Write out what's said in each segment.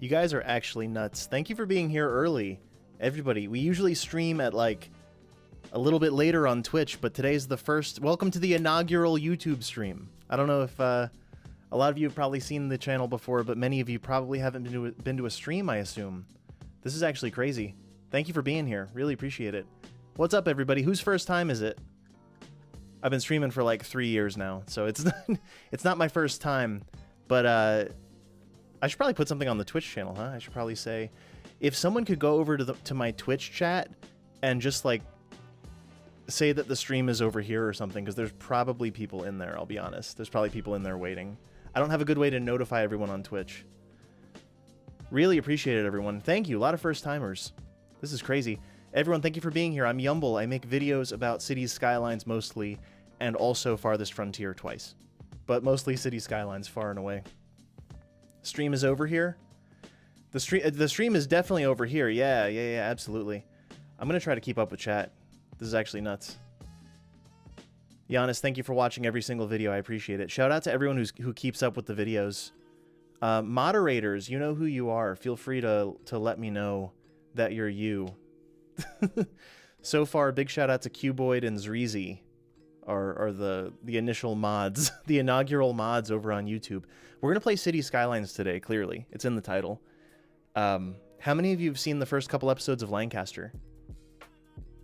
You guys are actually nuts. Thank you for being here early, everybody. We usually stream at like a little bit later on Twitch, but today's the first. Welcome to the inaugural YouTube stream. I don't know if a lot of you have probably seen the channel before, but many of you probably haven't been to a stream, I assume. This is actually crazy. Thank you for being here. Really appreciate it. What's up, everybody? Whose first time is it? I've been streaming for like 3 years now, so it's not my first time, but I should probably put something on the Twitch channel, huh? I should probably say, if someone could go over to my Twitch chat and just like say that the stream is over here or something, because there's probably people in there, I'll be honest. There's probably people in there waiting. I don't have a good way to notify everyone on Twitch. Really appreciate it, everyone. Thank you. A lot of first-timers. This is crazy. Everyone, thank you for being here. I'm Yumble. I make videos about cities, skylines mostly, and also Farthest Frontier twice. But mostly City Skylines, far and away. Stream is over here. The stream is definitely over here. Yeah, absolutely. I'm gonna try to keep up with chat. This is actually nuts. Giannis, thank you for watching every single video. I appreciate it. Shout out to everyone who keeps up with the videos. Moderators, you know who you are. Feel free to let me know that you're you. So far, big shout out to Cuboid and Zreezy. Are the initial mods, the inaugural mods over on YouTube. We're gonna play City Skylines today, clearly. It's in the title. How many of you have seen the first couple episodes of Lancaster?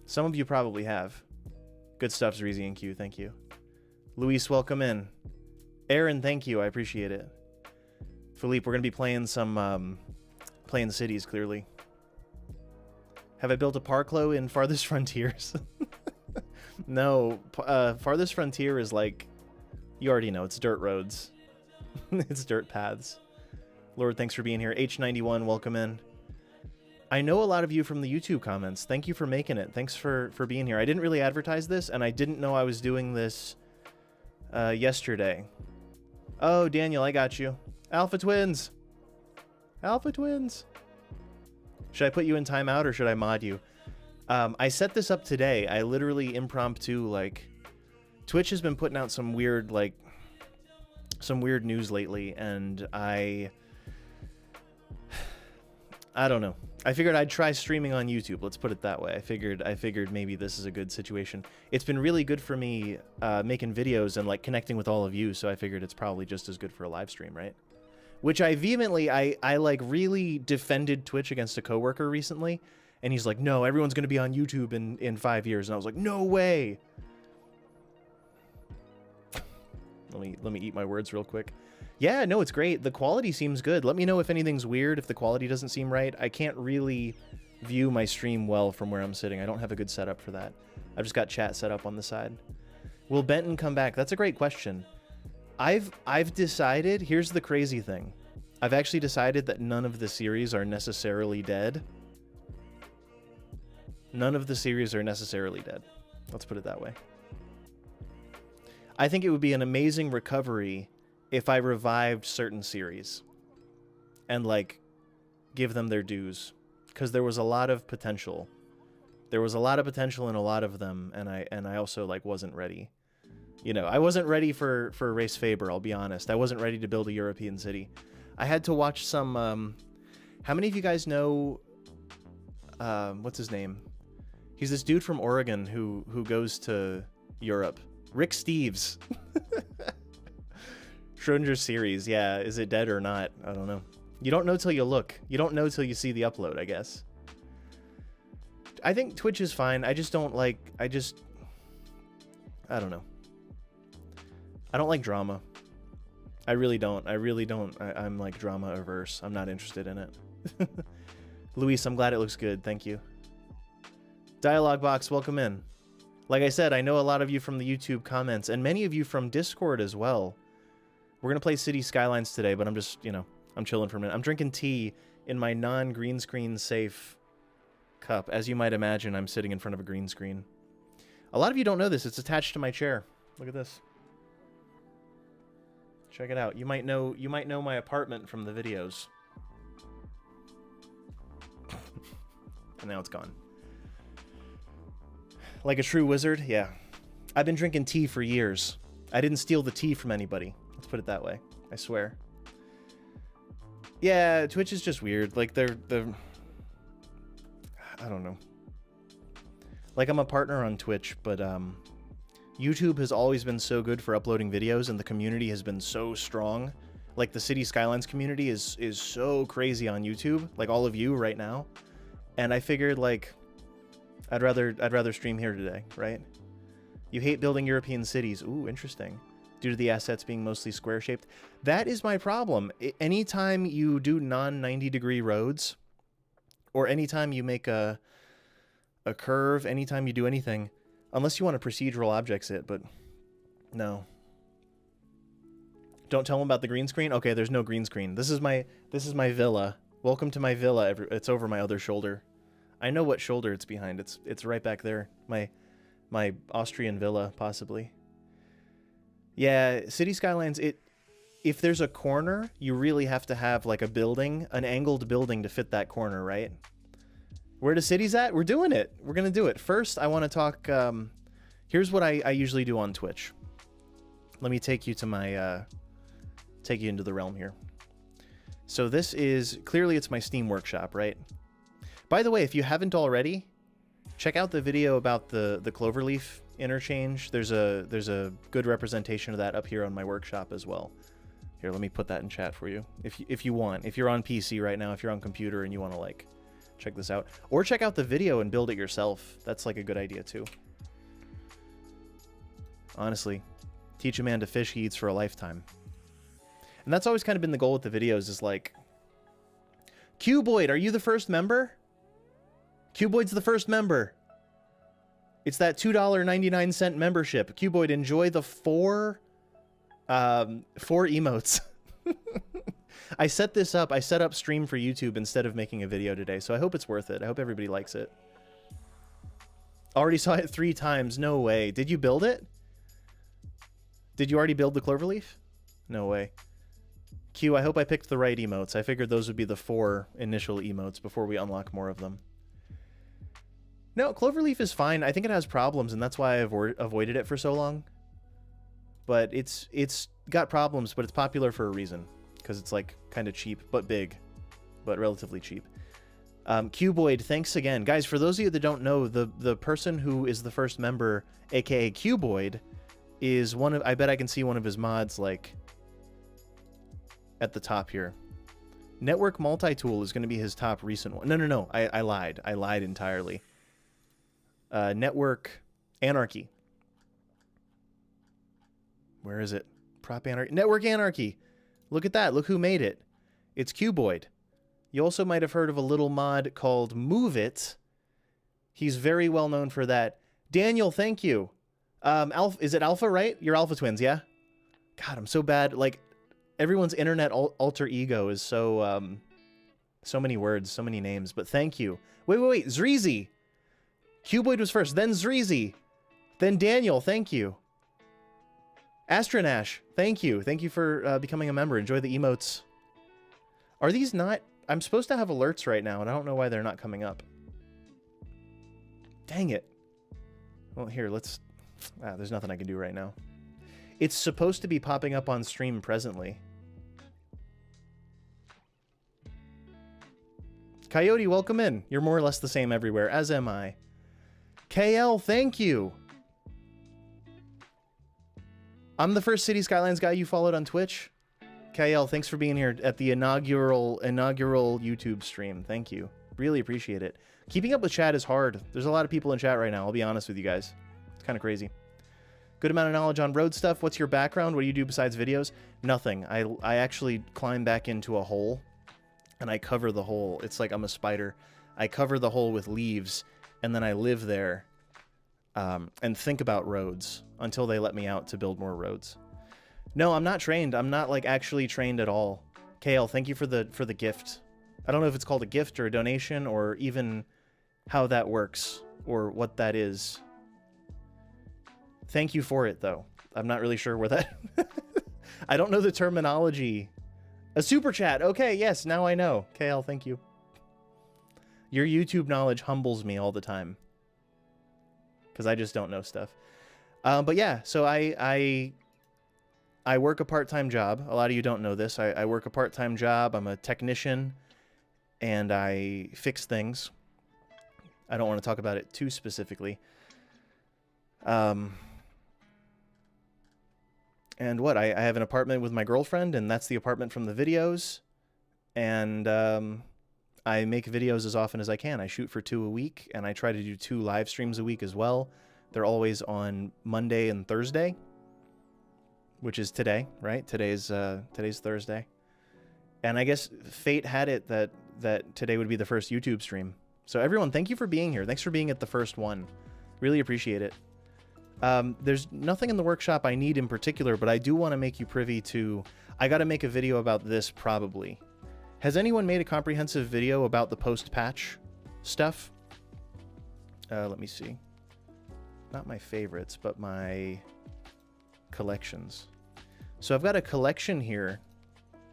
Some of you probably have. Good stuff, Zreezy and Q, thank you. Luis, welcome in. Aaron, thank you, I appreciate it. Philippe, we're gonna be playing some, playing cities, clearly. Have I built a parklo in Farthest Frontiers? No, Farthest Frontier is like, you already know, it's dirt roads. It's dirt paths. Lord, thanks for being here. H91, welcome in. I know a lot of you from the YouTube comments. Thank you for making it. Thanks for being here. I didn't really advertise this, and I didn't know I was doing this yesterday. Oh, Daniel, I got you. Alpha Twins! Alpha Twins! Should I put you in timeout, or should I mod you? I set this up today. I literally impromptu, like, Twitch has been putting out some weird, like, some weird news lately, and I don't know. I figured I'd try streaming on YouTube. Let's put it that way. I figured maybe this is a good situation. It's been really good for me making videos and like connecting with all of you, so I figured it's probably just as good for a live stream, right? Which I vehemently, I like really defended Twitch against a coworker recently, and he's like, no, everyone's going to be on YouTube in 5 years. And I was like, no way. Let me eat my words real quick. Yeah, no, it's great. The quality seems good. Let me know if anything's weird, if the quality doesn't seem right. I can't really view my stream well from where I'm sitting. I don't have a good setup for that. I've just got chat set up on the side. Will Benton come back? That's a great question. I've decided, here's the crazy thing. I've actually decided that none of the series are necessarily dead. None of the series are necessarily dead. Let's put it that way. I think it would be an amazing recovery if I revived certain series and like give them their dues, because there was a lot of potential. There was a lot of potential in a lot of them, and I also like wasn't ready. You know, I wasn't ready for Race Faber, I'll be honest. I wasn't ready to build a European city. I had to watch some how many of you guys know what's his name? He's this dude from Oregon who goes to Europe. Rick Steves. Schrodinger's series, yeah. Is it dead or not? I don't know. You don't know till you look. You don't know till you see the upload, I guess. I think Twitch is fine. I just don't like... I don't know. I don't like drama. I really don't. I'm like drama averse. I'm not interested in it. Luis, I'm glad it looks good. Thank you. Dialogue Box, welcome in. Like I said, I know a lot of you from the YouTube comments, and many of you from Discord as well. We're going to play City Skylines today, but I'm just, you know, I'm chilling for a minute. I'm drinking tea in my non-green screen safe cup. As you might imagine, I'm sitting in front of a green screen. A lot of you don't know this. It's attached to my chair. Look at this. Check it out. You might know my apartment from the videos. And now it's gone. Like a true wizard? Yeah. I've been drinking tea for years. I didn't steal the tea from anybody. Let's put it that way. I swear. Yeah, Twitch is just weird. Like, they're I don't know. Like, I'm a partner on Twitch, but YouTube has always been so good for uploading videos, and the community has been so strong. Like, the City Skylines community is so crazy on YouTube. Like, all of you right now. And I figured, like... I'd rather stream here today, right? You hate building European cities. Ooh, interesting. Due to the assets being mostly square-shaped. That is my problem. Anytime you do non-90-degree roads, or anytime you make a curve, anytime you do anything, unless you want to procedural objects it, but no. Don't tell them about the green screen? Okay, there's no green screen. This is my villa. Welcome to my villa. It's over my other shoulder. I know what shoulder it's behind. It's right back there. My Austrian villa, possibly. Yeah, City Skylines, if there's a corner, you really have to have like a building, an angled building to fit that corner, right? Where the city's at? We're doing it. We're going to do it. First, I want to talk... here's what I usually do on Twitch. Let me take you to my... take you into the realm here. So this is... Clearly, it's my Steam workshop, right? By the way, if you haven't already, check out the video about the Cloverleaf interchange. There's a good representation of that up here on my workshop as well. Here, let me put that in chat for you. If you want. If you're on PC right now, if you're on computer and you want to, like, check this out. Or check out the video and build it yourself. That's, like, a good idea, too. Honestly, teach a man to fish, he eats for a lifetime. And that's always kind of been the goal with the videos, is, like... Cuboid, are you the first member? Cuboid's the first member. It's that $2.99 membership. Cuboid, enjoy the four emotes. I set this up. I set up stream for YouTube instead of making a video today, so I hope it's worth it. I hope everybody likes it. Already saw it 3 times. No way. Did you build it? Did you already build the Cloverleaf? No way. Q, I hope I picked the right emotes. I figured those would be the 4 initial emotes before we unlock more of them. No, Cloverleaf is fine. I think it has problems, and that's why I avoided it for so long. but it's got problems, but it's popular for a reason, because it's like kind of cheap, but big, but relatively cheap. Cuboid, thanks again. Guys, for those of you that don't know, the person who is the first member, aka Cuboid, is one of, I bet I can see one of his mods, like, at the top here. Network Multi-Tool is going to be his top recent one. No, I lied. I lied entirely. Network Anarchy. Where is it? Prop Anarchy. Network Anarchy. Look at that. Look who made it. It's Cuboid. You also might have heard of a little mod called Move It. He's very well known for that. Daniel, thank you. Alpha, is it Alpha, right? You're Alpha Twins, yeah? God, I'm so bad. Like, everyone's internet alter ego is so, so many words, so many names. But thank you. Wait. Zreezy. Cuboid was first, then Zreezy. Then Daniel, thank you. Astronash, thank you. Thank you for becoming a member. Enjoy the emotes. Are these not... I'm supposed to have alerts right now, and I don't know why they're not coming up. Dang it. Well, here, let's... there's nothing I can do right now. It's supposed to be popping up on stream presently. Coyote, welcome in. You're more or less the same everywhere, as am I. KL, thank you. I'm the first City Skylines guy you followed on Twitch. KL, thanks for being here at the inaugural YouTube stream. Thank you. Really appreciate it. Keeping up with chat is hard. There's a lot of people in chat right now. I'll be honest with you guys. It's kind of crazy. Good amount of knowledge on road stuff. What's your background? What do you do besides videos? Nothing. I actually climb back into a hole, and I cover the hole. It's like I'm a spider. I cover the hole with leaves, and then I live there and think about roads until they let me out to build more roads. No, I'm not trained. I'm not, like, actually trained at all. KL, thank you for the gift. I don't know if it's called a gift or a donation or even how that works or what that is. Thank you for it, though. I'm not really sure where that... I don't know the terminology. A super chat. Okay, yes, now I know. KL, thank you. Your YouTube knowledge humbles me all the time, because I just don't know stuff. But yeah, so I work a part-time job. A lot of you don't know this. I work a part-time job. I'm a technician, and I fix things. I don't want to talk about it too specifically. And what? I have an apartment with my girlfriend, and that's the apartment from the videos. And I make videos as often as I can. I shoot for 2 a week, and I try to do 2 live streams a week as well. They're always on Monday and Thursday, which is today, right? Today's Thursday. And I guess fate had it that today would be the first YouTube stream. So everyone, thank you for being here. Thanks for being at the first one. Really appreciate it. There's nothing in the workshop I need in particular, but I do want to make you privy to... I got to make a video about this probably. Has anyone made a comprehensive video about the post-patch stuff? Let me see. Not my favorites, but my collections. So I've got a collection here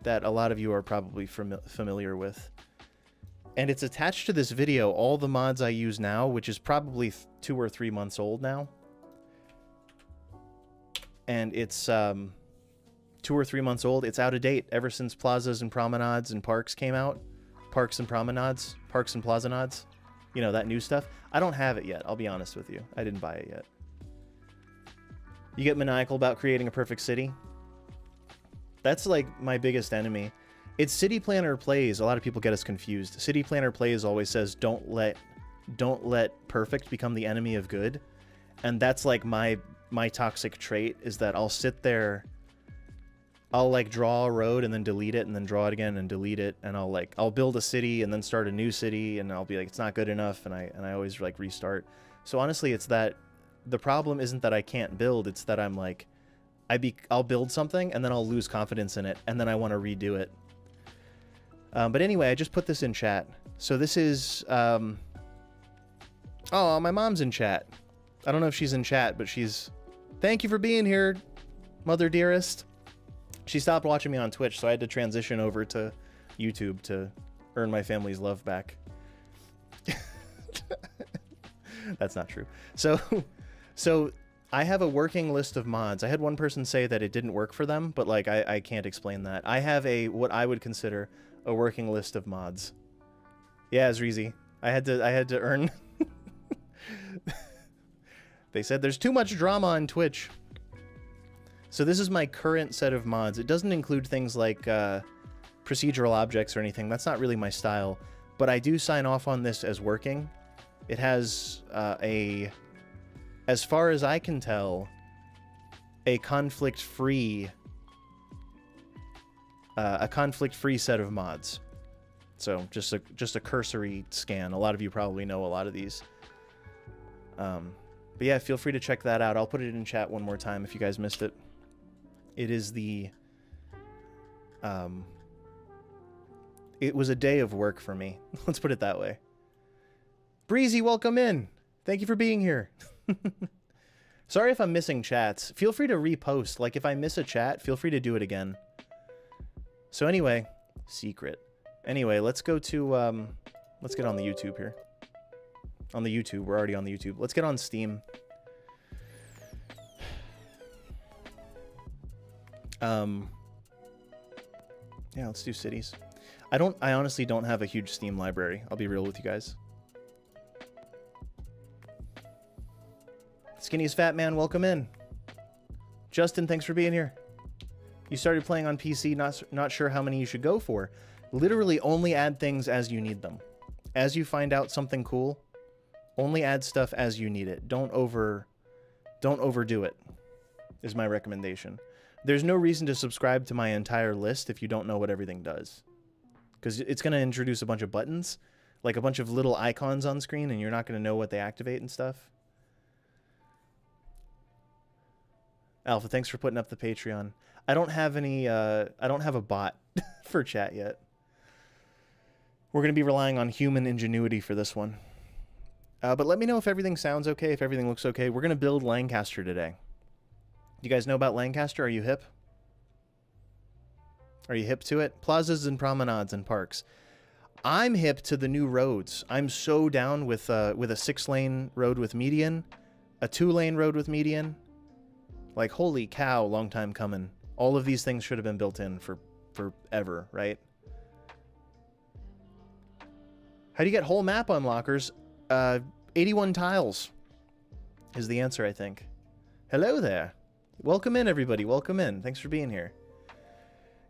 that a lot of you are probably familiar with. And it's attached to this video, all the mods I use now, which is probably 2 or 3 months old now. And it's 2 or 3 months old. It's out of date ever since Plazas and Promenades and Parks came out. Parks and Promenades. Parks and Plazanades. You know, that new stuff. I don't have it yet, I'll be honest with you. I didn't buy it yet. You get maniacal about creating a perfect city. That's like my biggest enemy. It's City Planner Plays. A lot of people get us confused. City Planner Plays always says, don't let perfect become the enemy of good. And that's like my toxic trait, is that I'll sit there, I'll like draw a road and then delete it and then draw it again and delete it, and I'll build a city and then start a new city, and I'll be like, it's not good enough, and I always like restart. So honestly, it's that the problem isn't that I can't build, it's that I'm like, I'll build something and then I'll lose confidence in it and then I want to redo it. But anyway, I just put this in chat. So this is oh, my mom's in chat. I don't know if she's in chat, but she's... Thank you for being here, mother dearest. She stopped watching me on Twitch, so I had to transition over to YouTube to earn my family's love back. That's not true. So I have a working list of mods. I had one person say that it didn't work for them, but like I can't explain that. I have what I would consider a working list of mods. Yeah, Zreezy. I had to earn. They said there's too much drama on Twitch. So this is my current set of mods. It doesn't include things like procedural objects or anything. That's not really my style. But I do sign off on this as working. It has as far as I can tell, a conflict-free set of mods. So just a cursory scan. A lot of you probably know a lot of these. But yeah, feel free to check that out. I'll put it in chat one more time if you guys missed it. It is the... it was a day of work for me. Let's put it that way. Breezy, welcome in. Thank you for being here. Sorry if I'm missing chats. Feel free to repost. Like, if I miss a chat, feel free to do it again. So anyway, secret. Anyway, let's go to, let's get on the YouTube here. On the YouTube. We're already on the YouTube. Let's get on Steam. Yeah, let's do cities. I honestly don't have a huge Steam library. I'll be real with you guys. Skinny's Fat Man, welcome in. Justin, thanks for being here. You started playing on PC, not sure how many you should go for. Literally only add things as you need them. As you find out something cool, only add stuff as you need it. Don't overdo it, is my recommendation. There's no reason to subscribe to my entire list if you don't know what everything does. Because it's going to introduce a bunch of buttons, like a bunch of little icons on screen, and you're not going to know what they activate and stuff. Alpha, thanks for putting up the Patreon. I don't have any, I don't have a bot for chat yet. We're going to be relying on human ingenuity for this one. But let me know if everything sounds okay, if everything looks okay. We're going to build Lancaster today. You guys know about Lancaster? Are you hip? Are you hip to it? Plazas and promenades and parks. I'm hip to the new roads. I'm so down with a 6-lane road with median, a 2-lane road with median. Like, holy cow, long time coming. All of these things should have been built in for forever, right? How do you get whole map unlockers? 81 tiles is the answer, I think. Hello there. Welcome in, everybody. Welcome in. Thanks for being here.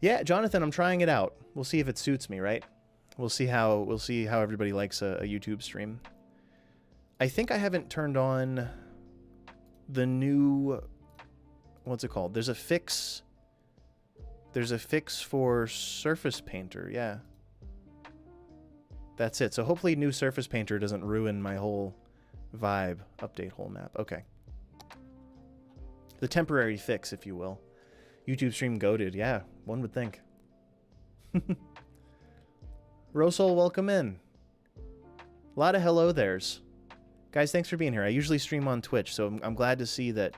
Yeah, Jonathan, I'm trying it out. We'll see if it suits me, right? We'll see how everybody likes a YouTube stream. I think I haven't turned on the new... What's it called? There's a fix for Surface Painter, yeah. That's it. So hopefully new Surface Painter doesn't ruin my whole vibe. Update whole map. Okay. The temporary fix, if you will. YouTube stream goated. Yeah, one would think. Rosol, welcome in. A lot of hello there's. Guys, thanks for being here. I usually stream on Twitch, so I'm glad to see that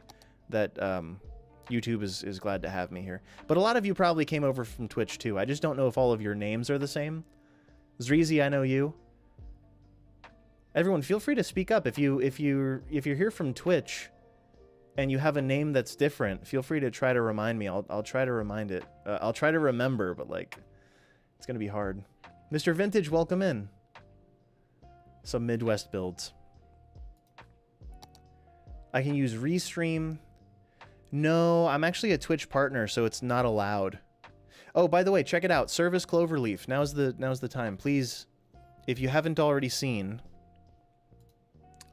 YouTube is glad to have me here. But a lot of you probably came over from Twitch too. I just don't know if all of your names are the same. Zreezy, I know you. Everyone, feel free to speak up if you're here from Twitch and you have a name that's different. Feel free to try to remind me. I'll try to remind it. I'll try to remember, but like it's gonna be hard. Mr. Vintage, welcome in. Some Midwest builds. I can use Restream. No, I'm actually a Twitch partner, so it's not allowed. Oh, by the way, check it out. Service Cloverleaf. Now's the time. Please, if you haven't already seen...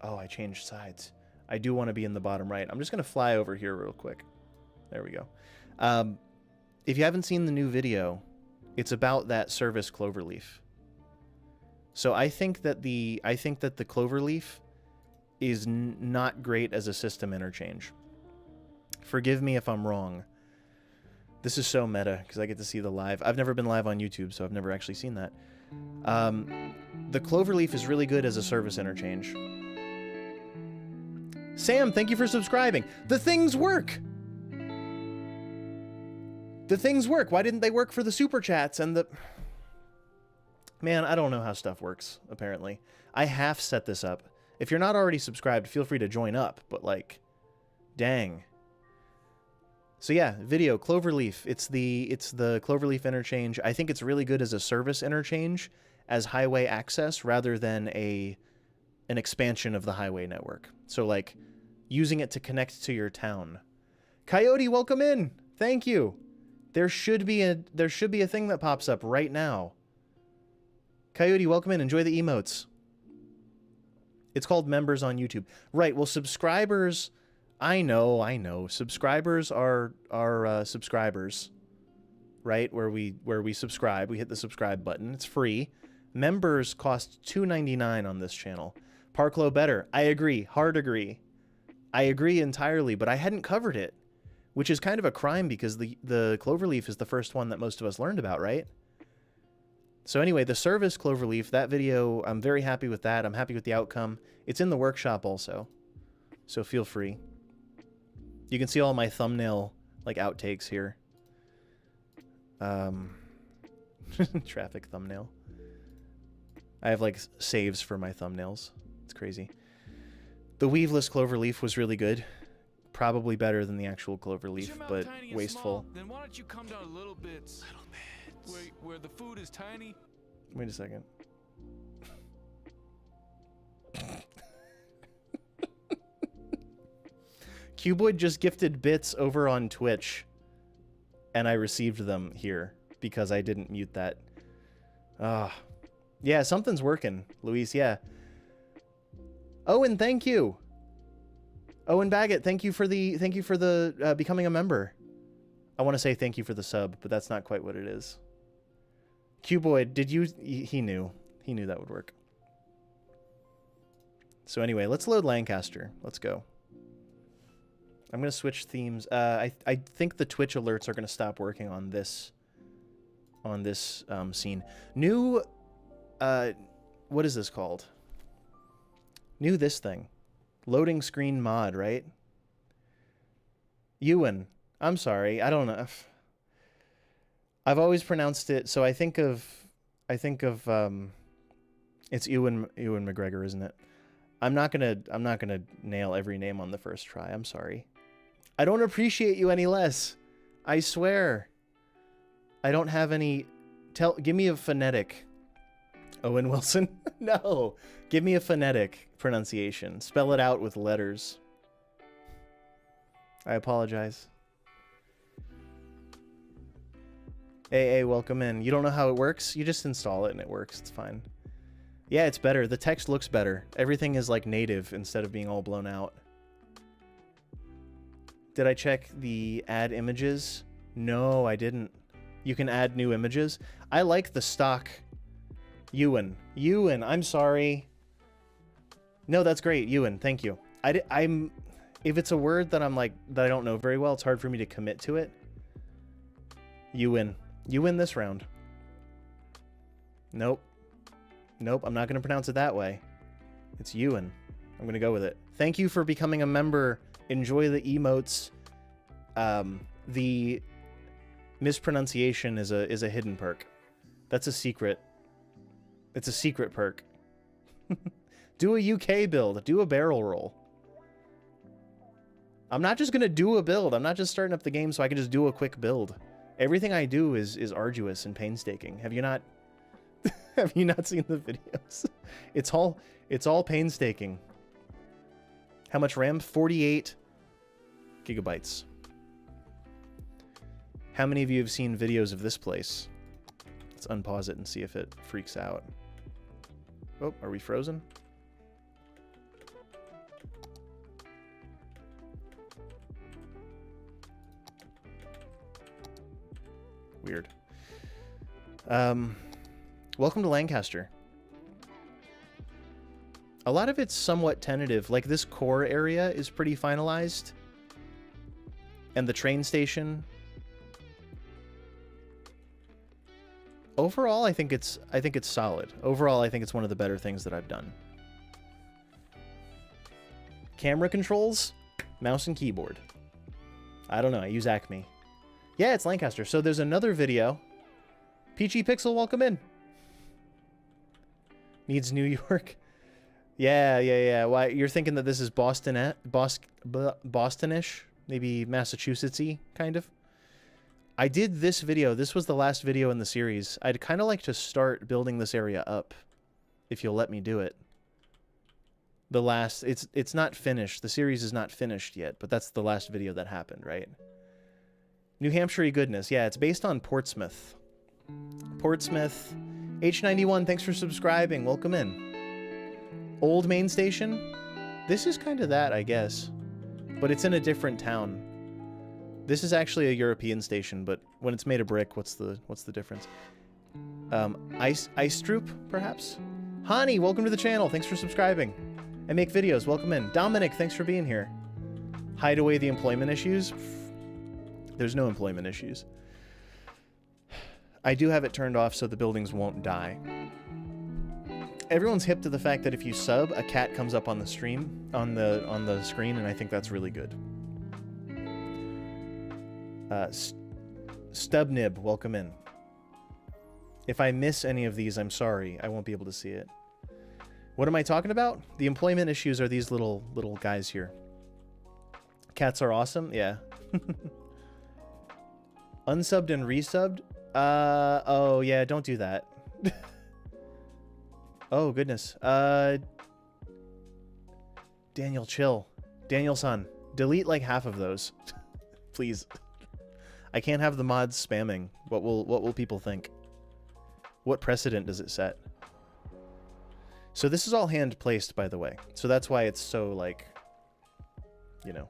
Oh, I changed sides. I do want to be in the bottom right. I'm just going to fly over here real quick. There we go. If you haven't seen the new video, it's about that Service Cloverleaf. So I think that the Cloverleaf is not great as a system interchange. Forgive me if I'm wrong. This is so meta, because I get to see the live. I've never been live on YouTube, so I've never actually seen that. The Cloverleaf is really good as a service interchange. Sam, thank you for subscribing. The things work! The things work. Why didn't they work for the super chats and the... Man, I don't know how stuff works, apparently. I half set this up. If you're not already subscribed, feel free to join up, but, like, Dang. So yeah, video, Cloverleaf. It's the Cloverleaf interchange. I think it's really good as a service interchange, as highway access, rather than an expansion of the highway network. So like using it to connect to your town. Coyote, welcome in. Thank you. There should be a thing that pops up right now. Coyote, welcome in. Enjoy the emotes. It's called members on YouTube. Right, well, subscribers, I know. Subscribers are subscribers, right? Where we subscribe, we hit the subscribe button. It's free. Members cost $2.99 on this channel. Parklow better. I agree. Hard agree. I agree entirely, but I hadn't covered it, which is kind of a crime because the Cloverleaf is the first one that most of us learned about, right? So anyway, the service Cloverleaf, that video, I'm very happy with that. I'm happy with the outcome. It's in the workshop also, so feel free. You can see all my thumbnail, like, outtakes here. Traffic thumbnail. I have, like, saves for my thumbnails. It's crazy. The weaveless Cloverleaf was really good. Probably better than the actual Cloverleaf, but wasteful. Then why don't you come down a little bit? Where the food is tiny. Wait a second. Cuboid just gifted bits over on Twitch, and I received them here because I didn't mute that. Yeah, something's working, Luis. Yeah. Owen, thank you. Owen Baggett, thank you for the becoming a member. I want to say thank you for the sub, but that's not quite what it is. Cuboid, did you... He knew. He knew that would work. So anyway, let's load Lancaster. Let's go. I'm going to switch themes. I think the Twitch alerts are going to stop working on this scene. New... what is this called? New this thing. Loading screen mod, right? Ewan. I'm sorry. I don't know. I've always pronounced it, so I think of it's Ewan McGregor, isn't it? I'm not gonna nail every name on the first try. I'm sorry. I don't appreciate you any less. I swear. I don't have any. Give me a phonetic. Owen Wilson? No. Give me a phonetic pronunciation. Spell it out with letters. I apologize. AA, welcome in. You don't know how it works? You just install it and it works. It's fine. Yeah, it's better. The text looks better. Everything is like native instead of being all blown out. Did I check the add images? No, I didn't. You can add new images. I like the stock. Ewan, I'm sorry. No, that's great. Ewan, thank you. I'm if it's a word that I'm like that I don't know very well, it's hard for me to commit to it. You win this round. Nope, I'm not going to pronounce it that way. It's Ewan. I'm going to go with it. Thank you for becoming a member. Enjoy the emotes. The mispronunciation is a hidden perk. That's a secret. It's a secret perk. Do a UK build. Do a barrel roll. I'm not just going to do a build. I'm not just starting up the game so I can just do a quick build. Everything I do is arduous and painstaking. Have you not have you not seen the videos? It's all painstaking. How much RAM? 48 gigabytes. How many of you have seen videos of this place? Let's unpause it and see if it freaks out. Oh, are we frozen? Weird. Welcome to Lancaster. A lot of it's somewhat tentative. Like this core area is pretty finalized. And the train station. Overall, I think it's solid. Overall, I think it's one of the better things that I've done. Camera controls, mouse and keyboard. I don't know. I use Acme. Yeah, it's Lancaster. So there's another video. Peachy Pixel, welcome in. Needs New York. Yeah. Why you're thinking that this is Bostonish, maybe Massachusettsy, kind of? I did this video. This was the last video in the series. I'd kind of like to start building this area up, if you'll let me do it. It's not finished. The series is not finished yet, but that's the last video that happened, right? New Hampshire goodness. Yeah, it's based on Portsmouth. Portsmouth. H91, thanks for subscribing. Welcome in. Old Main Station. This is kind of that, I guess. But it's in a different town. This is actually a European station, but when it's made of brick, what's the difference? Ice Troop, perhaps? Hani, welcome to the channel. Thanks for subscribing. I make videos. Welcome in. Dominic, thanks for being here. Hide away the employment issues. There's no employment issues. I do have it turned off so the buildings won't die. Everyone's hip to the fact that if you sub, a cat comes up on the stream, on the screen, and I think that's really good. Stubnib, welcome in. If I miss any of these, I'm sorry. I won't be able to see it. What am I talking about? The employment issues are these little guys here. Cats are awesome? Yeah. Unsubbed and resubbed? Oh, yeah, don't do that. Oh, goodness. Daniel, chill. Daniel-san, delete like half of those. Please. I can't have the mods spamming. What will people think? What precedent does it set? So this is all hand placed, by the way. So that's why it's so, like, you know.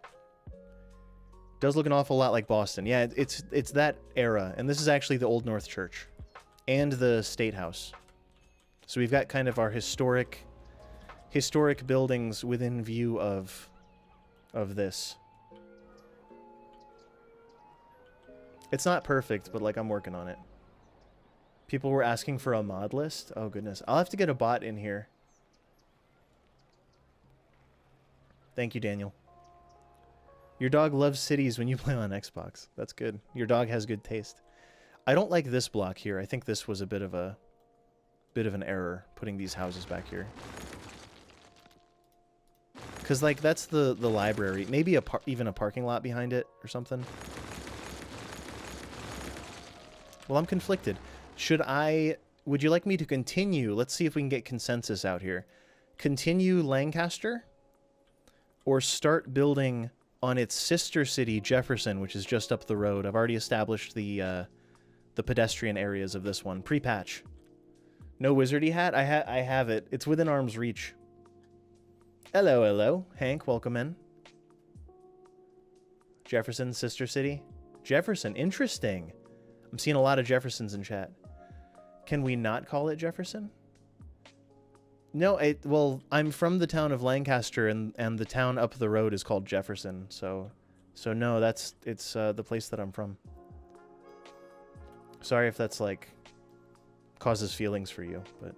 Does look an awful lot like Boston. Yeah, it's that era. And this is actually the Old North Church. And the State House. So we've got kind of our historic buildings within view of this. It's not perfect, but, like, I'm working on it. People were asking for a mod list. Oh, goodness. I'll have to get a bot in here. Thank you, Daniel. Your dog loves cities when you play on Xbox. That's good. Your dog has good taste. I don't like this block here. I think this was a bit of an error, putting these houses back here. Because, like, that's the library. Maybe even a parking lot behind it or something. Well, I'm conflicted. Would you like me to continue? Let's see if we can get consensus out here. Continue Lancaster? Or start building on its sister city, Jefferson, which is just up the road. I've already established the pedestrian areas of this one. Pre-patch. No wizardy hat? I have it. It's within arm's reach. Hello, hello. Hank, welcome in. Jefferson, sister city? Jefferson, interesting. I'm seeing a lot of Jeffersons in chat. Can we not call it Jefferson? No, well, I'm from the town of Lancaster, and the town up the road is called Jefferson. So no, it's the place that I'm from. Sorry if that's, like, causes feelings for you, but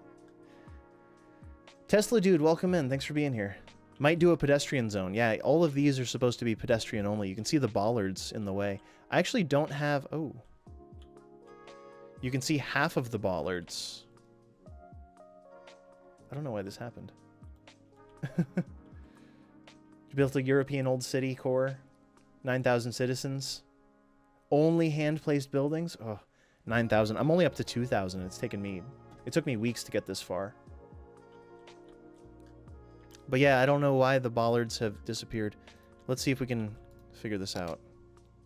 Tesla dude, welcome in. Thanks for being here. Might do a pedestrian zone. Yeah, all of these are supposed to be pedestrian only. You can see the bollards in the way. I actually don't have... Oh. You can see half of the bollards. I don't know why this happened. You built a European old city core. 9,000 citizens. Only hand-placed buildings? Oh, 9,000. I'm only up to 2,000. It took me weeks to get this far. But yeah, I don't know why the bollards have disappeared. Let's see if we can figure this out.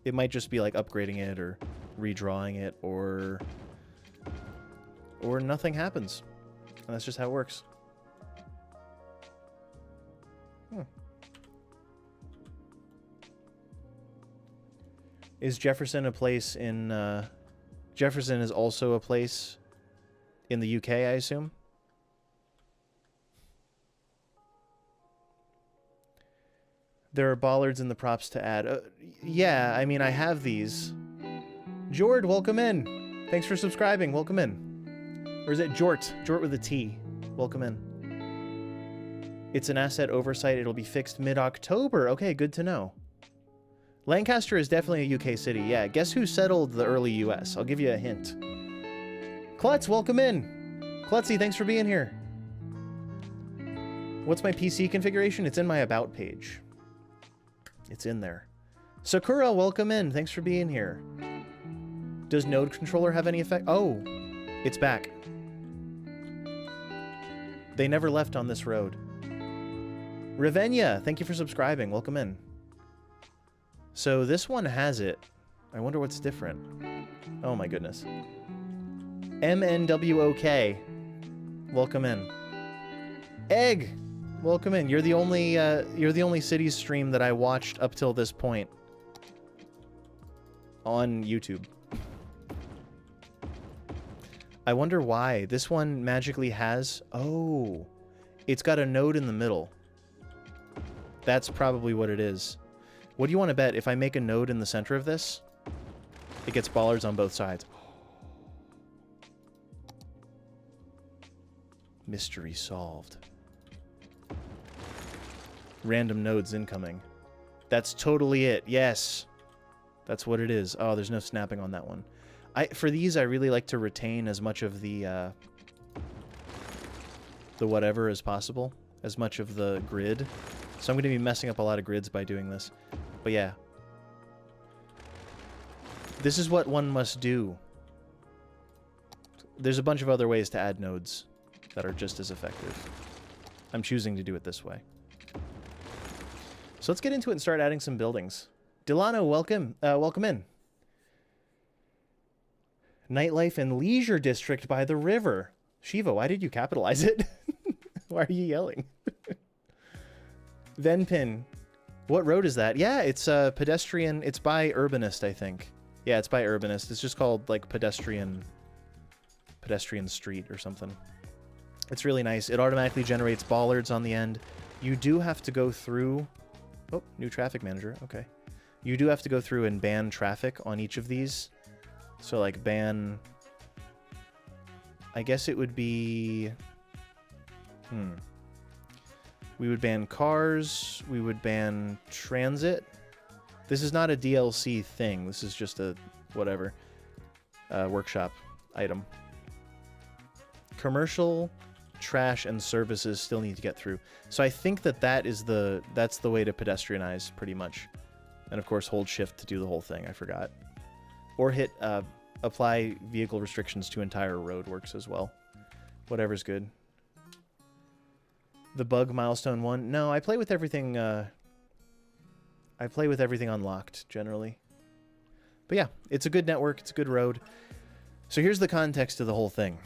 It might just be like upgrading it or redrawing it, or nothing happens. And that's just how it works. Is Jefferson a place in... Jefferson is also a place in the UK, I assume? There are bollards in the props to add. Yeah, I mean, I have these. Jord, welcome in. Thanks for subscribing. Welcome in. Or is it Jort? Jort with a T. Welcome in. It's an asset oversight. It'll be fixed mid-October. Okay, good to know. Lancaster is definitely a UK city. Yeah, guess who settled the early US? I'll give you a hint. Klutz, welcome in. Klutzy, thanks for being here. What's my PC configuration? It's in my About page. It's in there. Sakura, welcome in. Thanks for being here. Does node controller have any effect? Oh, it's back. They never left on this road. Ravenya, thank you for subscribing. Welcome in. So this one has it. I wonder what's different. Oh my goodness. MNWOK, welcome in. Egg, welcome in. You're the only Cities stream that I watched up till this point on YouTube. I wonder why. This one magically has... Oh, it's got a node in the middle. That's probably what it is. What do you want to bet? If I make a node in the center of this, it gets bollards on both sides. Mystery solved. Random nodes incoming. That's totally it. Yes. That's what it is. Oh, there's no snapping on that one. For these, I really like to retain as much of the whatever as possible. As much of the grid. So I'm going to be messing up a lot of grids by doing this. But yeah. This is what one must do. There's a bunch of other ways to add nodes that are just as effective. I'm choosing to do it this way. So let's get into it and start adding some buildings. Delano, welcome. Welcome in. Nightlife and Leisure District by the river. Shiva, why did you capitalize it? Why are you yelling? Venpin. What road is that? Yeah, it's Pedestrian. It's by Urbanist, I think. Yeah, it's by Urbanist. It's just called, like, Pedestrian Street or something. It's really nice. It automatically generates bollards on the end. You do have to go through... Oh, new traffic manager. Okay. You do have to go through and ban traffic on each of these. So, like, ban... I guess it would be... We would ban cars. We would ban transit. This is not a DLC thing. This is just a whatever workshop item. Commercial, trash, and services still need to get through. So I think that's the way to pedestrianize pretty much. And of course, hold shift to do the whole thing. I forgot. Or hit apply vehicle restrictions to entire road works as well. Whatever's good. The bug milestone 1. No, I play with everything. I play with everything unlocked generally. But yeah, it's a good network. It's a good road. So here's the context of the whole thing.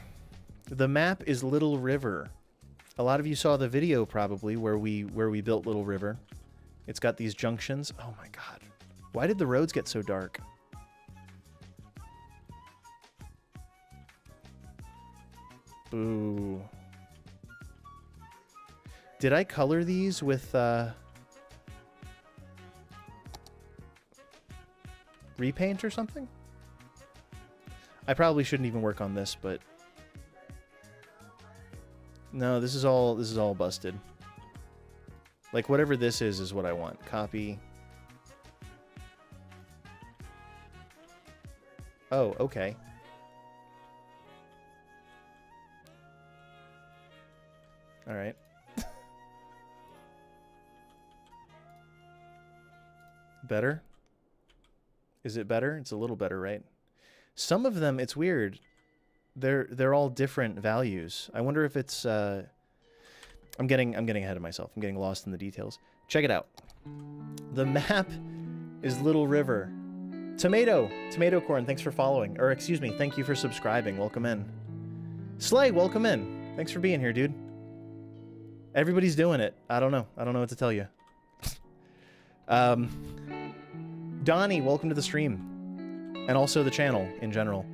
The map is Little River. A lot of you saw the video probably where we built Little River. It's got these junctions. Oh my god. Why did the roads get so dark? Boo. Did I color these with repaint or something? I probably shouldn't even work on this, but no, this is all busted. Like whatever this is what I want. Copy. Oh, okay. All right. Better? Is it better? It's a little better, right? Some of them, it's weird. They're all different values. I wonder if it's I'm getting ahead of myself. I'm getting lost in the details. Check it out. The map is Little River. Tomato Corn, thanks for following. Or excuse me, thank you for subscribing. Welcome in. Slay, welcome in. Thanks for being here, dude. Everybody's doing it. I don't know what to tell you. Donnie, welcome to the stream. And also the channel in general.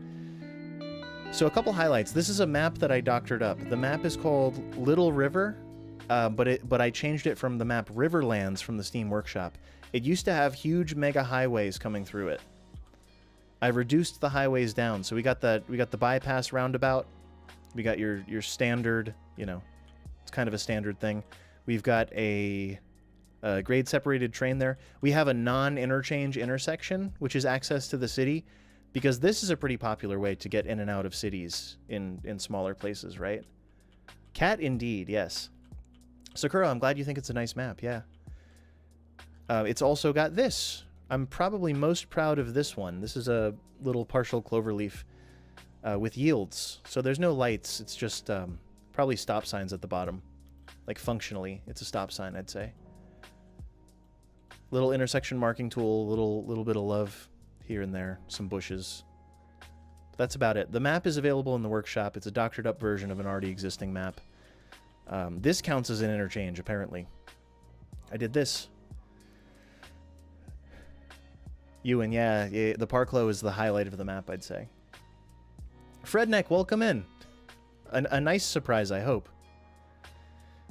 So a couple highlights. This is a map that I doctored up. The map is called Little River, but I changed it from the map Riverlands from the Steam Workshop. It used to have huge mega highways coming through it. I reduced the highways down. So we got the bypass roundabout. We got your standard, you know, it's kind of a standard thing. We've got a grade separated train there. We have a non-interchange intersection, which is access to the city, because this is a pretty popular way to get in and out of cities in smaller places, right? Cat indeed, yes. Sakura, I'm glad you think it's a nice map. Yeah. It's also got this. I'm probably most proud of this one. This is a little partial cloverleaf with yields. So there's no lights. It's just probably stop signs at the bottom. Like functionally, it's a stop sign, I'd say. Little intersection marking tool, little bit of love here and there, some bushes. That's about it. The map is available in the workshop. It's a doctored up version of an already existing map. This counts as an interchange, apparently. I did this. Ewan, yeah, the Parklow is the highlight of the map, I'd say. Fredneck, welcome in. A nice surprise, I hope.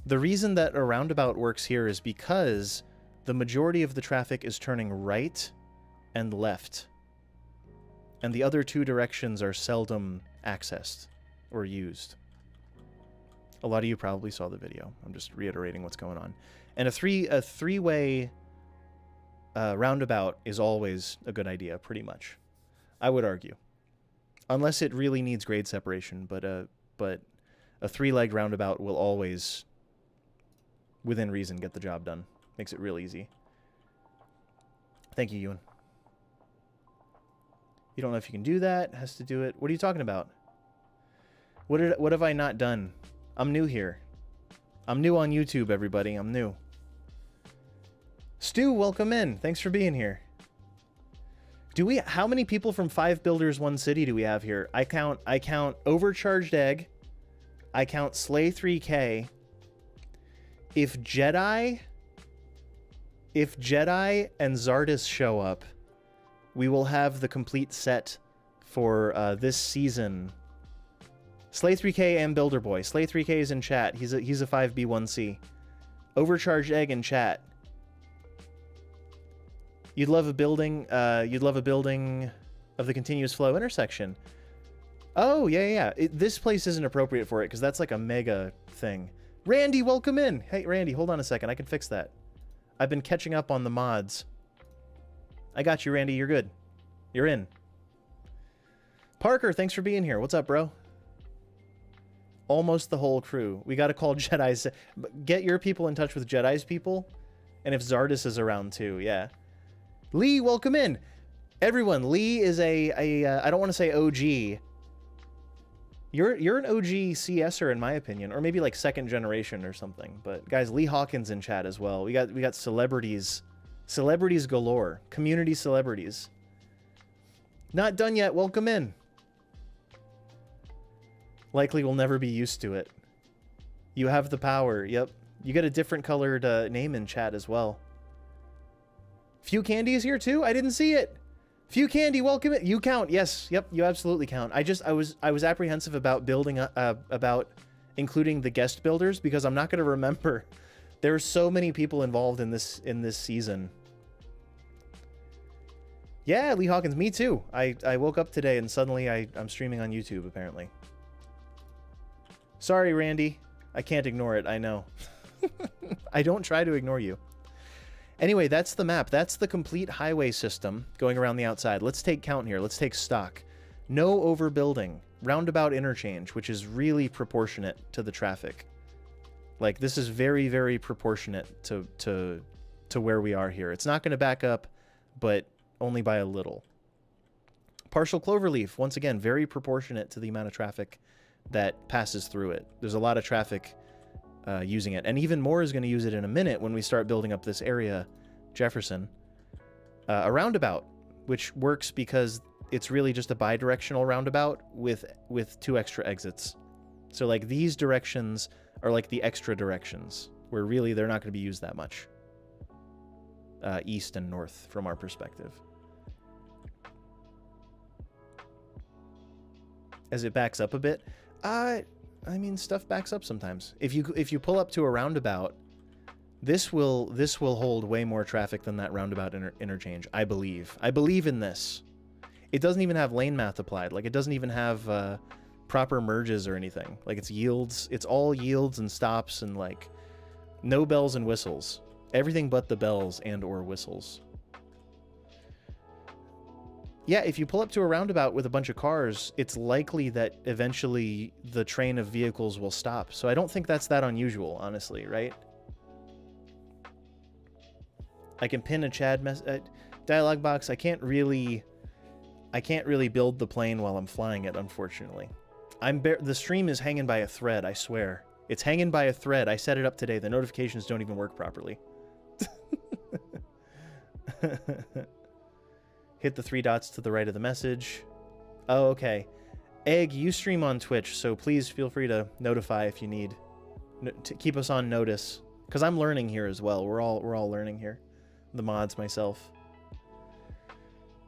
The reason that a roundabout works here is because the majority of the traffic is turning right and left. And the other two directions are seldom accessed or used. A lot of you probably saw the video. I'm just reiterating what's going on. And a three-way roundabout is always a good idea, pretty much. I would argue. Unless it really needs grade separation, but a three-leg roundabout will always, within reason, get the job done. Makes it real easy. Thank you, Ewan. You don't know if you can do that. Has to do it. What are you talking about? What have I not done? I'm new here. I'm new on YouTube, everybody. I'm new. Stu, welcome in. Thanks for being here. How many people from 5 Builders 1 City do we have here? I count Overcharged Egg. I count Slay 3K. If Jedi and Zardis show up, we will have the complete set for this season. Slay 3K and Builder Boy. Slay 3K is in chat. He's a 5B1C. Overcharged Egg in chat. You'd love a building. You'd love a building of the continuous flow intersection. Oh yeah. This place isn't appropriate for it because that's like a mega thing. Randy, welcome in. Hey Randy, hold on a second. I can fix that. I've been catching up on the mods. I got you, Randy. You're good. You're in. Parker, thanks for being here. What's up, bro? Almost the whole crew. We got to call Jedi's. Get your people in touch with Jedi's people. And if Zardis is around too, yeah. Lee, welcome in. Everyone, Lee is I don't want to say OG. You're an OG CSer in my opinion, or maybe like second generation or something. But guys, Lee Hawkins in chat as well. We got celebrities galore, community celebrities. Not done yet. Welcome in. Likely will never be used to it. You have the power. Yep. You get a different colored name in chat as well. Few Candy is here too? I didn't see it. Few Candy, welcome in. You count. Yes. Yep. You absolutely count. I was apprehensive about building about including the guest builders because I'm not going to remember. There are so many people involved in this season. Yeah, Lee Hawkins, me too. I woke up today and suddenly I'm streaming on YouTube apparently. Sorry, Randy. I can't ignore it. I know. I don't try to ignore you. Anyway, that's the map. That's the complete highway system going around the outside. Let's take count here. Let's take stock. No overbuilding. Roundabout interchange, which is really proportionate to the traffic. Like, this is very, very proportionate to where we are here. It's not going to back up, but only by a little. Partial cloverleaf, once again, very proportionate to the amount of traffic that passes through it. There's a lot of traffic using it, and even more is going to use it in a minute when we start building up this area, Jefferson. A roundabout, which works because it's really just a bi-directional roundabout with 2 extra exits. So like these directions are like the extra directions, where really they're not going to be used that much. East and north from our perspective. As it backs up a bit, I mean, stuff backs up sometimes. If you pull up to a roundabout, this will hold way more traffic than that roundabout interchange. I believe in this. It doesn't even have lane math applied. Like, it doesn't even have proper merges or anything. Like, it's yields. It's all yields and stops and like no bells and whistles. Everything but the bells and or whistles. Yeah, if you pull up to a roundabout with a bunch of cars, it's likely that eventually the train of vehicles will stop. So I don't think that's that unusual, honestly, right? I can pin a Chad dialogue box. I can't really build the plane while I'm flying it, unfortunately. The stream is hanging by a thread, I swear. It's hanging by a thread. I set it up today. The notifications don't even work properly. Hit the 3 dots to the right of the message. Oh, okay. Egg, you stream on Twitch, so please feel free to notify if you need to keep us on notice, because I'm learning here as well. We're all learning here. The mods, myself.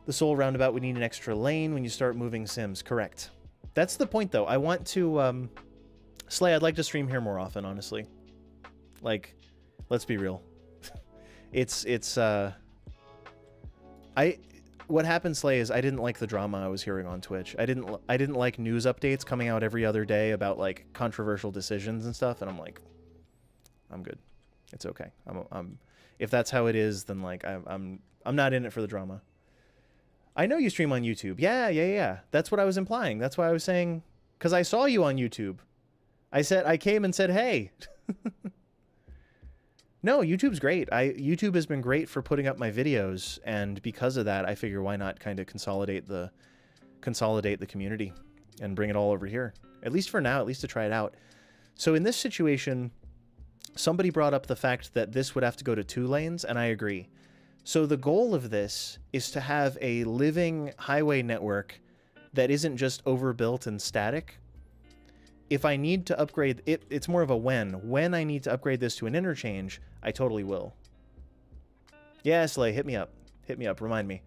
The Soul Roundabout would need an extra lane when you start moving Sims. Correct. That's the point, though. I want to Slay, I'd like to stream here more often, honestly. Like, let's be real. What happened, Slay, is I didn't like the drama I was hearing on Twitch. I didn't like news updates coming out every other day about like controversial decisions and stuff, and I'm like, I'm good. It's okay. I'm if that's how it is, then like I'm not in it for the drama. I know you stream on YouTube. Yeah. That's what I was implying. That's why I was saying, because I saw you on YouTube. I came and said, hey. No, YouTube's great. YouTube has been great for putting up my videos, and because of that, I figure why not kind of consolidate the community and bring it all over here. At least for now, at least to try it out. So in this situation, somebody brought up the fact that this would have to go to 2 lanes, and I agree. So the goal of this is to have a living highway network that isn't just overbuilt and static. If I need to upgrade it, it's more of a when. When I need to upgrade this to an interchange, I totally will. Yeah, Slay, hit me up. Hit me up, remind me.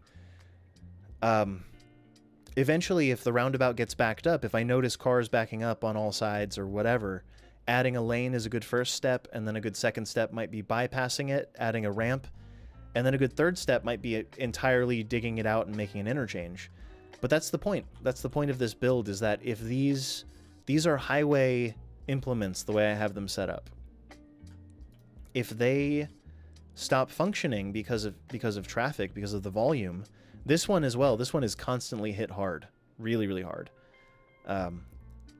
Eventually, if the roundabout gets backed up, if I notice cars backing up on all sides or whatever, adding a lane is a good first step, and then a good second step might be bypassing it, adding a ramp, and then a good third step might be entirely digging it out and making an interchange. But that's the point. That's the point of this build, is that if these are highway implements the way I have them set up. If they stop functioning because of traffic, because of the volume, this one as well, this one is constantly hit hard, really, really hard.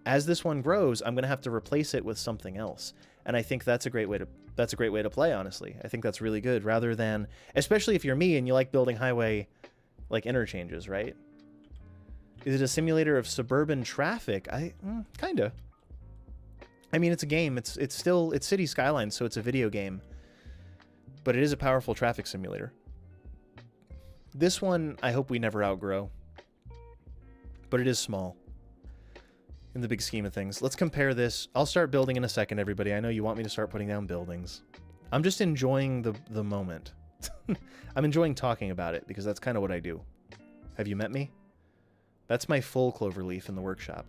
As this one grows, I'm going to have to replace it with something else, and I think that's a great way to play. Honestly, I think that's really good. Rather than, especially if you're me and you like building highway like interchanges, right? Is it a simulator of suburban traffic? Kinda. I mean, it's a game. It's City Skylines, so it's a video game. But it is a powerful traffic simulator. This one, I hope we never outgrow. But it is small in the big scheme of things. Let's compare this. I'll start building in a second, everybody. I know you want me to start putting down buildings. I'm just enjoying the moment. I'm enjoying talking about it, because that's kind of what I do. Have you met me? That's my full Cloverleaf in the workshop.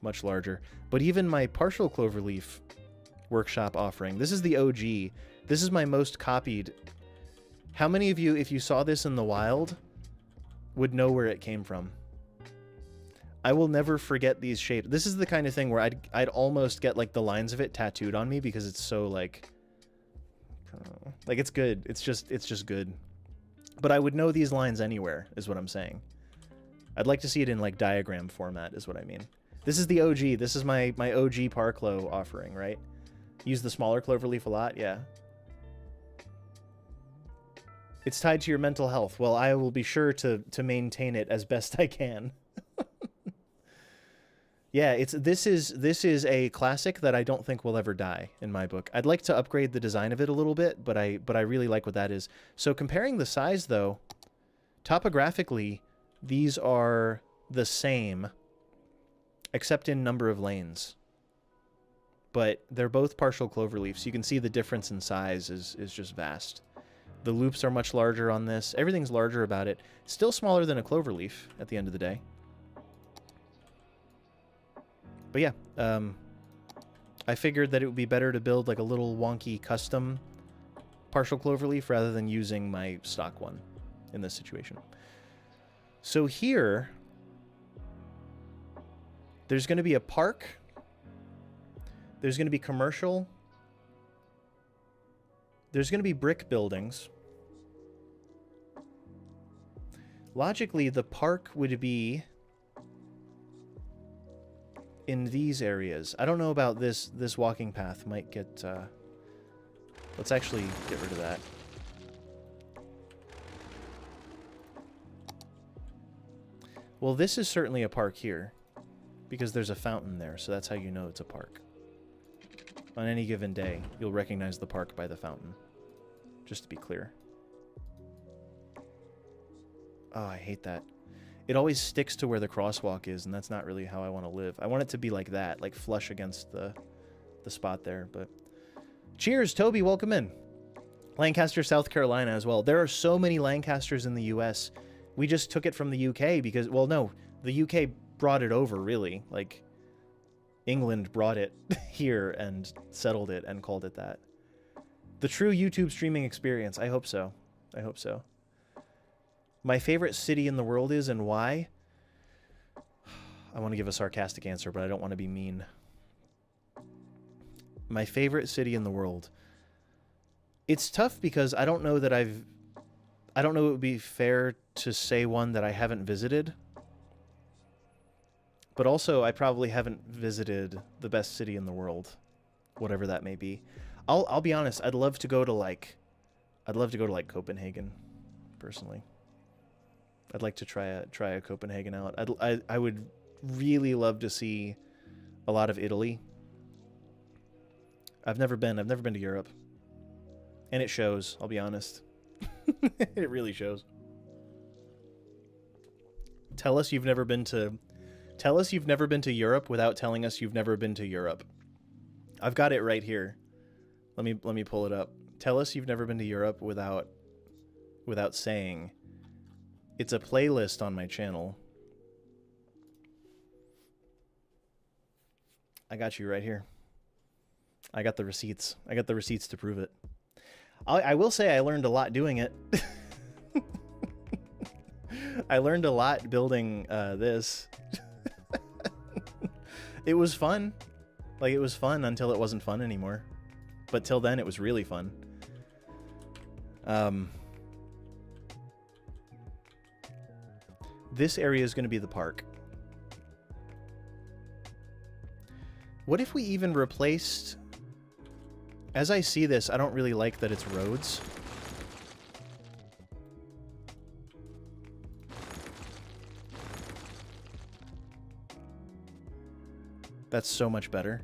Much larger. But even my partial Cloverleaf workshop offering, this is the OG. This is my most copied. How many of you, if you saw this in the wild, would know where it came from? I will never forget these shapes. This is the kind of thing where I'd almost get like the lines of it tattooed on me, because it's so like it's good. It's just good. But I would know these lines anywhere, is what I'm saying. I'd like to see it in like diagram format, is what I mean. This is the OG. This is my OG Parklo offering, right? Use the smaller Cloverleaf a lot, yeah. It's tied to your mental health. Well, I will be sure to maintain it as best I can. Yeah, this is a classic that I don't think will ever die in my book. I'd like to upgrade the design of it a little bit, but I really like what that is. So comparing the size though, topographically, these are the same, except in number of lanes. But they're both partial Cloverleaf, so you can see the difference in size is just vast. The loops are much larger on this. Everything's larger about it. Still smaller than a Cloverleaf at the end of the day. But yeah, I figured that it would be better to build like a little wonky custom partial Cloverleaf rather than using my stock one in this situation. So here, there's going to be a park. There's going to be commercial. There's going to be brick buildings. Logically, the park would be in these areas. I don't know about this walking path. Might get... let's actually get rid of that. Well, this is certainly a park here because there's a fountain there, so that's how you know it's a park. On any given day, you'll recognize the park by the fountain, just to be clear. Oh, I hate that. It always sticks to where the crosswalk is, and that's not really how I want to live. I want it to be like that, like flush against the spot there, but... Cheers, Toby, welcome in. Lancaster, South Carolina as well. There are so many Lancasters in the US. We just took it from the UK because, well, no, the UK brought it over, really. Like, England brought it here and settled it and called it that. The true YouTube streaming experience. I hope so. I hope so. My favorite city in the world is, and why? I want to give a sarcastic answer, but I don't want to be mean. My favorite city in the world. It's tough because I don't know that I don't know it would be fair to say one that I haven't visited. But also, I probably haven't visited the best city in the world, whatever that may be. I'll be honest. I'd love to go to like Copenhagen, personally. I'd like to try a Copenhagen out. I would really love to see a lot of Italy. I've never been to Europe. And it shows, I'll be honest. It really shows. Tell us you've never been to Europe without telling us you've never been to Europe. I've got it right here. Let me pull it up. Tell us you've never been to Europe without saying. It's a playlist on my channel. I got you right here. I got the receipts. I got the receipts to prove it. I will say I learned a lot doing it. I learned a lot building this. It was fun. Like, it was fun until it wasn't fun anymore. But till then, it was really fun. This area is going to be the park. What if we even replaced... As I see this, I don't really like that it's roads. That's so much better.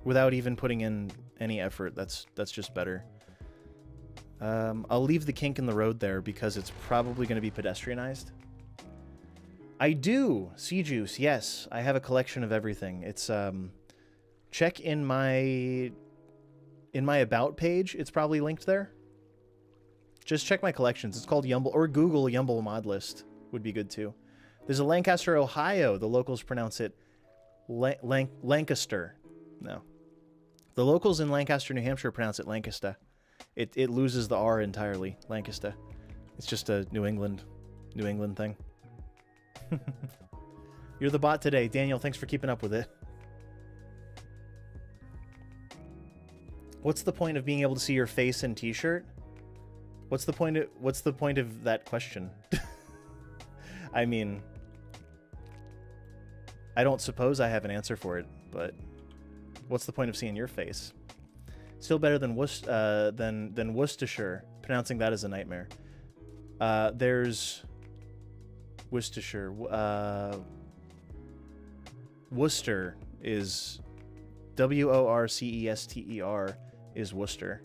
Without even putting in any effort, that's just better. I'll leave the kink in the road there because it's probably going to be pedestrianized. I do! Sea Juice, yes. I have a collection of everything. It's, check in my About page. It's probably linked there. Just check my collections. It's called Yumble, or Google Yumble mod list would be good too. There's a Lancaster, Ohio. The locals pronounce it Lancaster. No. The locals in Lancaster, New Hampshire pronounce it Lancaster. It loses the R entirely. Lancaster. It's just a New England thing. You're the bot today. Daniel, thanks for keeping up with it. What's the point of being able to see your face in t-shirt? What's the point of that question? I mean, I don't suppose I have an answer for it, but what's the point of seeing your face? Still better than Worcestershire. Pronouncing that is a nightmare. There's Worcestershire. Worcester is Worcester is Worcester.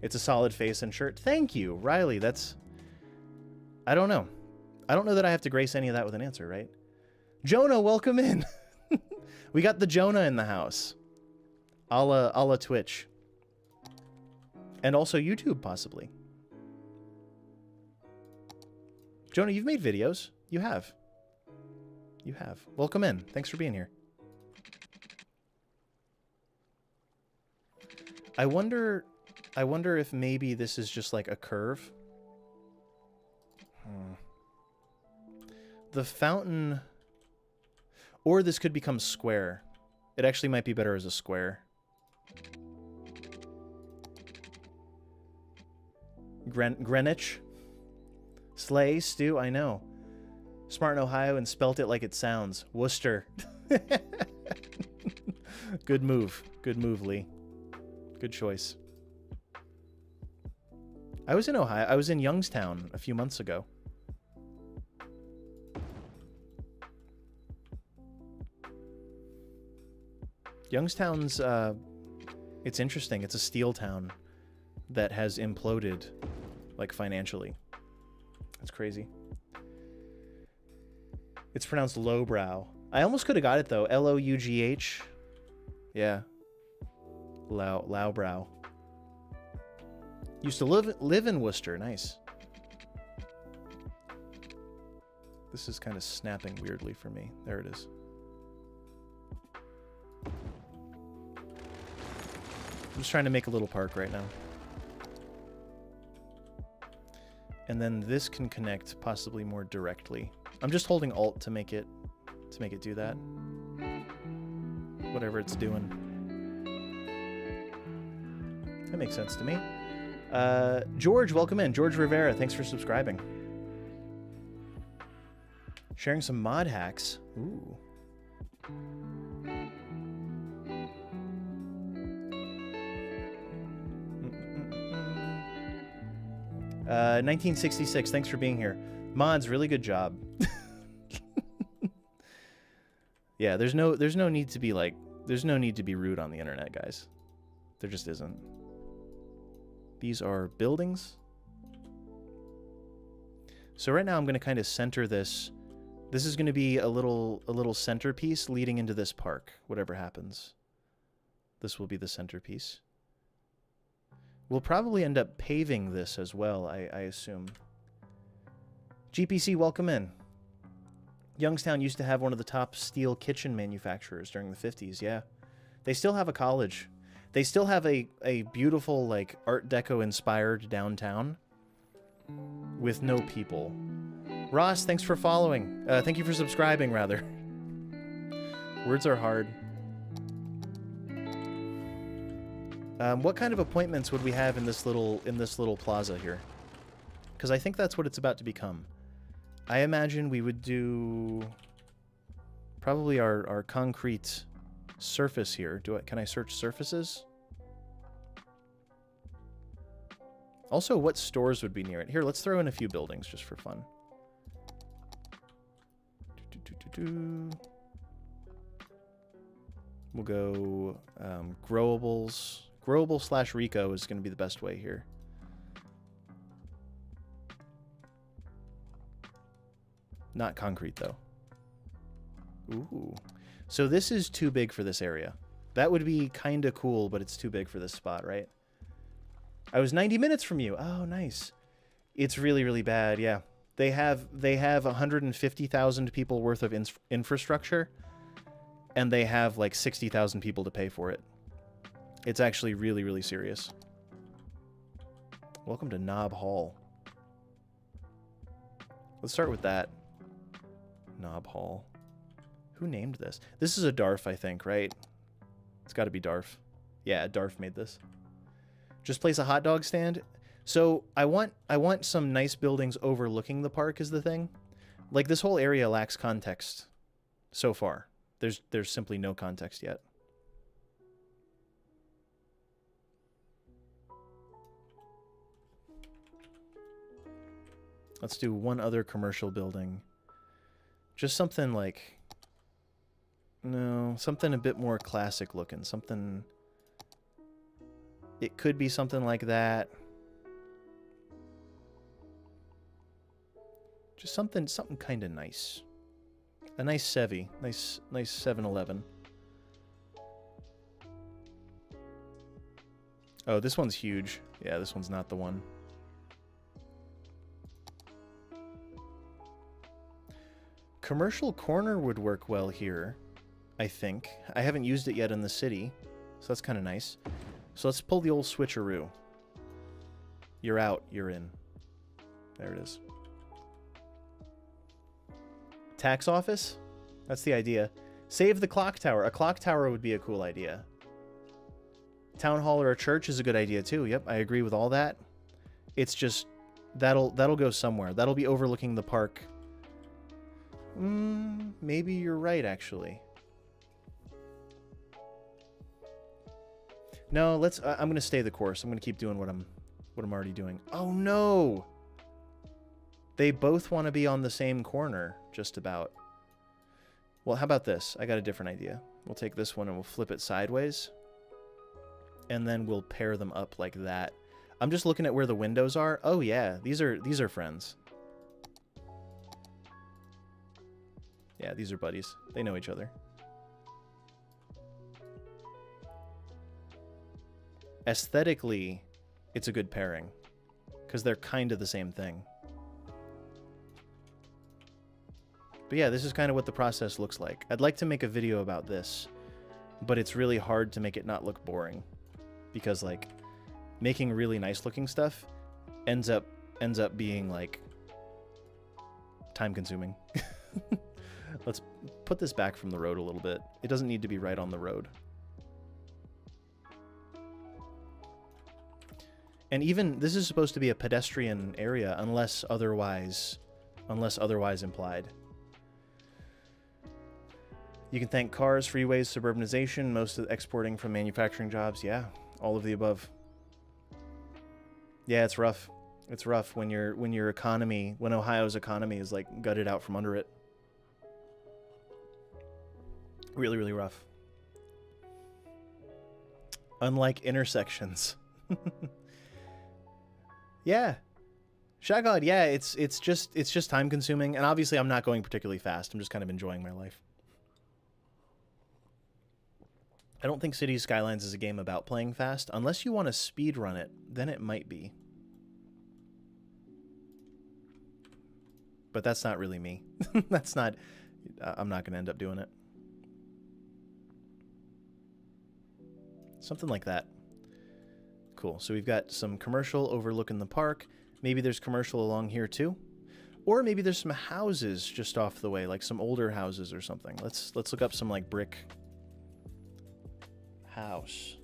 It's a solid face and shirt. Thank you, Riley. That's... I don't know. I don't know that I have to grace any of that with an answer, right? Jonah, welcome in. We got the Jonah in the house. A la Twitch. And also YouTube, possibly. Jonah, you've made videos. You have. You have. Welcome in. Thanks for being here. I wonder if maybe this is just like a curve. The fountain... Or this could become square. It actually might be better as a square. Greenwich? Slay, Stu, I know. Smart in Ohio and spelt it like it sounds. Worcester. Good move. Good move, Lee. Good choice. I was in Ohio. I was in Youngstown a few months ago. Youngstown's, it's interesting. It's a steel town that has imploded, like, financially. That's crazy. It's pronounced lowbrow. I almost could have got it, though. L-O-U-G-H. Yeah. Lowbrow. Used to live in Worcester. Nice. This is kind of snapping weirdly for me. There it is. I'm just trying to make a little park right now. And then this can connect possibly more directly. I'm just holding Alt to make it do that. Whatever it's doing. That makes sense to me. George, welcome in. George Rivera, thanks for subscribing. Sharing some mod hacks. Ooh. 1966, thanks for being here. Mods, really good job. Yeah, there's no need to be like, there's no need to be rude on the internet, guys. There just isn't. These are buildings. So right now I'm going to kind of center this. This is going to be a little centerpiece leading into this park, whatever happens. This will be the centerpiece. We'll probably end up paving this as well, I assume. GPC, welcome in. Youngstown used to have one of the top steel kitchen manufacturers during the 50s, yeah. They still have a college. They still have a beautiful, like, Art Deco-inspired downtown with no people. Ross, thanks for following. Thank you for subscribing, rather. Words are hard. What kind of appointments would we have in this little plaza here? Because I think that's what it's about to become. I imagine we would do probably our concrete surface here. Can I search surfaces? Also, what stores would be near it? Here, let's throw in a few buildings just for fun. We'll go growables. Growable / Rico is going to be the best way here. Not concrete, though. Ooh. So this is too big for this area. That would be kind of cool, but it's too big for this spot, right? I was 90 minutes from you. Oh, nice. It's really, really bad, yeah. They have 150,000 people worth of infrastructure, and they have like 60,000 people to pay for it. It's actually really, really serious. Welcome to Knob Hall. Let's start with that. Knob Hall. Who named this? This is a Darf, I think, right? It's got to be Darf. Yeah, Darf made this. Just place a hot dog stand. So I want some nice buildings overlooking the park is the thing. Like, this whole area lacks context so far. There's simply no context yet. Let's do one other commercial building. Just something like... No, something a bit more classic looking. Something... It could be something like that. Just something kind of nice. A nice Sevy. Nice 7-Eleven. Oh, this one's huge. Yeah, this one's not the one. Commercial Corner would work well here, I think. I haven't used it yet in the city, so that's kind of nice. So let's pull the old switcheroo. You're out, you're in. There it is. Tax office? That's the idea. Save the clock tower. A clock tower would be a cool idea. Town hall or a church is a good idea too. Yep, I agree with all that. It's just that'll go somewhere. That'll be overlooking the park. Maybe you're right, actually. No, let's. I'm gonna stay the course. I'm gonna keep doing what I'm already doing. Oh no! They both want to be on the same corner, just about. Well, how about this? I got a different idea. We'll take this one and we'll flip it sideways. And then we'll pair them up like that. I'm just looking at where the windows are. Oh yeah, these are friends. Yeah, these are buddies. They know each other. Aesthetically, it's a good pairing because they're kind of the same thing. But yeah, this is kind of what the process looks like. I'd like to make a video about this, but it's really hard to make it not look boring because like making really nice looking stuff ends up being like time consuming. Let's put this back from the road a little bit. It doesn't need to be right on the road. And even this is supposed to be a pedestrian area unless otherwise implied. You can thank cars, freeways, suburbanization, most of the exporting from manufacturing jobs. Yeah, all of the above. Yeah, it's rough. It's rough when your economy, when Ohio's economy is like gutted out from under it. Really, really rough. Unlike intersections. Yeah. Shagod, yeah, it's just time consuming, and obviously I'm not going particularly fast. I'm just kind of enjoying my life. I don't think Cities Skylines is a game about playing fast. Unless you want to speed run it, then it might be. But that's not really me. That's not... I'm not going to end up doing it. Something like that. Cool. So we've got some commercial overlooking the park. Maybe there's commercial along here too. Or maybe there's some houses just off the way, like some older houses or something. Let's look up some like brick house.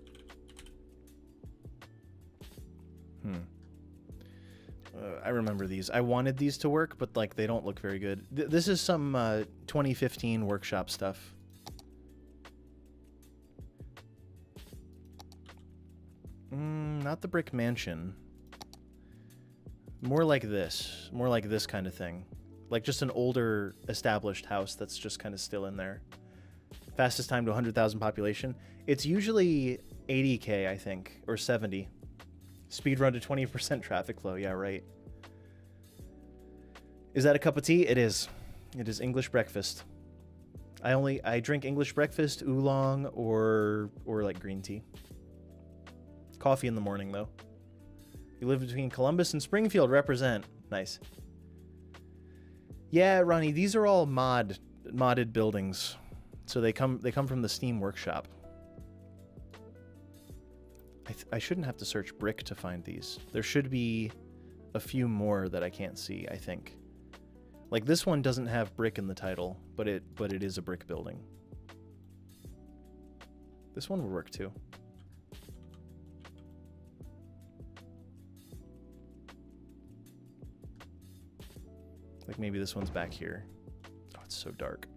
I remember these. I wanted these to work, but like they don't look very good. This is some 2015 workshop stuff. Not the brick mansion. More like this. More like this kind of thing. Like just an older established house that's just kind of still in there. Fastest time to 100,000 population. It's usually 80K, I think, or 70. Speed run to 20% traffic flow. Yeah, right. Is that a cup of tea? It is. It is English breakfast. I drink English breakfast, oolong, or like green tea. Coffee in the morning, though. You live between Columbus and Springfield. Represent. Nice. Yeah, Ronnie, these are all modded buildings. So they come from the Steam Workshop. I shouldn't have to search brick to find these. There should be a few more that I can't see, I think. Like this one doesn't have brick in the title, but it is a brick building. This one would work too. Like maybe this one's back here. Oh, it's so dark.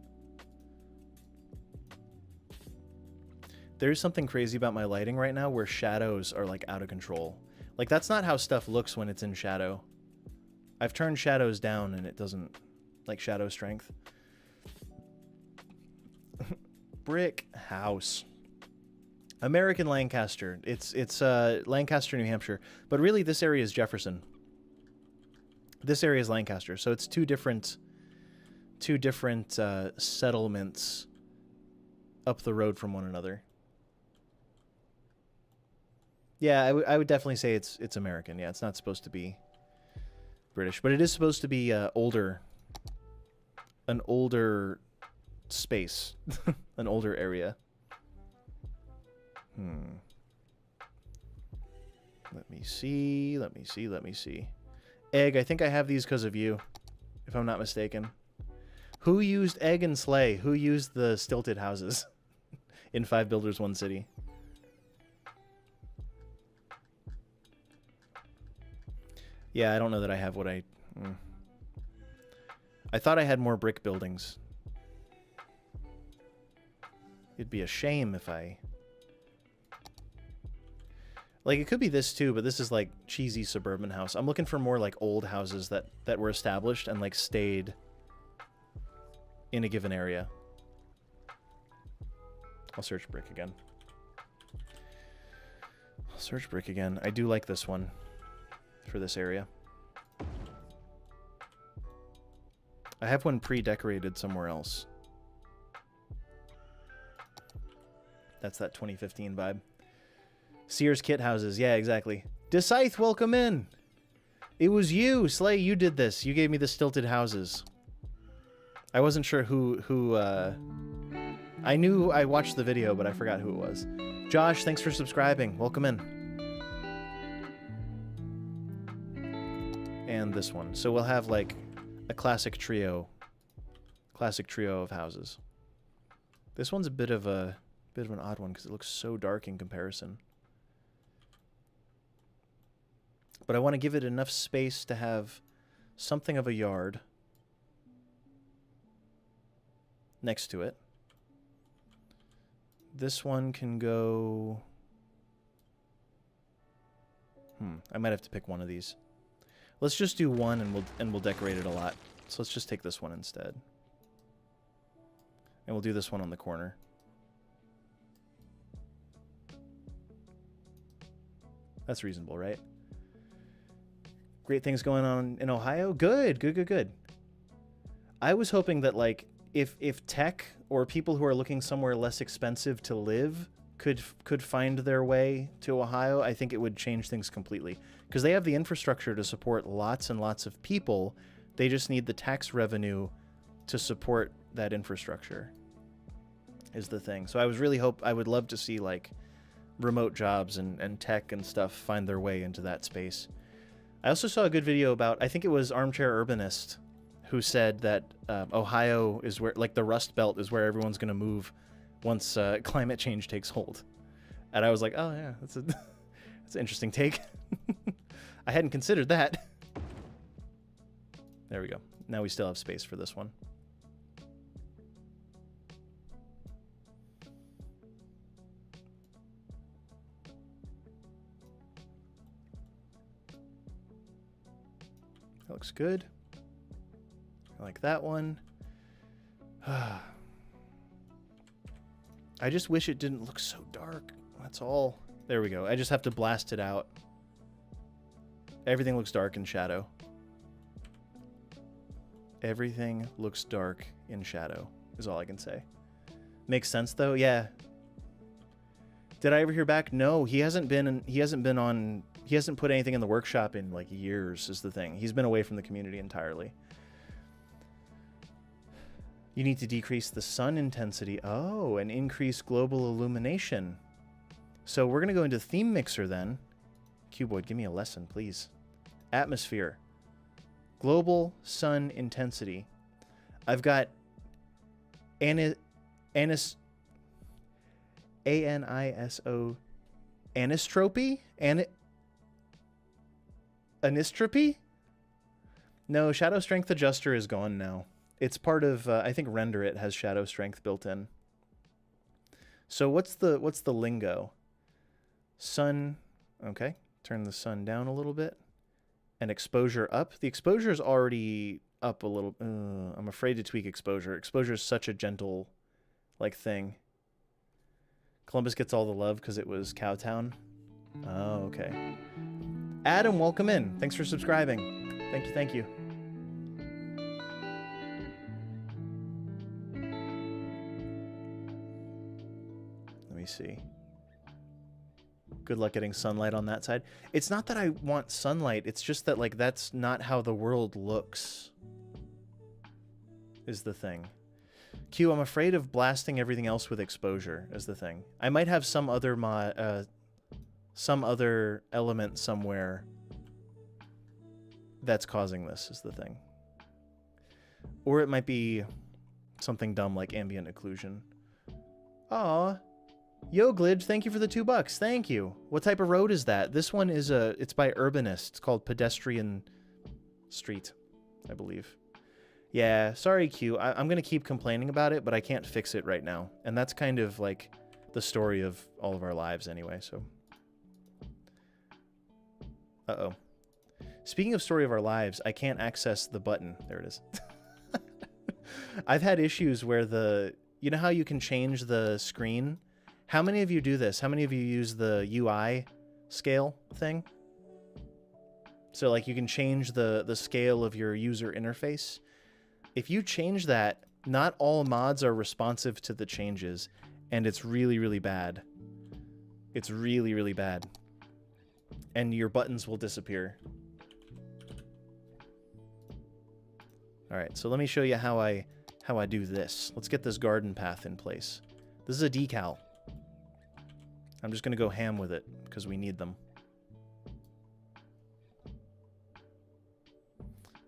There's something crazy about my lighting right now where shadows are like out of control. Like that's not how stuff looks when it's in shadow. I've turned shadows down and it doesn't, like shadow strength. Brick house. American Lancaster. It's Lancaster, New Hampshire, but really this area is Jefferson. This area is Lancaster, so it's two different settlements up the road from one another. Yeah, I would definitely say it's American. Yeah, it's not supposed to be British, but it is supposed to be an older space, an older area. Let me see. Egg, I think I have these because of you, if I'm not mistaken. Who used Egg and Slay? Who used the stilted houses in 5 Builders 1 City? Yeah, I don't know that I have what I thought I had more brick buildings. It'd be a shame if I... Like, it could be this too, but this is like cheesy suburban house. I'm looking for more like old houses that were established and like stayed in a given area. I'll search brick again. I'll search brick again. I do like this one for this area. I have one pre-decorated somewhere else. That's that 2015 vibe. Sears kit houses. Yeah, exactly. Decythe, welcome in. It was you, Slay. You did this. You gave me the stilted houses. I wasn't sure who I knew I watched the video, but I forgot who it was. Josh, thanks for subscribing. Welcome in. And this one. So we'll have like a classic trio of houses. This one's a bit of an odd one because it looks so dark in comparison. But I want to give it enough space to have something of a yard next to it. This one can go... I might have to pick one of these. Let's just do one and we'll decorate it a lot. So let's just take this one instead. And we'll do this one on the corner. That's reasonable, right? Great things going on in Ohio? Good, good, good, good. I was hoping that, like, if tech or people who are looking somewhere less expensive to live could find their way to Ohio, I think it would change things completely. Because they have the infrastructure to support lots and lots of people. They just need the tax revenue to support that infrastructure, is the thing. So I would love to see, like, remote jobs and tech and stuff find their way into that space. I also saw a good video about, I think it was Armchair Urbanist, who said that Ohio is where, like, the Rust Belt is where everyone's going to move once climate change takes hold. And I was like, oh yeah, that's an interesting take. I hadn't considered that. There we go. Now we still have space for this one. That looks good. I like that one. I just wish it didn't look so dark. That's all. There we go. I just have to blast it out. Everything looks dark in shadow. Everything looks dark in shadow, is all I can say. Makes sense though? Yeah. Did I ever hear back? No, he hasn't put anything in the workshop in like years, is the thing. He's been away from the community entirely. You need to decrease the sun intensity. Oh, and increase global illumination. So we're going to go into Theme Mixer then. Cuboid, give me a lesson, please. Atmosphere. Global sun intensity. I've got anisotropy? Anistropy? No, Shadow Strength Adjuster is gone now. It's part of, I think Render It has Shadow Strength built in. So what's the lingo? Sun, okay. Turn the sun down a little bit. And exposure up. The exposure is already up a little. I'm afraid to tweak exposure. Exposure is such a gentle, like, thing. Columbus gets all the love because it was Cowtown. Oh, okay. Adam, welcome in. Thanks for subscribing. Thank you, thank you. Let me see. Good luck getting sunlight on that side. It's not that I want sunlight. It's just that, like, that's not how the world looks, is the thing. Q, I'm afraid of blasting everything else with exposure, is the thing. I might have some other element somewhere that's causing this, is the thing. Or it might be something dumb like ambient occlusion. Aw. Yo, Glidge, thank you for the $2. Thank you. What type of road is that? This one is it's by Urbanist. It's called Pedestrian Street, I believe. Yeah, sorry, Q. I'm going to keep complaining about it, but I can't fix it right now. And that's kind of like the story of all of our lives anyway, so. Uh-oh. Speaking of story of our lives, I can't access the button. There it is. I've had issues where you know how you can change the screen How many of you do this? How many of you use the UI scale thing? So like you can change the scale of your user interface. If you change that, not all mods are responsive to the changes, and it's really, really bad. It's really, really bad. And your buttons will disappear. All right, so let me show you how I do this. Let's get this garden path in place. This is a decal. I'm just gonna go ham with it because we need them.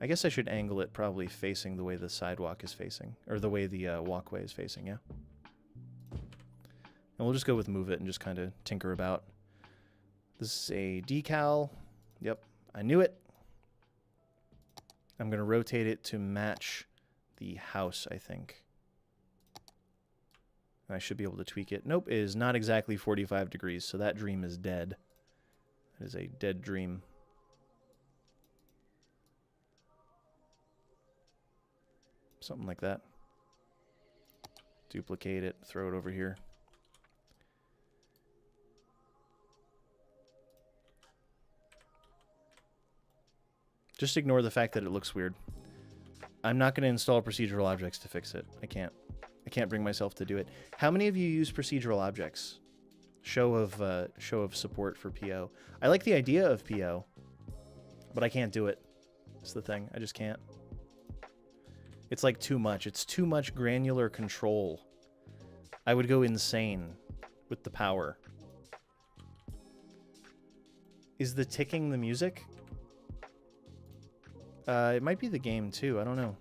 I guess I should angle it probably facing the way the sidewalk is facing, or the way the walkway is facing, yeah. And we'll just go with move it and just kind of tinker about. This is a decal. Yep, I knew it. I'm going to rotate it to match the house, I think. And I should be able to tweak it. Nope, it is not exactly 45 degrees, so that dream is dead. It is a dead dream. Something like that. Duplicate it, throw it over here. Just ignore the fact that it looks weird. I'm not going to install procedural objects to fix it. I can't bring myself to do it. How many of you use procedural objects? Show of support for PO. I like the idea of PO, but I can't do it. That's the thing. I just can't. It's like too much. It's too much granular control. I would go insane with the power. Is the ticking the music? It might be the game too. I don't know.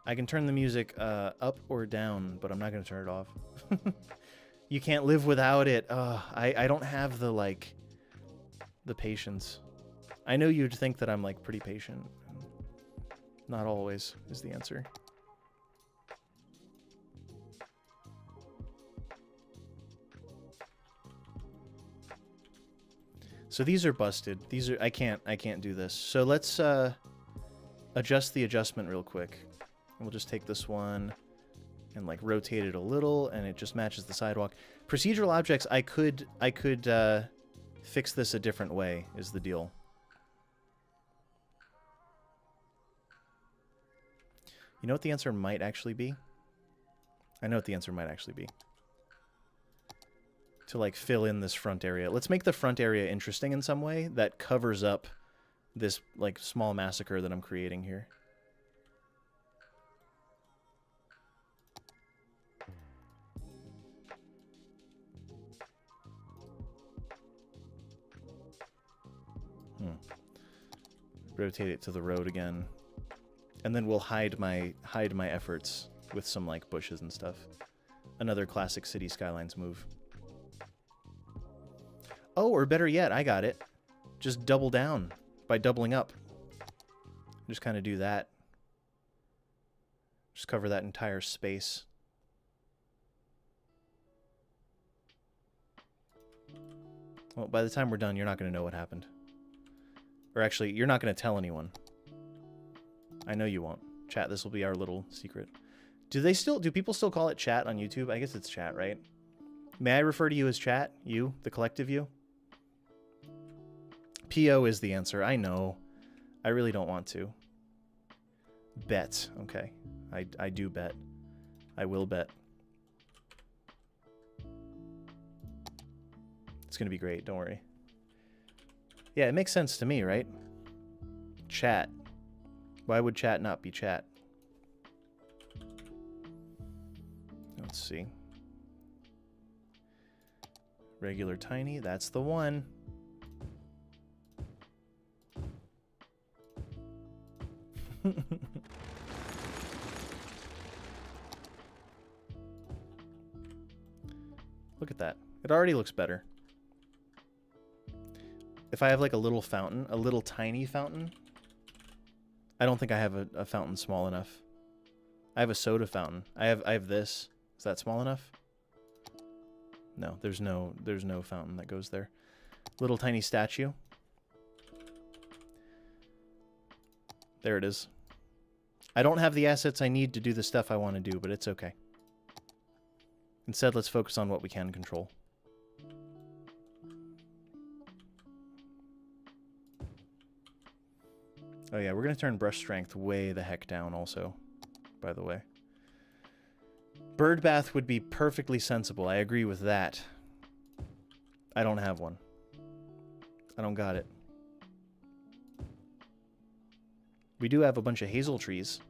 I can turn the music up or down, but I'm not going to turn it off. You can't live without it. I don't have the patience. I know you'd think that I'm like pretty patient. Not always is the answer. So these are busted. These are I can't do this. So let's adjust the adjustment real quick. And we'll just take this one and like rotate it a little, and it just matches the sidewalk. Procedural objects, I could fix this a different way is the deal. You know what the answer might actually be? I know what the answer might actually be. To like fill in this front area. Let's make the front area interesting in some way that covers up this like small massacre that I'm creating here. Rotate it to the road again. And then we'll hide my efforts with some like bushes and stuff. Another classic City Skylines move. Oh, or better yet, I got it. Just double down by doubling up. Just kind of do that. Just cover that entire space. Well, by the time we're done, you're not going to know what happened. Or actually, you're not going to tell anyone. I know you won't. Chat, this will be our little secret. Do people still call it chat on YouTube? I guess it's chat, right? May I refer to you as chat? You, the collective you? PO is the answer. I know. I really don't want to. Bet. Okay. I do bet. I will bet. It's going to be great. Don't worry. Yeah, it makes sense to me, right? Chat. Why would chat not be chat? Let's see. Regular tiny. That's the one. Look at that. It already looks better. If I have like a little fountain, a little tiny fountain, I don't think I have a fountain small enough. I have a soda fountain. I have this. Is that small enough? No, there's no fountain that goes there. Little tiny statue. There it is. I don't have the assets I need to do the stuff I want to do, but it's okay. Instead, let's focus on what we can control. Oh yeah, we're going to turn brush strength way the heck down also, by the way. Bird bath would be perfectly sensible. I agree with that. I don't have one. I don't got it. We do have a bunch of hazel trees,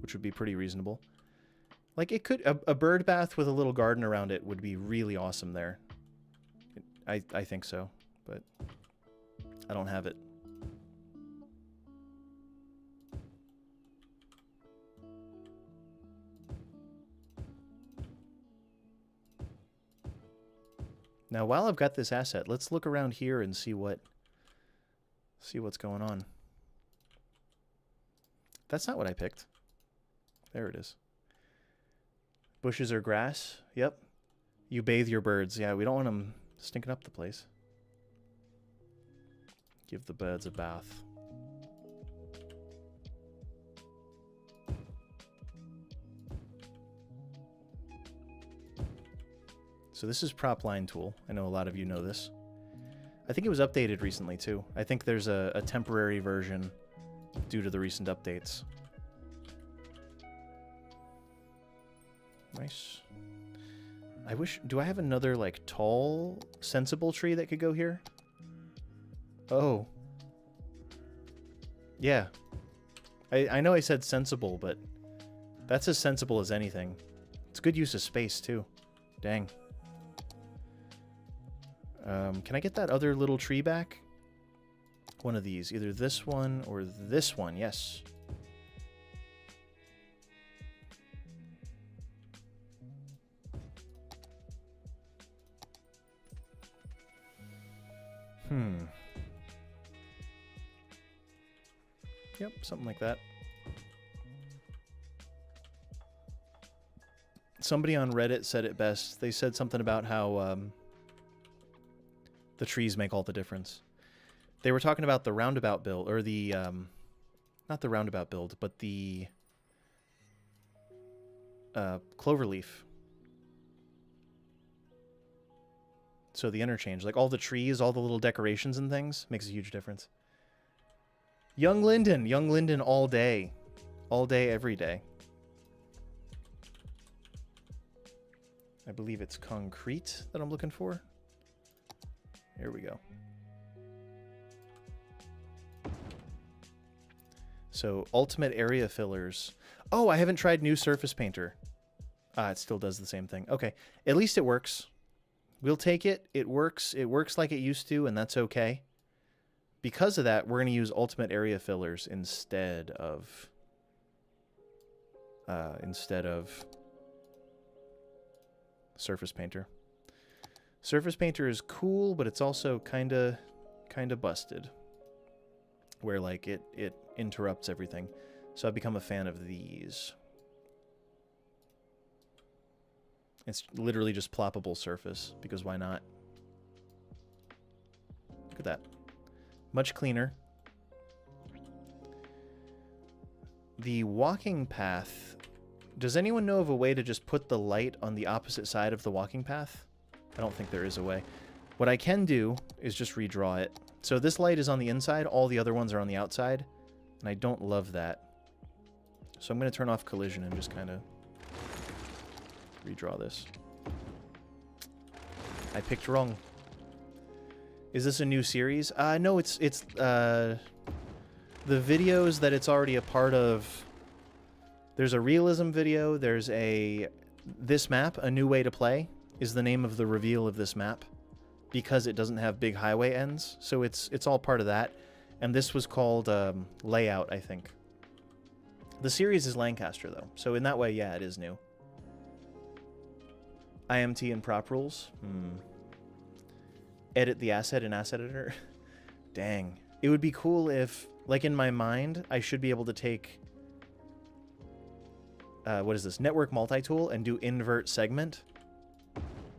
which would be pretty reasonable. Like, it could... A bird bath with a little garden around it would be really awesome there. I think so, but I don't have it. Now, while I've got this asset, let's look around here and see what's going on. That's not what I picked. There it is. Bushes or grass. Yep. You bathe your birds. Yeah, we don't want them stinking up the place. Give the birds a bath. So this is prop line tool. I know a lot of you know this. I think it was updated recently too. I think there's a temporary version due to the recent updates. Nice. I wish... Do I have another, like, tall, sensible tree that could go here? Oh. Yeah. I know I said sensible, but that's as sensible as anything. It's good use of space, too. Dang. Can I get that other little tree back? One of these. Either this one or this one. Yes. Yep, something like that. Somebody on Reddit said it best. They said something about how the trees make all the difference. They were talking about the roundabout build, or the, not the roundabout build, but the Cloverleaf. So the interchange, like all the trees, all the little decorations and things, makes a huge difference. Young Linden all day. All day, every day. I believe it's concrete that I'm looking for. Here we go. So, ultimate area fillers. Oh, I haven't tried new Surface Painter. It still does the same thing. Okay, at least it works. We'll take it. It works. It works like it used to, and that's okay. Because of that, we're going to use ultimate area fillers instead of Surface Painter. Surface Painter is cool, but it's also kind of busted. Where like it interrupts everything. So I've become a fan of these. It's literally just ploppable surface, because why not? Look at that. Much cleaner. The walking path. Does anyone know of a way to just put the light on the opposite side of the walking path? I don't think there is a way. What I can do is just redraw it. So this light is on the inside, all the other ones are on the outside, and I don't love that. So I'm going to turn off collision and just kind of redraw this. I picked wrong. Is this a new series? No, it's the videos that it's already a part of. There's a realism video, there's a this map, A New Way to Play, is the name of the reveal of this map, because it doesn't have big highway ends, so it's all part of that. And this was called Layout, I think. The series is Lancaster, though, so in that way, yeah, it is new. IMT and prop rules. Edit the asset in asset editor. Dang. It would be cool if, like in my mind, I should be able to take what is this? Network multi-tool and do invert segment.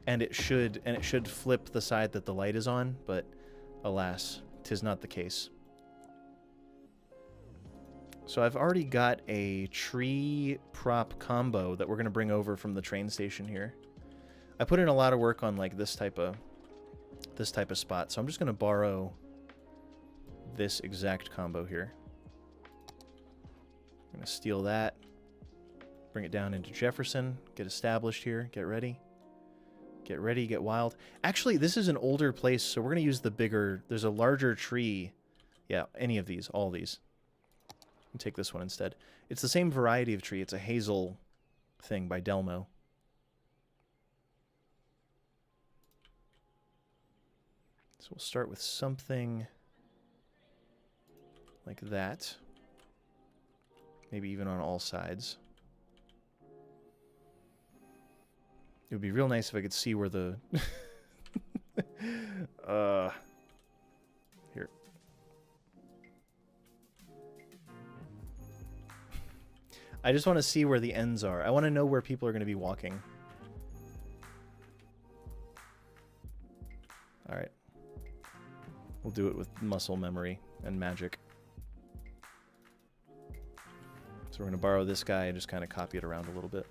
And it should flip the side that the light is on, but alas, 'tis not the case. So I've already got a tree prop combo that we're going to bring over from the train station here. I put in a lot of work on like this type of spot, so I'm just gonna borrow this exact combo here. I'm gonna steal that, bring it down into Jefferson, get established here, get ready, get wild. Actually, this is an older place, so we're gonna use the bigger, there's a larger tree. Yeah, any of these, all these. I'll take this one instead. It's the same variety of tree. It's a hazel thing by Delmo. So we'll start with something like that. Maybe even on all sides. It would be real nice if I could see where the... Here. I just want to see where the ends are. I want to know where people are going to be walking. Alright. We'll do it with muscle memory and magic. So we're going to borrow this guy and just kind of copy it around a little bit.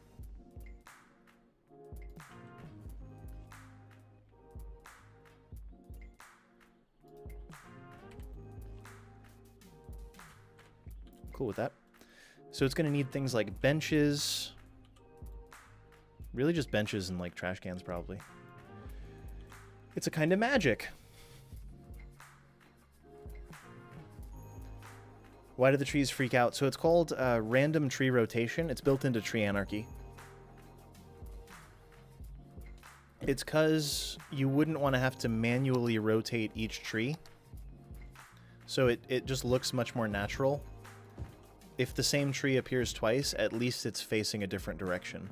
Cool with that. So it's going to need things like benches. Really just benches and like trash cans probably. It's a kind of magic. Why do the trees freak out? So it's called random tree rotation. It's built into Tree Anarchy. It's because you wouldn't want to have to manually rotate each tree. So it just looks much more natural. If the same tree appears twice, at least it's facing a different direction.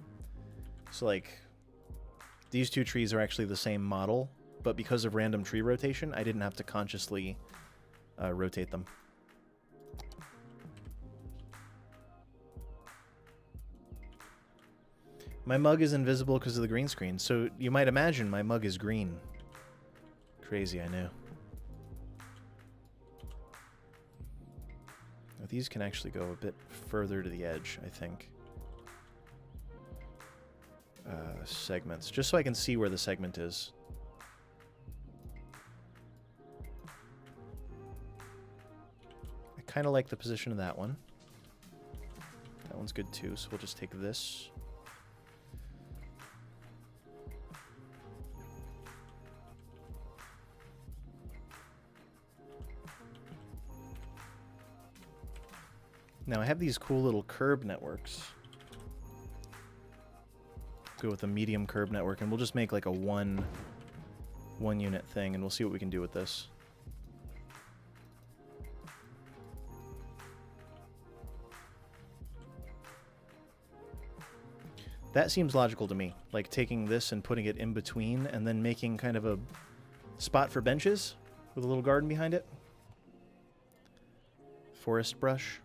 So like, these two trees are actually the same model, but because of random tree rotation, I didn't have to consciously rotate them. My mug is invisible because of the green screen, so you might imagine my mug is green. Crazy, I know. Now, these can actually go a bit further to the edge, I think. Segments, just so I can see where the segment is. I kind of like the position of that one. That one's good too, so we'll just take this. Now I have these cool little curb networks. Go with a medium curb network, and we'll just make like a one unit thing, and we'll see what we can do with this. That seems logical to me, like taking this and putting it in between, and then making kind of a spot for benches with a little garden behind it. Forest brush.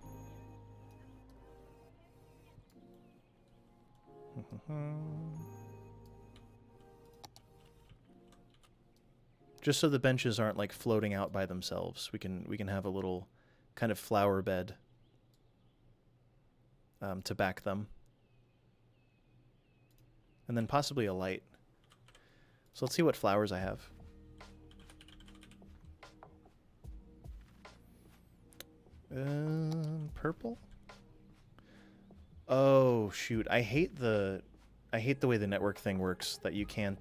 Just so the benches aren't like floating out by themselves, we can have a little kind of flower bed to back them, and then possibly a light. So let's see what flowers I have. Purple. Oh shoot! I hate the way the network thing works. That you can't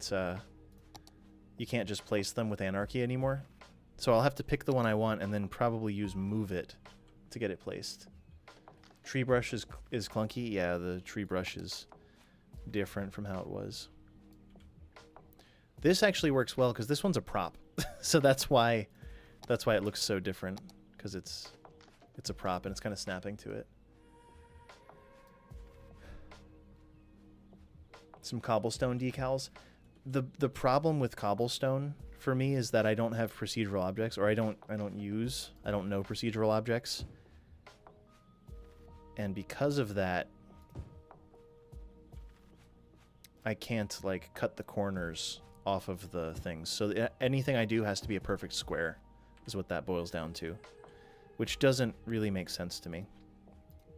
just place them with Anarchy anymore. So I'll have to pick the one I want and then probably use Move It to get it placed. Tree brush is clunky. Yeah, the tree brush is different from how it was. This actually works well because this one's a prop, so that's why it looks so different, because it's a prop and it's kind of snapping to it. Some cobblestone decals. The problem with cobblestone for me is that I don't have procedural objects, or I don't know procedural objects. And because of that, I can't like cut the corners off of the things. So anything I do has to be a perfect square, is what that boils down to, which doesn't really make sense to me.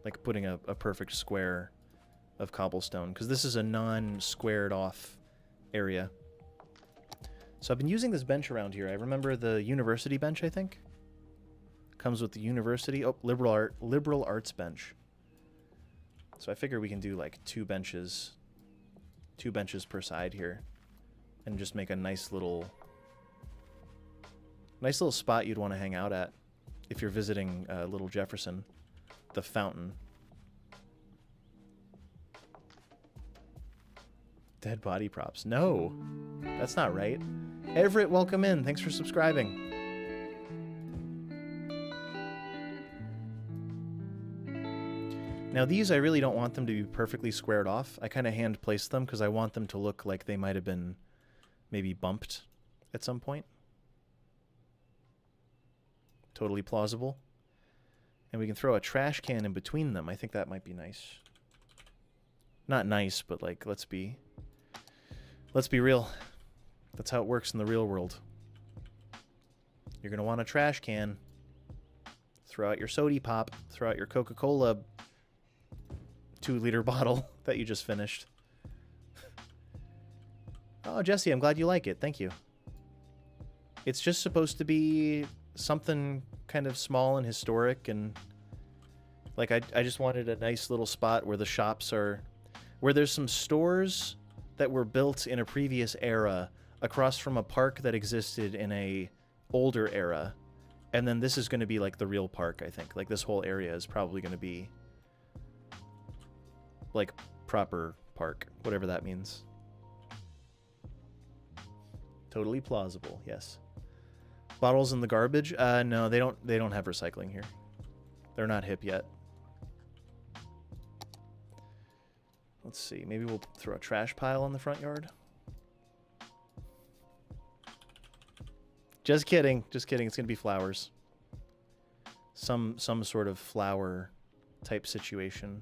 Like putting a perfect square of cobblestone, because this is a non-squared off area. So I've been using this bench around here. I remember the university bench, I think. Comes with the university. Oh, liberal arts bench. So I figure we can do like two benches per side here, and just make a nice little spot you'd want to hang out at if you're visiting Little Jefferson, the fountain. Dead body props. No, that's not right. Everett, welcome in. Thanks for subscribing. Now these, I really don't want them to be perfectly squared off. I kind of hand placed them because I want them to look like they might have been maybe bumped at some point. Totally plausible. And we can throw a trash can in between them. I think that might be nice. Not nice, but like, let's be real. That's how it works in the real world. You're going to want a trash can. Throw out your sody pop. Throw out your Coca-Cola 2-liter bottle that you just finished. Oh, Jesse, I'm glad you like it. Thank you. It's just supposed to be something kind of small and historic, and like I just wanted a nice little spot where the shops are, where there's some stores that were built in a previous era across from a park that existed in a older era, and then this is going to be like the real park. I think like this whole area is probably going to be like proper park, whatever that means. Totally plausible. Yes. Bottles in the garbage? No, they don't have recycling here. They're not hip yet. Let's see. Maybe we'll throw a trash pile in the front yard. Just kidding. Just kidding. It's going to be flowers. Some sort of flower type situation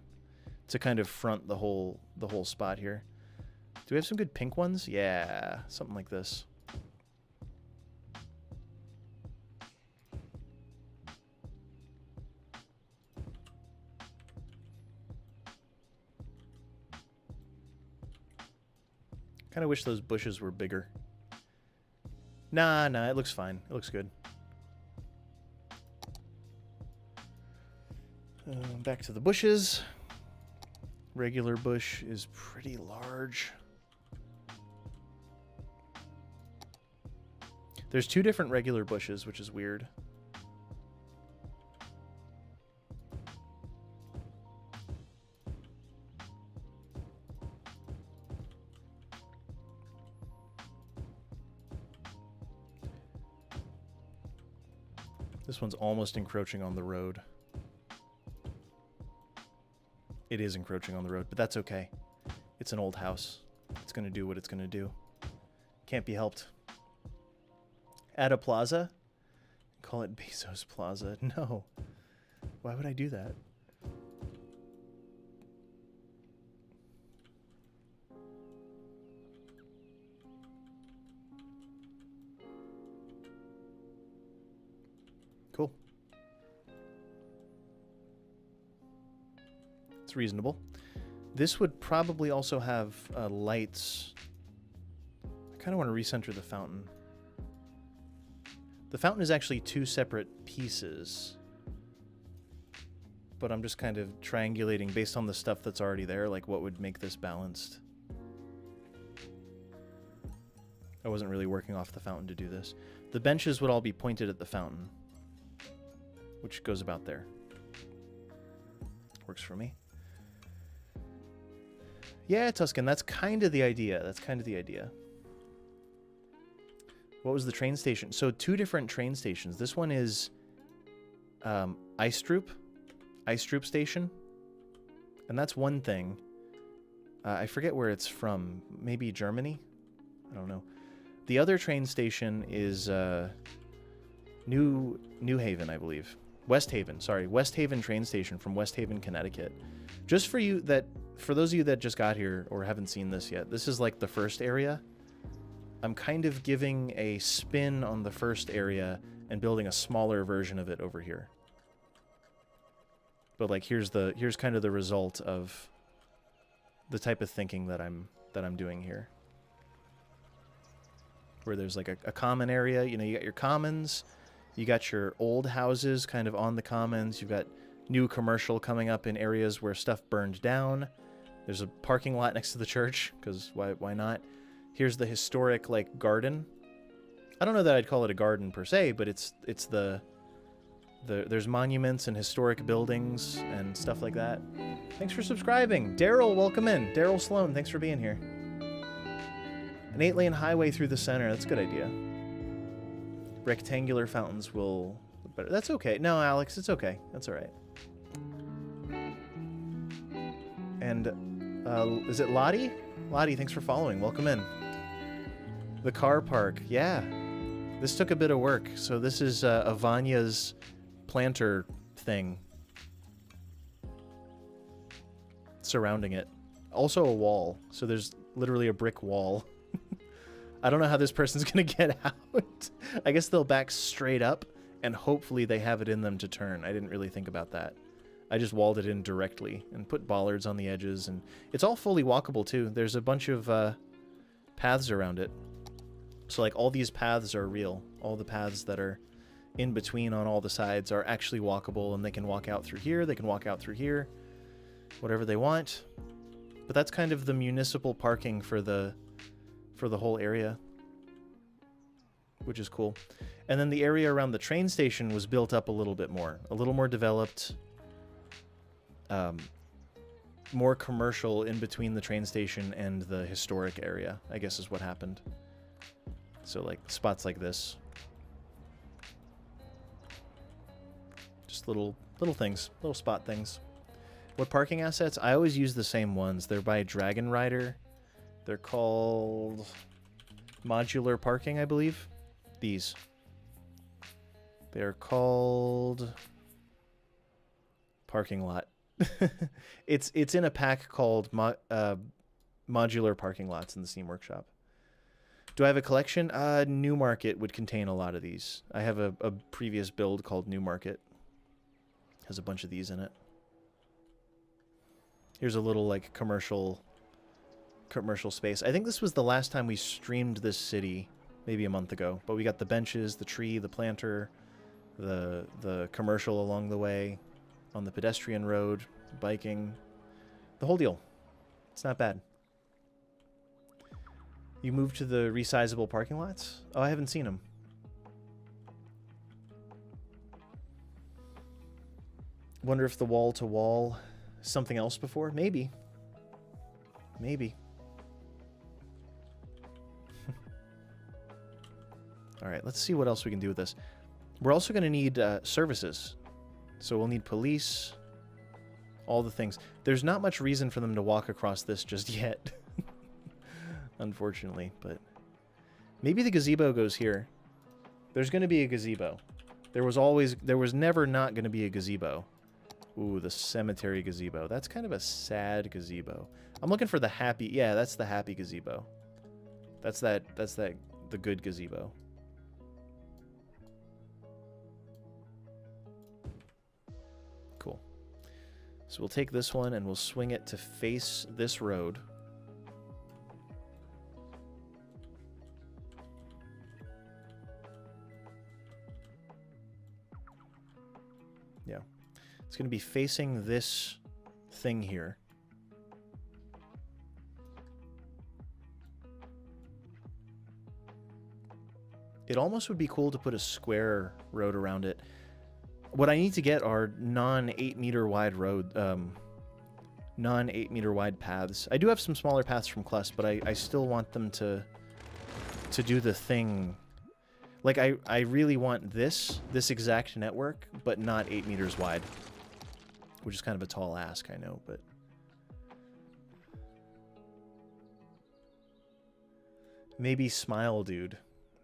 to kind of front the whole spot here. Do we have some good pink ones? Yeah, something like this. Kind of wish those bushes were bigger. Nah, it looks fine. It looks good. Back to the bushes. Regular bush is pretty large. There's two different regular bushes, which is weird. This one's almost encroaching on the road. It is encroaching on the road, but that's okay. It's an old house. It's going to do what it's going to do. Can't be helped. Add a plaza? Call it Bezos Plaza. No. Why would I do that? Cool. It's reasonable. This would probably also have lights. I kind of want to recenter the fountain. The fountain is actually two separate pieces, but I'm just kind of triangulating based on the stuff that's already there, like what would make this balanced. I wasn't really working off the fountain to do this. The benches would all be pointed at the fountain, which goes about there. Works for me. Yeah, Tuscan, that's kind of the idea. That's kind of the idea. What was the train station? So two different train stations. This one is Eistrup Station. And that's one thing. I forget where it's from. Maybe Germany? I don't know. The other train station is New Haven, I believe. West Haven, sorry. West Haven train station from West Haven, Connecticut. Just for those of you that just got here or haven't seen this yet, this is like the first area. I'm kind of giving a spin on the first area and building a smaller version of it over here. But like here's kind of the result of the type of thinking that I'm doing here. where there's like a common area. You know, you got your commons, you got your old houses kind of on the commons. You've got new commercial coming up in areas where stuff burned down. There's a parking lot next to the church, because why not? Here's the historic, like, garden. I don't know that I'd call it a garden per se, but it's there's monuments and historic buildings and stuff like that. Thanks for subscribing. Daryl, welcome in. Daryl Sloan, thanks for being here. An 8-lane highway through the center. That's a good idea. Rectangular fountains will look better. That's okay. No, Alex, it's okay. That's all right. And is it Lottie? Lottie, thanks for following. Welcome in. The car park. Yeah. This took a bit of work. So this is Avanya's planter thing surrounding it. Also a wall. So there's literally a brick wall. I don't know how this person's going to get out. I guess they'll back straight up, and hopefully they have it in them to turn. I didn't really think about that. I just walled it in directly and put bollards on the edges, and it's all fully walkable too. There's a bunch of paths around it. So like all these paths are real. All the paths that are in between on all the sides are actually walkable, and they can walk out through here, they can walk out through here, whatever they want. But that's kind of the municipal parking for the whole area, which is cool. And then the area around the train station was built up a little bit more, a little more developed, more commercial in between the train station and the historic area, I guess is what happened. So like spots like this. Just little things, little spot things. What parking assets? I always use the same ones. They're by Dragon Rider. They're called modular parking, I believe. These. They're called parking lot. It's in a pack called modular parking lots in the Steam Workshop. Do I have a collection? Newmarket would contain a lot of these. I have a previous build called Newmarket. Has a bunch of these in it. Here's a little like commercial space. I think this was the last time we streamed this city, maybe a month ago. But we got the benches, the tree, the planter, the commercial along the way, on the pedestrian road, biking, the whole deal. It's not bad. You moved to the resizable parking lots? Oh, I haven't seen them. Wonder if the wall-to-wall is something else before? Maybe. Maybe. All right, let's see what else we can do with this. We're also going to need services. So we'll need police, all the things. There's not much reason for them to walk across this just yet. Unfortunately, but maybe the gazebo goes here. There's going to be a gazebo. There was never not going to be a gazebo. Ooh, the cemetery gazebo. That's kind of a sad gazebo. I'm looking for the happy. Yeah, that's the happy gazebo. That's the good gazebo. Cool. So we'll take this one and we'll swing it to face this road. Yeah. It's going to be facing this thing here. It almost would be cool to put a square road around it. What I need to get are non-8 meter wide non-8 meter wide paths. I do have some smaller paths from Klus, but I still want them to do the thing. Like, I really want this exact network, but not 8 meters wide. Which is kind of a tall ask, I know, but... Maybe Smile Dude.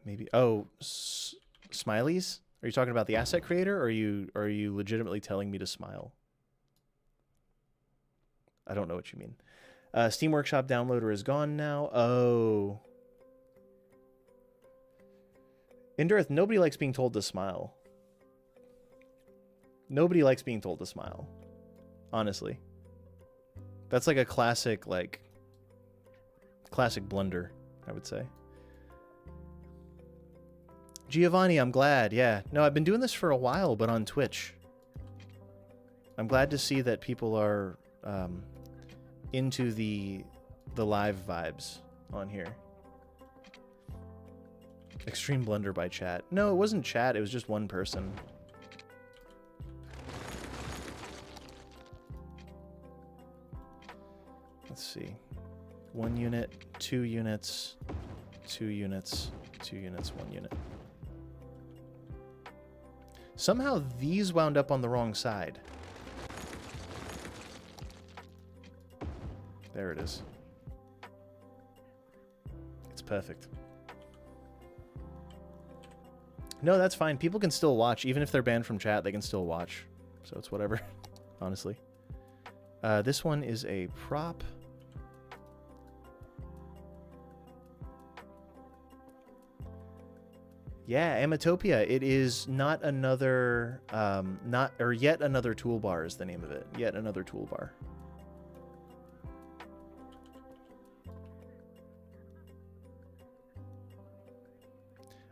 Maybe... Oh, Smileys? Are you talking about the asset creator, or are you legitimately telling me to smile? I don't know what you mean. Steam Workshop downloader is gone now. Oh... Indurith, nobody likes being told to smile. Nobody likes being told to smile. Honestly. That's like a classic blunder, I would say. Giovanni, I'm glad. Yeah. No, I've been doing this for a while, but on Twitch. I'm glad to see that people are into the live vibes on here. Extreme blunder by chat. No, it wasn't chat. It was just one person. Let's see. 1 unit, 2 units, 2 units, 2 units, 1 unit. Somehow these wound up on the wrong side. There it is. It's perfect. No, that's fine. People can still watch. Even if they're banned from chat, they can still watch. So it's whatever, honestly. This one is a prop. Yeah, Amatopia. It is not another, yet another toolbar is the name of it. Yet another toolbar.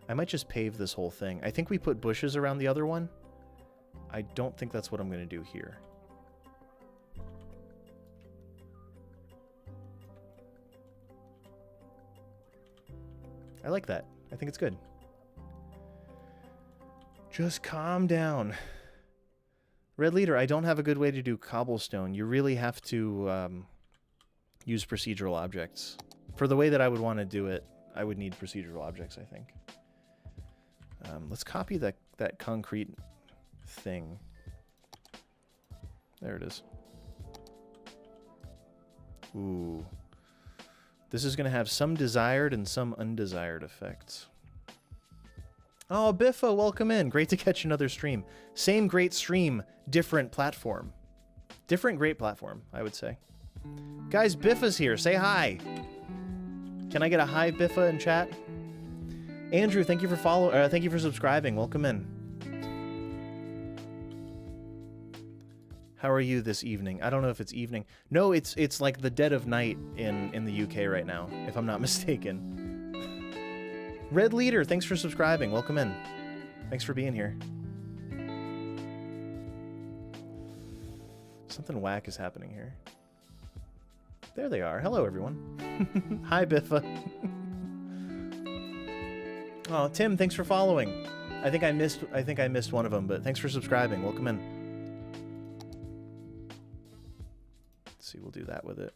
I might just pave this whole thing. I think we put bushes around the other one. I don't think that's what I'm going to do here. I like that. I think it's good. Just calm down. Red Leader, I don't have a good way to do cobblestone. You really have to use procedural objects. For the way that I would want to do it, I would need procedural objects, I think. Let's copy that concrete thing. There it is. Ooh. This is going to have some desired and some undesired effects. Oh, Biffa, welcome in. Great to catch another stream. Same great stream, different platform. Different great platform, I would say. Guys, Biffa's here. Say hi. Can I get a hi, Biffa, in chat? Andrew, thank you for thank you for subscribing. Welcome in. How are you this evening? I don't know if it's evening. No, it's like the dead of night in the UK right now, if I'm not mistaken. Red Leader, thanks for subscribing. Welcome in. Thanks for being here. Something whack is happening here. There they are. Hello, everyone. Hi, Biffa. Oh, Tim, thanks for following. I think I missed one of them, but thanks for subscribing. Welcome in. Let's see, we'll do that with it.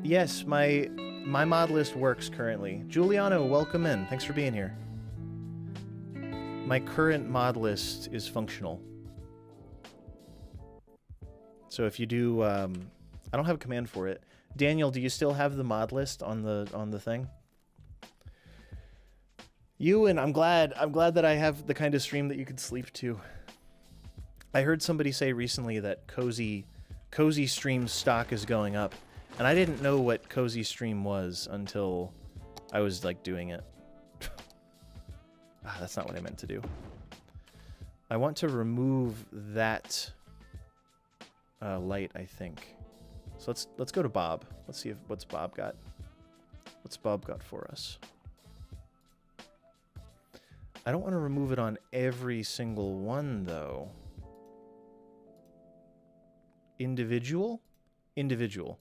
Yes, my mod list works currently. Giuliano, welcome in. Thanks for being here. My current mod list is functional. So if you do, I don't have a command for it. Daniel, do you still have the mod list on the thing? And I'm glad that I have the kind of stream that you could sleep to. I heard somebody say recently that Cozy Stream stock is going up, and I didn't know what Cozy Stream was until I was like doing it. That's not what I meant to do. I want to remove that light, I think. So let's go to Bob. Let's see what's Bob got. What's Bob got for us? I don't want to remove it on every single one though. Individual? Individual.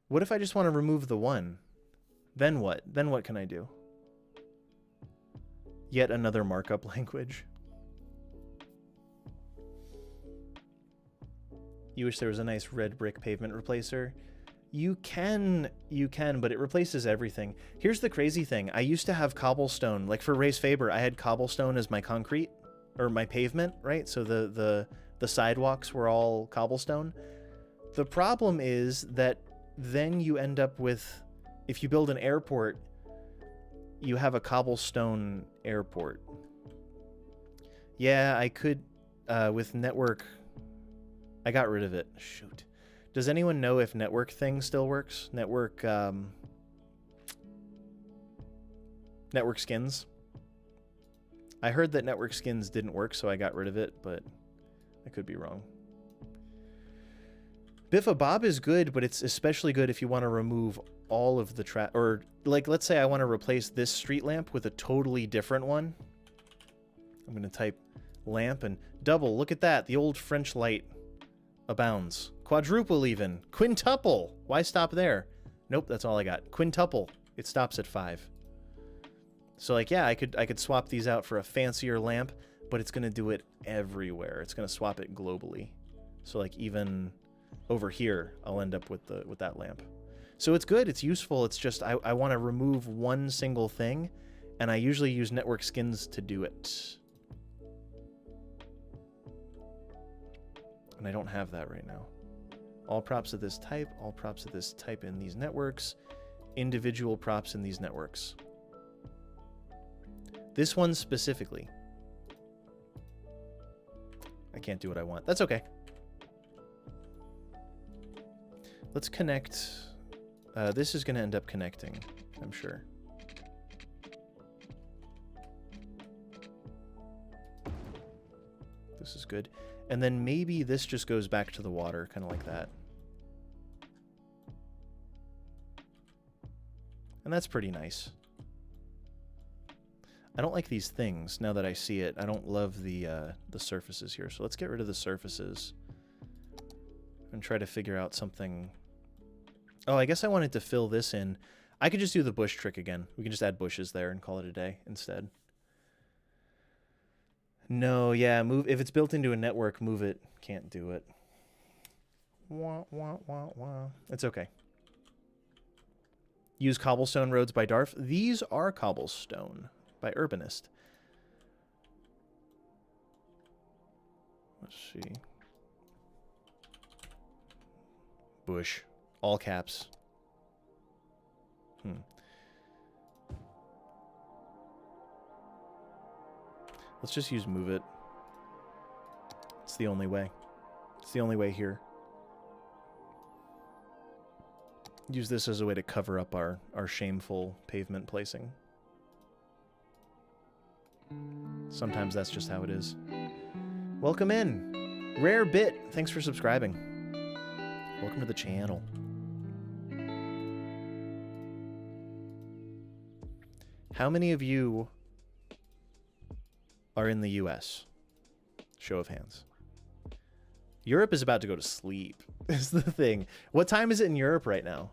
What if I just want to remove the one? Then what? Then what can I do? Yet another markup language. You wish there was a nice red brick pavement replacer. You can, but it replaces everything. Here's the crazy thing. I used to have cobblestone. Like for Race Faber, I had cobblestone as my concrete, or my pavement, right? So the sidewalks were all cobblestone. The problem is that then you end up with, if you build an airport, you have a cobblestone airport. Yeah, I could, with network, I got rid of it. Shoot. Does anyone know if network thing still works? Network skins? I heard that network skins didn't work, so I got rid of it, but I could be wrong. Biffa Bob is good, but it's especially good if you want to remove all of the or like, let's say I want to replace this street lamp with a totally different one. I'm going to type lamp and double. Look at that. The old French light abounds. Quadruple even. Quintuple. Why stop there? Nope, that's all I got. Quintuple. It stops at 5. So like, yeah, I could swap these out for a fancier lamp, but it's going to do it everywhere. It's going to swap it globally. So like even over here, I'll end up with that lamp. So it's good, it's useful. It's just I want to remove one single thing, and I usually use network skins to do it. And I don't have that right now. All props of this type, all props of this type in these networks, individual props in these networks. This one specifically. I can't do what I want. That's okay. Let's connect. This is going to end up connecting, I'm sure. This is good. And then maybe this just goes back to the water, kind of like that. And that's pretty nice. I don't like these things now that I see it. I don't love the surfaces here. So let's get rid of the surfaces and try to figure out something. Oh, I guess I wanted to fill this in. I could just do the bush trick again. We can just add bushes there and call it a day instead. No, yeah, move. If it's built into a network, move it. Can't do it. Wah, wah, wah, wah. It's okay. Use cobblestone roads by Darf. These are cobblestone by Urbanist. Let's see. Bush. All caps. Let's just use move it. It's the only way. It's the only way here. Use this as a way to cover up our shameful pavement placing. Sometimes that's just how it is. Welcome in. Rare Bit, thanks for subscribing. Welcome to the channel. How many of you are in the US? Show of hands. Europe is about to go to sleep, is the thing. What time is it in Europe right now?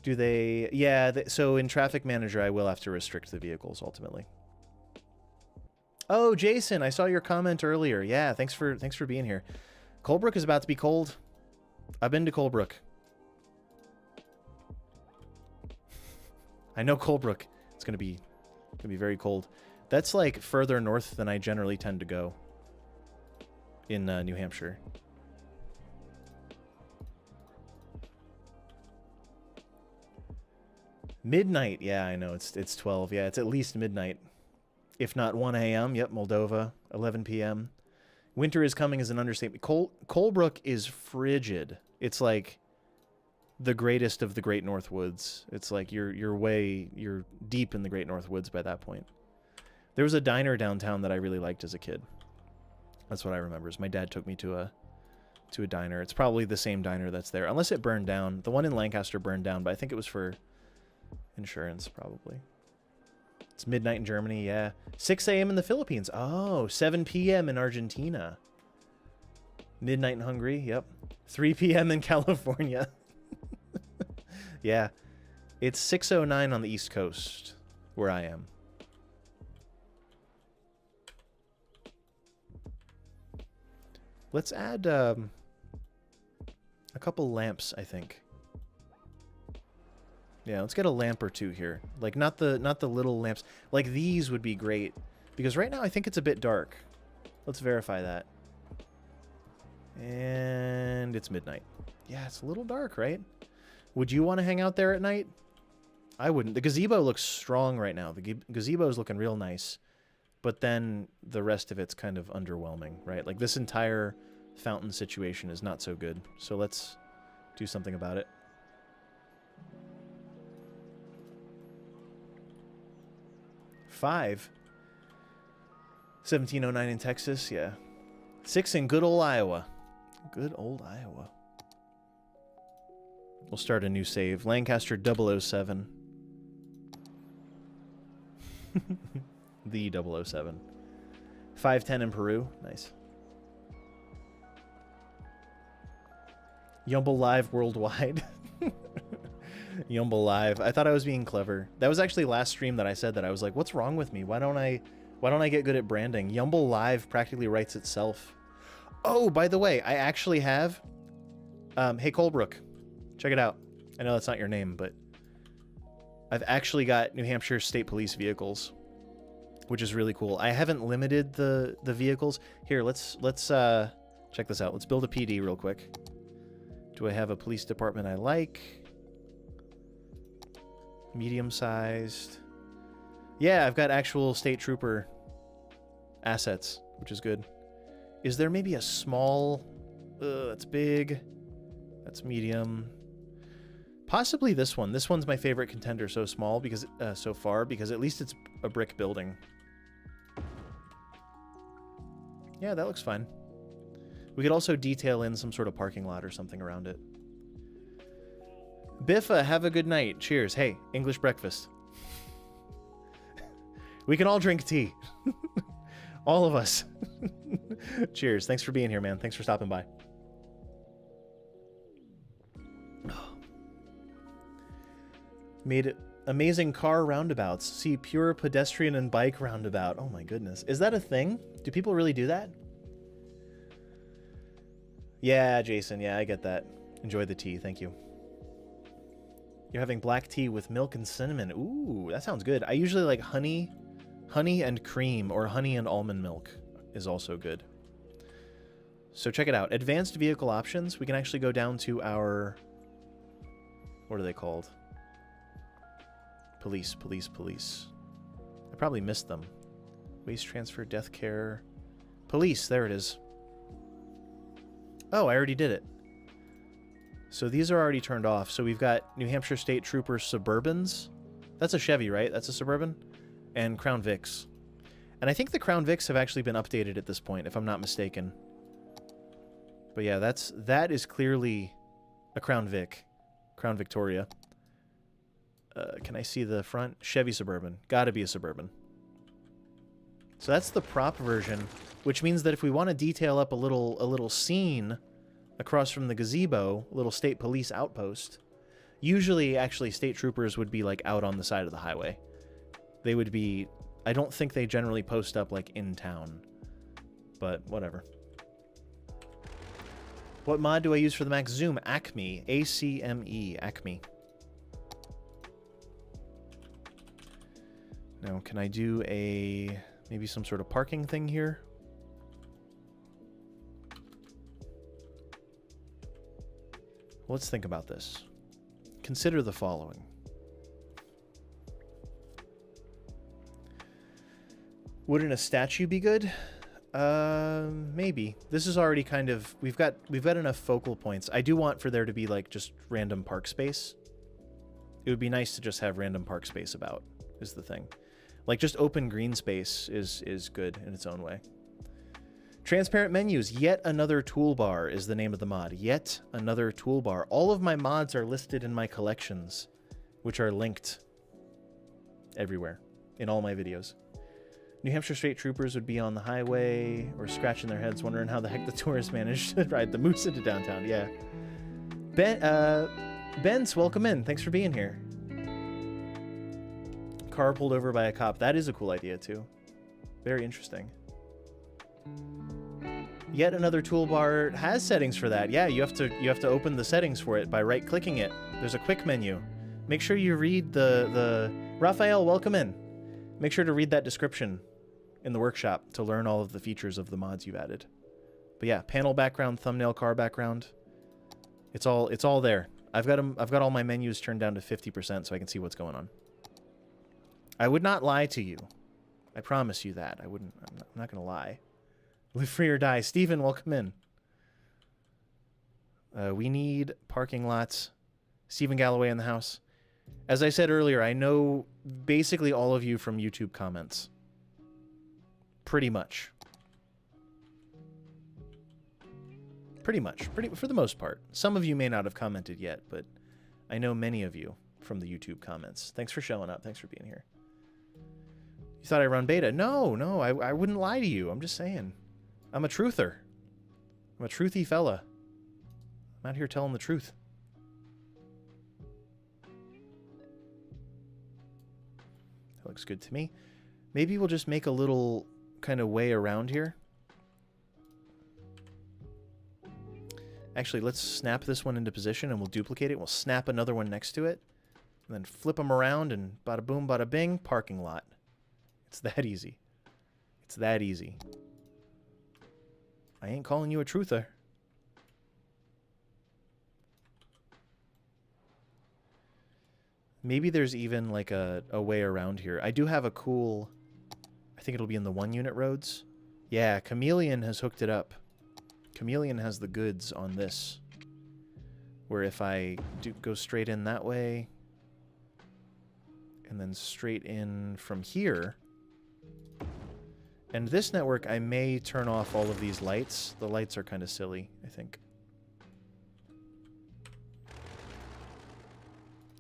Do they... Yeah, so in Traffic Manager, I will have to restrict the vehicles, ultimately. Oh, Jason, I saw your comment earlier. Yeah, thanks for being here. Colebrook is about to be cold. I've been to Colebrook. I know Colebrook. It's gonna be very cold. That's like further north than I generally tend to go in New Hampshire. Midnight. Yeah, I know. It's 12. Yeah, it's at least midnight. If not 1 a.m. Yep, Moldova. 11 p.m. Winter is coming is an understatement. Colebrook is frigid. It's like the greatest of the Great North Woods. It's like you're deep in the Great North Woods by that point. There was a diner downtown that I really liked as a kid. That's what I remember. Is my dad took me to a diner. It's probably the same diner that's there, unless it burned down. The one in Lancaster burned down, but I think it was for insurance, probably. It's midnight in Germany, yeah. 6 a.m. in the Philippines. Oh, 7 p.m. in Argentina. Midnight in Hungary, yep. 3 p.m. in California. Yeah. It's 6:09 on the East Coast, where I am. Let's add a couple lamps, I think. Yeah, let's get a lamp or two here. Like not the little lamps. Like these would be great because right now I think it's a bit dark. Let's verify that. And it's midnight. Yeah, it's a little dark, right? Would you want to hang out there at night? I wouldn't. The gazebo looks strong right now. The gazebo is looking real nice. But then the rest of it's kind of underwhelming, right? Like this entire fountain situation is not so good. So let's do something about it. $5. 1709 in Texas, yeah. 6 in good old Iowa. Good old Iowa. We'll start a new save. Lancaster 007. The 007. 510 in Peru. Nice. YUMBLive worldwide. YUMBLive. I thought I was being clever. That was actually last stream that I said that. I was like, what's wrong with me? Why don't I get good at branding? YUMBLive practically writes itself. Oh, by the way, I actually have hey Colebrook. Check it out. I know that's not your name, but I've actually got New Hampshire State Police vehicles, which is really cool. I haven't limited the vehicles. Here, let's check this out. Let's build a PD real quick. Do I have a police department I like? Medium-sized. Yeah, I've got actual state trooper assets, which is good. Is there maybe a small... that's big. That's medium. Possibly this one. This one's my favorite contender so small because so far because at least it's a brick building. Yeah, that looks fine. We could also detail in some sort of parking lot or something around it. Biffa, have a good night. Cheers. Hey, English breakfast. We can all drink tea. All of us. Cheers. Thanks for being here, man. Thanks for stopping by. Made it amazing car roundabouts. See, pure pedestrian and bike roundabout. Oh my goodness. Is that a thing? Do people really do that? Yeah, Jason. Yeah, I get that. Enjoy the tea. Thank you. You're having black tea with milk and cinnamon. Ooh, that sounds good. I usually like honey and cream, or honey and almond milk is also good. So check it out. Advanced vehicle options. We can actually go down to our... What are they called? Police. I probably missed them. Waste transfer, death care. Police, there it is. Oh, I already did it. So these are already turned off. So we've got New Hampshire State Trooper Suburbans. That's a Chevy, right? That's a Suburban. And Crown Vics. And I think the Crown Vics have actually been updated at this point, if I'm not mistaken. But yeah, that is clearly a Crown Vic. Crown Victoria. Can I see the front? Chevy Suburban. Gotta be a Suburban. So that's the prop version, which means that if we want to detail up a little scene across from the gazebo, a little state police outpost, usually actually state troopers would be like out on the side of the highway. They would be, I don't think they generally post up like in town, but whatever. What mod do I use for the Max Zoom? Acme. A-C-M-E. Acme. Now, can I do maybe some sort of parking thing here? Let's think about this. Consider the following. Wouldn't a statue be good? Maybe. This is already kind of... We've got enough focal points. I do want for there to be, like, just random park space. It would be nice to just have random park space about, is the thing. Like, just open green space is good in its own way. Transparent menus. Yet another toolbar is the name of the mod. Yet another toolbar. All of my mods are listed in my collections, which are linked everywhere in all my videos. New Hampshire State Troopers would be on the highway or scratching their heads wondering how the heck the tourists managed to ride the moose into downtown. Yeah. Ben's, welcome in. Thanks for being here. Car pulled over by a cop. That is a cool idea too. Very interesting. Yet another toolbar has settings for that. Yeah, you have to open the settings for it by right-clicking it. There's a quick menu. Make sure you read the Raphael, welcome in. Make sure to read that description in the workshop to learn all of the features of the mods you've added. But yeah, panel background, thumbnail, car background. It's all there. I've got all my menus turned down to 50% so I can see what's going on. I would not lie to you. I promise you that. I'm not going to lie. Live free or die. Steven, welcome in. We need parking lots. Stephen Galloway in the house. As I said earlier, I know basically all of you from YouTube comments. Pretty much. Pretty much. For the most part. Some of you may not have commented yet, but I know many of you from the YouTube comments. Thanks for showing up. Thanks for being here. You thought I run beta? No, I wouldn't lie to you. I'm just saying. I'm a truther. I'm a truthy fella. I'm out here telling the truth. That looks good to me. Maybe we'll just make a little kind of way around here. Actually, let's snap this one into position and we'll duplicate it. We'll snap another one next to it. And then flip them around and bada boom, bada bing, parking lot. It's that easy. It's that easy. I ain't calling you a truther. Maybe there's even like a way around here. I do have a cool... I think it'll be in the 1-unit roads. Yeah, Chameleon has hooked it up. Chameleon has the goods on this. Where if I go straight in that way... and then straight in from here... And this network, I may turn off all of these lights. The lights are kind of silly, I think.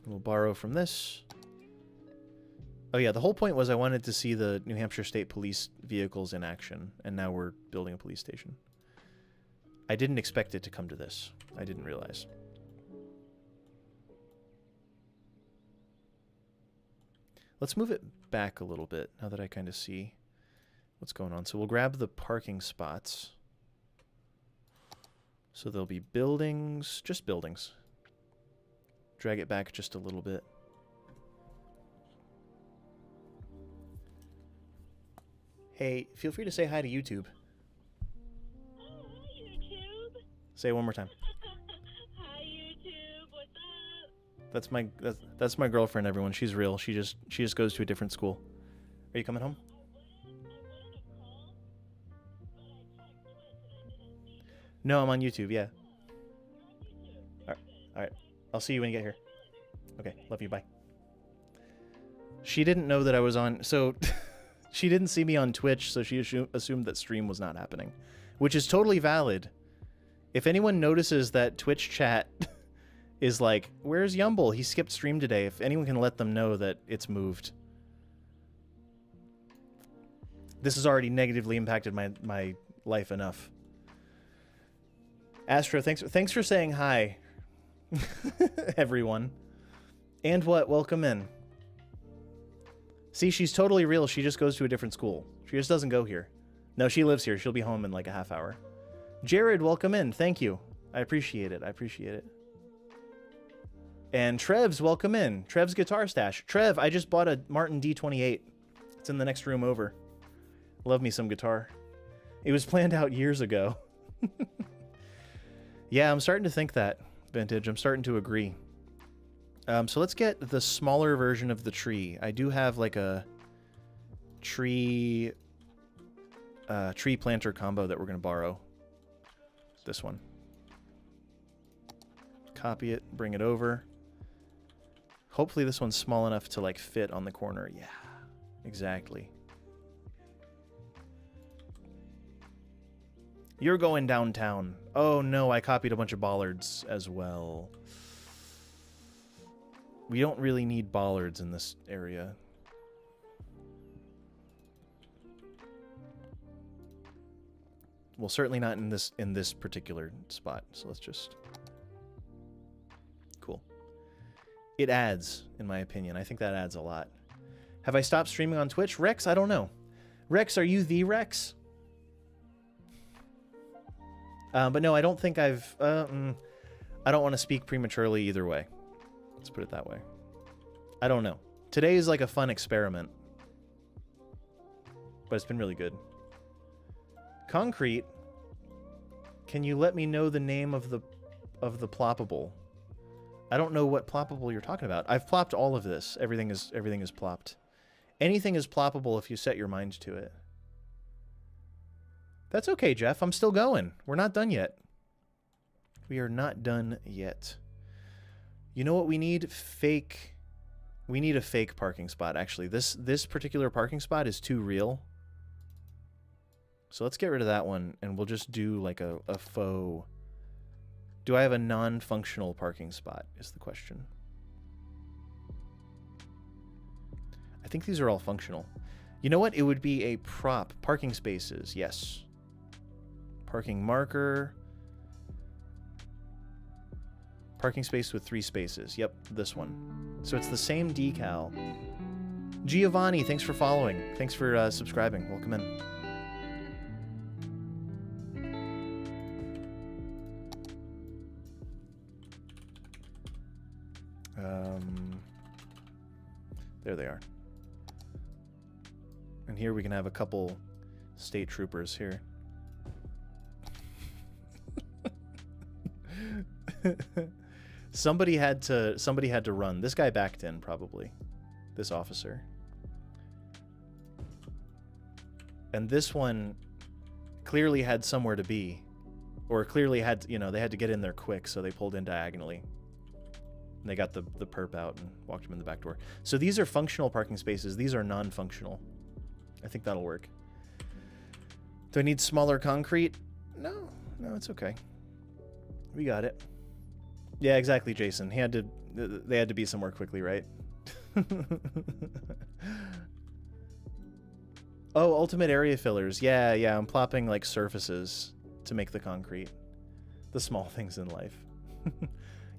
We'll borrow from this. Oh yeah, the whole point was I wanted to see the New Hampshire State Police vehicles in action, and now we're building a police station. I didn't expect it to come to this. I didn't realize. Let's move it back a little bit, now that I kind of see what's going on. So we'll grab the parking spots. So there'll be buildings, just buildings. Drag it back just a little bit. Hey, feel free to say hi to YouTube. Oh, hi, YouTube. Say it one more time. Hi, YouTube. What's up? That's my girlfriend, everyone. She's real. She just goes to a different school. Are you coming home? No, I'm on YouTube, yeah. All right. I'll see you when you get here. Okay, love you, bye. She didn't know that I was on, so she didn't see me on Twitch, so she assumed that stream was not happening, which is totally valid. If anyone notices that Twitch chat is like, where's Yumble? He skipped stream today. If anyone can let them know that it's moved. This has already negatively impacted my life enough. Astro, thanks for saying hi, everyone. And what? Welcome in. See, she's totally real. She just goes to a different school. She just doesn't go here. No, she lives here. She'll be home in like a half hour. Jared, welcome in. Thank you. I appreciate it. I appreciate it. And Trev's, welcome in. Trev's Guitar Stash. Trev, I just bought a Martin D28. It's in the next room over. Love me some guitar. It was planned out years ago. Yeah, I'm starting to think that, Vintage. I'm starting to agree. So let's get the smaller version of the tree. I do have like a tree planter combo that we're going to borrow. This one. Copy it, bring it over. Hopefully this one's small enough to like fit on the corner. Yeah, exactly. You're going downtown. Oh no, I copied a bunch of bollards as well. We don't really need bollards in this area. Well, certainly not in this particular spot. So let's just... Cool. It adds, in my opinion. I think that adds a lot. Have I stopped streaming on Twitch? Rex, I don't know. Rex, are you the Rex? But no, I don't think I've... I don't want to speak prematurely either way. Let's put it that way. I don't know. Today is like a fun experiment. But it's been really good. Concrete. Can you let me know the name of the ploppable? I don't know what ploppable you're talking about. I've plopped all of this. Everything is plopped. Anything is ploppable if you set your mind to it. That's okay, Jeff. I'm still going. We're not done yet. We are not done yet. You know what we need? Fake. We need a fake parking spot, actually. This particular parking spot is too real. So let's get rid of that one, and we'll just do like a faux Do I have a non-functional parking spot is the question. I think these are all functional. You know what? It would be a prop. Parking spaces, yes. Parking marker. Parking space with 3 spaces. Yep, this one. So it's the same decal. Giovanni, thanks for following. Thanks for subscribing. Welcome in. There they are. And here we can have a couple state troopers here. Somebody had to run. This guy backed in, probably. This officer. And this one clearly had somewhere to be. Or clearly had, you know, they had to get in there quick, so they pulled in diagonally. And they got the perp out and walked him in the back door. So these are functional parking spaces. These are non-functional. I think that'll work. Do I need smaller concrete? No, it's okay. We got it. Yeah, exactly, Jason. They had to be somewhere quickly, right? Oh, ultimate area fillers. Yeah, I'm plopping like surfaces to make the concrete. The small things in life.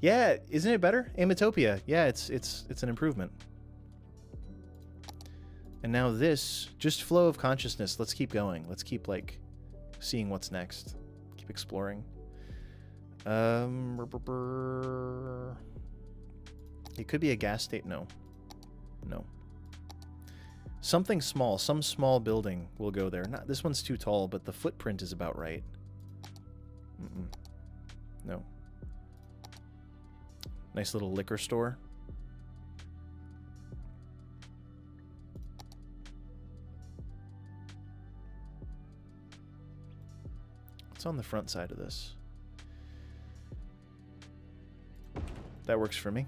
Yeah, isn't it better? Amatopia. Yeah, it's an improvement. And now this, just flow of consciousness. Let's keep going. Let's keep like seeing what's next. Keep exploring. It could be a gas station. No. Something small, some small building will go there. Not this one's too tall, but the footprint is about right. No. Nice little liquor store. What's on the front side of this? That works for me.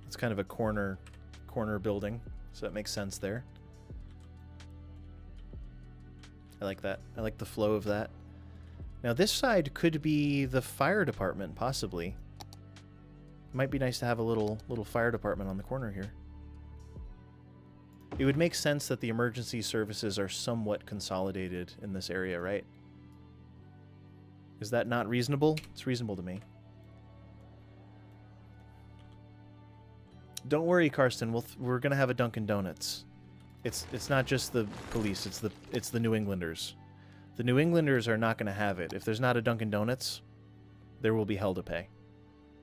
It's kind of a corner building, so that makes sense there. I like that. I like the flow of that. Now this side could be the fire department, possibly. Might be nice to have a little fire department on the corner here. It would make sense that the emergency services are somewhat consolidated in this area, right? Is that not reasonable? It's reasonable to me. Don't worry, Karsten. We're gonna have a Dunkin' Donuts. It's not just the police. It's the New Englanders. The New Englanders are not gonna have it. If there's not a Dunkin' Donuts, there will be hell to pay.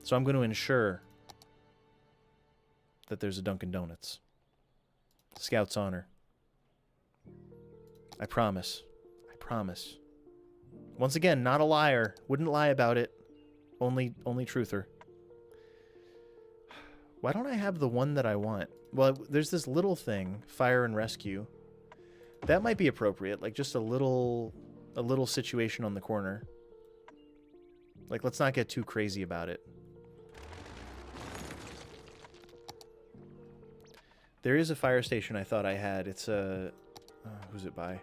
So I'm going to ensure that there's a Dunkin' Donuts. Scout's honor. I promise. I promise. Once again, not a liar. Wouldn't lie about it. Only truther. Why don't I have the one that I want? Well, there's this little thing, fire and rescue. That might be appropriate, like just a little situation on the corner. Like, let's not get too crazy about it. There is a fire station I thought I had. It's a... who's it by?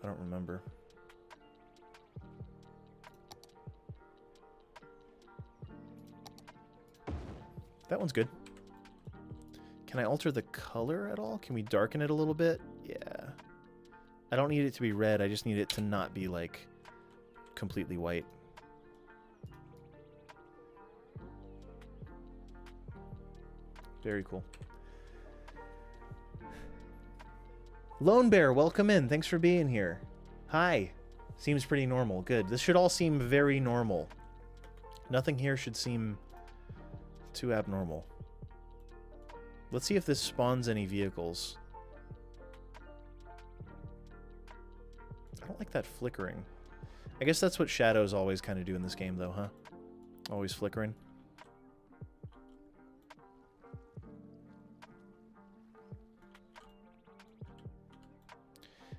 I don't remember. That one's good. Can I alter the color at all? Can we darken it a little bit? Yeah. I don't need it to be red. I just need it to not be, like, completely white. Very cool. Lone Bear, welcome in. Thanks for being here. Hi. Seems pretty normal. Good. This should all seem very normal. Nothing here should seem too abnormal. Let's see if this spawns any vehicles. I don't like that flickering. I guess that's what shadows always kind of do in this game, though, huh? Always flickering.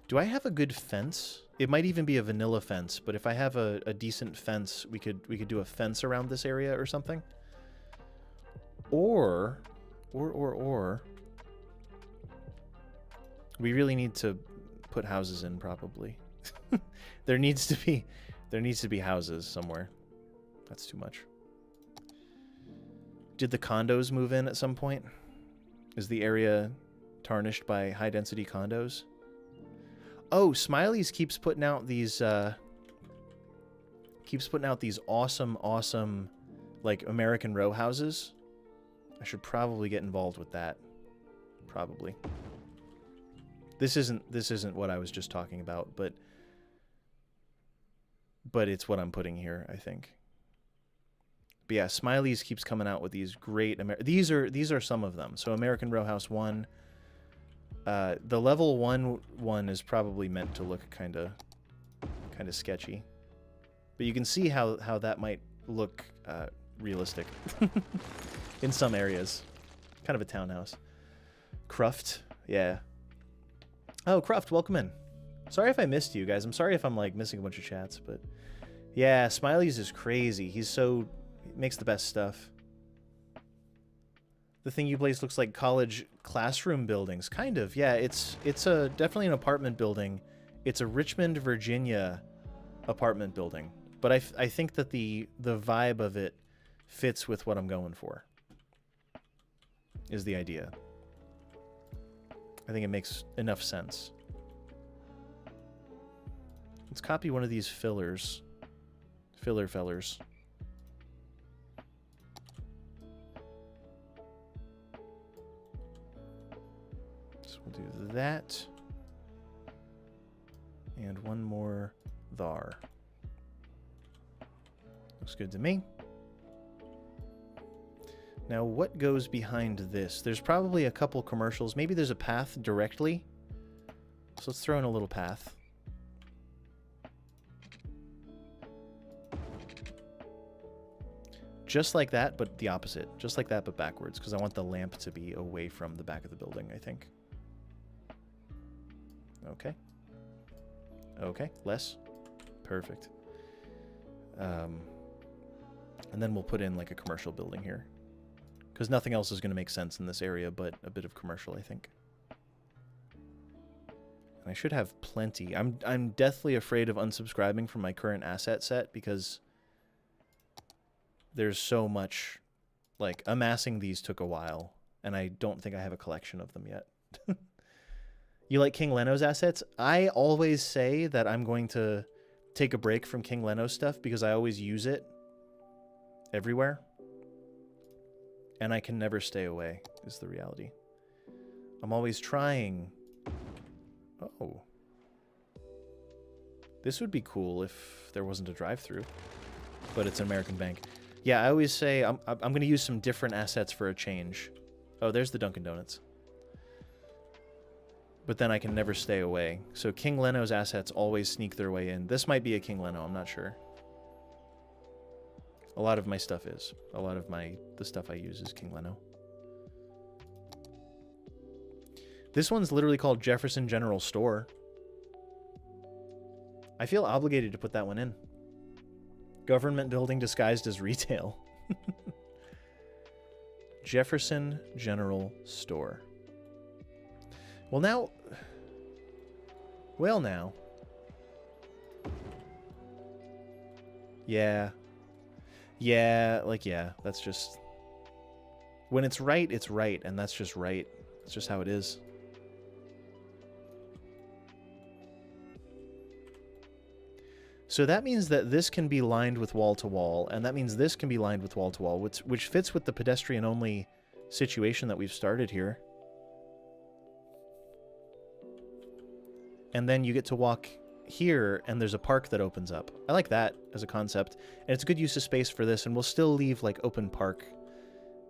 Do I have a good fence? It might even be a vanilla fence, but if I have a decent fence, we could do a fence around this area or something. Or we really need to put houses in probably. There needs to be houses somewhere. That's too much. Did the condos move in at some point? Is the area tarnished by high density condos? Oh, Smiley's keeps putting out these awesome like American row houses. I should probably get involved with that. Probably. This isn't what I was just talking about, but it's what I'm putting here, I think. But yeah, Smiley's keeps coming out with these great these are some of them. So American Row House 1, the level 1 is probably meant to look kind of sketchy. But you can see how that might look realistic in some areas. Kind of a townhouse. Cruft, yeah. Oh, Cruft, welcome in. Sorry if I missed you guys. I'm sorry if I'm like missing a bunch of chats, but yeah, Smiley's is crazy. He makes the best stuff. The thing you place looks like college classroom buildings, kind of. Yeah, it's definitely an apartment building. It's a Richmond, Virginia apartment building, but I think that the vibe of it fits with what I'm going for. Is the idea. I think it makes enough sense. Let's copy one of these fillers. Filler fellers. So we'll do that. And one more thar. Looks good to me. Now, what goes behind this? There's probably a couple commercials. Maybe there's a path directly. So let's throw in a little path. Just like that, but the opposite. Just like that, but backwards, because I want the lamp to be away from the back of the building, I think. Okay. Okay, less. Perfect. And then we'll put in like a commercial building here. Because nothing else is going to make sense in this area but a bit of commercial, I think. And I should have plenty. I'm deathly afraid of unsubscribing from my current asset set because there's so much. Like, amassing these took a while, and I don't think I have a collection of them yet. You like King Leno's assets? I always say that I'm going to take a break from King Leno's stuff because I always use it everywhere. And I can never stay away, is the reality. I'm always trying. Oh. This would be cool if there wasn't a drive-thru. But it's an American bank. Yeah, I always say I'm going to use some different assets for a change. Oh, there's the Dunkin' Donuts. But then I can never stay away. So King Leno's assets always sneak their way in. This might be a King Leno, I'm not sure. A lot of my stuff is. A lot of the stuff I use is King Leno. This one's literally called Jefferson General Store. I feel obligated to put that one in. Government building disguised as retail. Jefferson General Store. Well, now... Yeah. Yeah, like, yeah, that's just... When it's right, and that's just right. It's just how it is. So that means that this can be lined with wall-to-wall, and that means this can be lined with wall-to-wall, which fits with the pedestrian-only situation that we've started here. And then you get to walk here, and there's a park that opens up. I like that as a concept, and it's a good use of space for this, and we'll still leave, like, open park,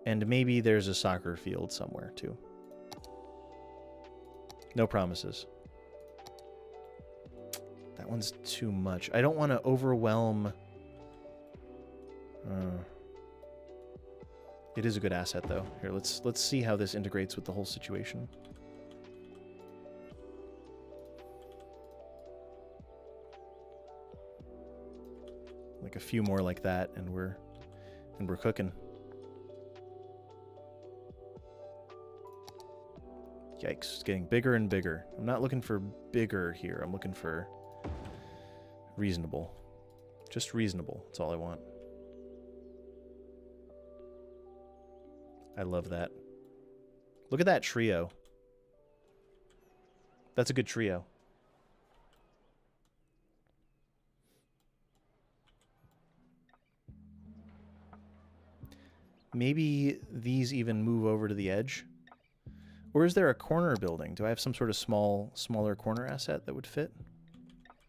and maybe there's a soccer field somewhere, too. No promises. That one's too much. I don't want to overwhelm... It is a good asset, though. Here, let's see how this integrates with the whole situation. Like a few more like that, and we're cooking. Yikes, it's getting bigger and bigger. I'm not looking for bigger here. I'm looking for reasonable. Just reasonable. That's all I want. I love that. Look at that trio. That's a good trio. Maybe these even move over to the edge. Or is there a corner building? Do I have some sort of smaller corner asset that would fit?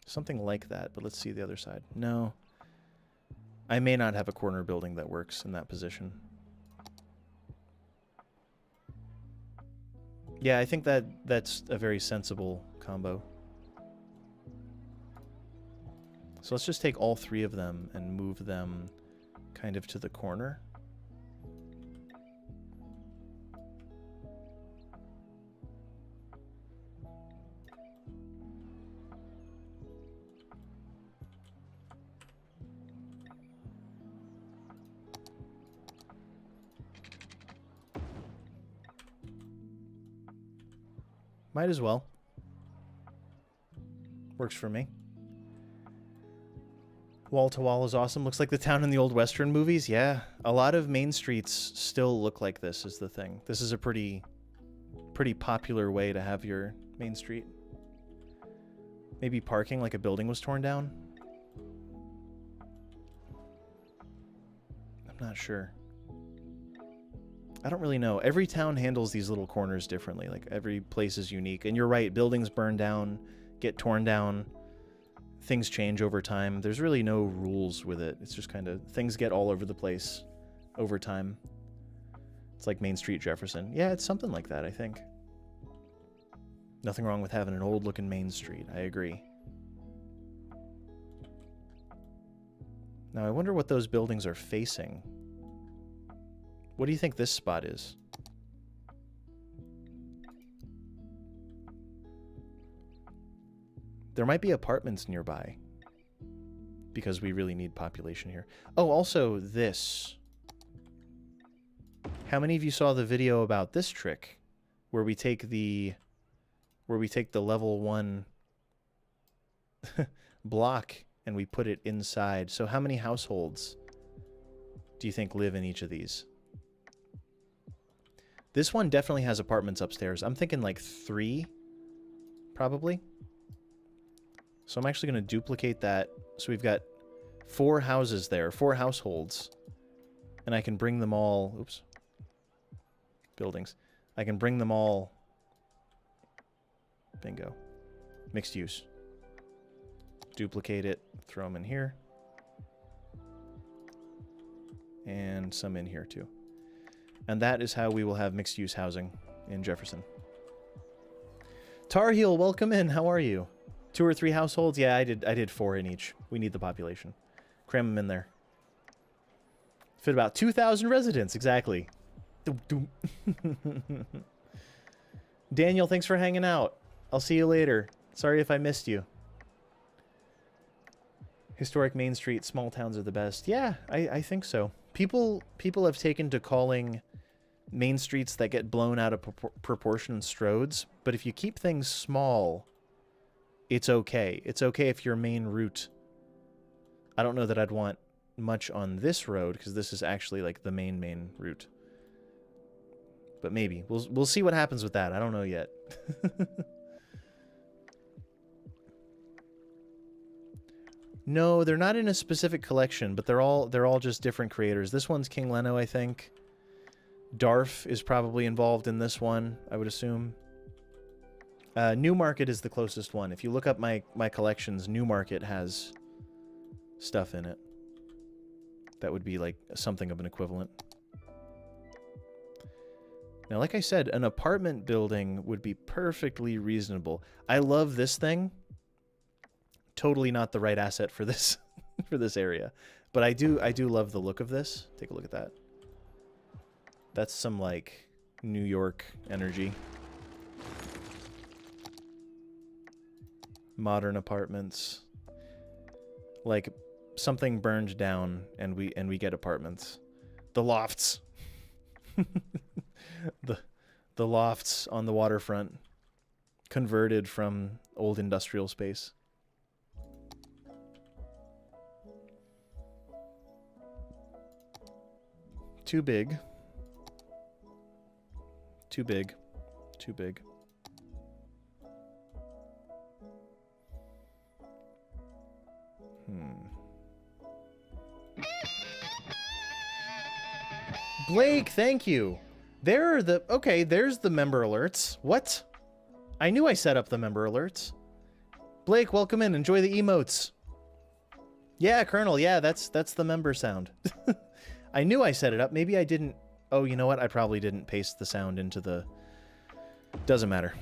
Something like that, but let's see the other side. No. I may not have a corner building that works in that position. Yeah, I think that's a very sensible combo. So let's just take all three of them and move them kind of to the corner. Might as well. Works for me. Wall to wall is awesome. Looks like the town in the old Western movies. Yeah, a lot of main streets still look like this is the thing. This is a pretty popular way to have your main street. Maybe parking like a building was torn down. I'm not sure. I don't really know. Every town handles these little corners differently. Like, every place is unique. And you're right, buildings burn down, get torn down. Things change over time. There's really no rules with it. It's just kind of, things get all over the place over time. It's like Main Street Jefferson. Yeah, it's something like that, I think. Nothing wrong with having an old-looking Main Street. I agree. Now, I wonder what those buildings are facing. What do you think this spot is? There might be apartments nearby because we really need population here. Oh, also this. How many of you saw the video about this trick where we take the level 1 block and we put it inside? So how many households do you think live in each of these? This one definitely has apartments upstairs. I'm thinking like 3, probably. So I'm actually going to duplicate that. So we've got 4 houses there, 4 households. And I can bring them all... Oops. Buildings. I can bring them all... Bingo. Mixed use. Duplicate it. Throw them in here. And some in here too. And that is how we will have mixed-use housing in Jefferson. Tar Heel, welcome in. How are you? 2 or 3 households? Yeah, I did 4 in each. We need the population. Cram them in there. Fit about 2,000 residents, exactly. Doom, doom. Daniel, thanks for hanging out. I'll see you later. Sorry if I missed you. Historic Main Street, small towns are the best. Yeah, I think so. People have taken to calling main streets that get blown out of proportion stroads, but if you keep things small, it's okay. It's okay if your main route... I don't know that I'd want much on this road, because this is actually like the main route. But maybe. We'll see what happens with that. I don't know yet. No, they're not in a specific collection, but they're all just different creators. This one's King Leno, I think. Darf is probably involved in this one, I would assume. Newmarket is the closest one. If you look up my collections, Newmarket has stuff in it. That would be like something of an equivalent. Now, like I said, an apartment building would be perfectly reasonable. I love this thing. Totally not the right asset for this for this area, but I do love the look of this. Take a look at that. That's some like New York energy. Modern apartments. Like something burned down and we get apartments. The lofts. The lofts on the waterfront, converted from old industrial space. Too big. Too big. Too big. Blake, thank you. There are the... Okay, there's the member alerts. What? I knew I set up the member alerts. Blake, welcome in. Enjoy the emotes. Yeah, Colonel. Yeah, that's the member sound. I knew I set it up. Maybe I didn't... Oh, you know what? I probably didn't paste the sound into the... Doesn't matter.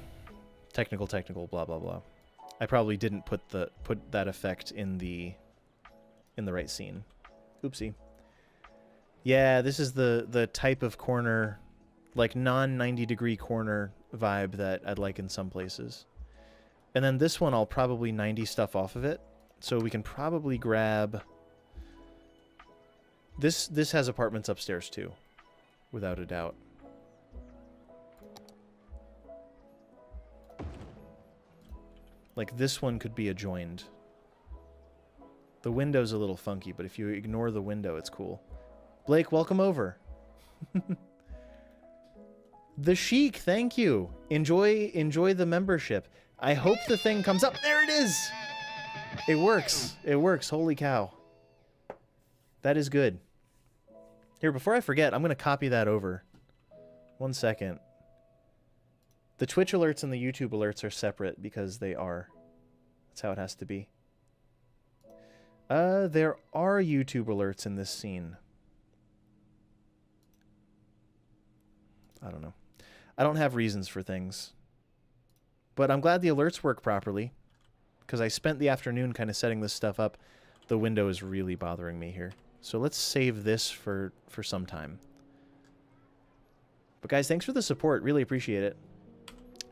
Technical, blah, blah, blah. I probably didn't put that effect in the right scene. Oopsie. Yeah, this is the type of corner, like non-90-degree corner vibe that I'd like in some places. And then this one, I'll probably 90 stuff off of it. So we can probably grab... This has apartments upstairs too, without a doubt. Like this one could be adjoined. The window's a little funky, but if you ignore the window, it's cool. Blake, welcome over. The Sheik, thank you. Enjoy the membership. I hope the thing comes up. There it is. It works. It works. Holy cow. That is good. Here, before I forget, I'm going to copy that over. 1 second. The Twitch alerts and the YouTube alerts are separate because they are. That's how it has to be. There are YouTube alerts in this scene. I don't know. I don't have reasons for things. But I'm glad the alerts work properly, because I spent the afternoon kind of setting this stuff up. The window is really bothering me here. So let's save this for some time. But guys, thanks for the support. Really appreciate it.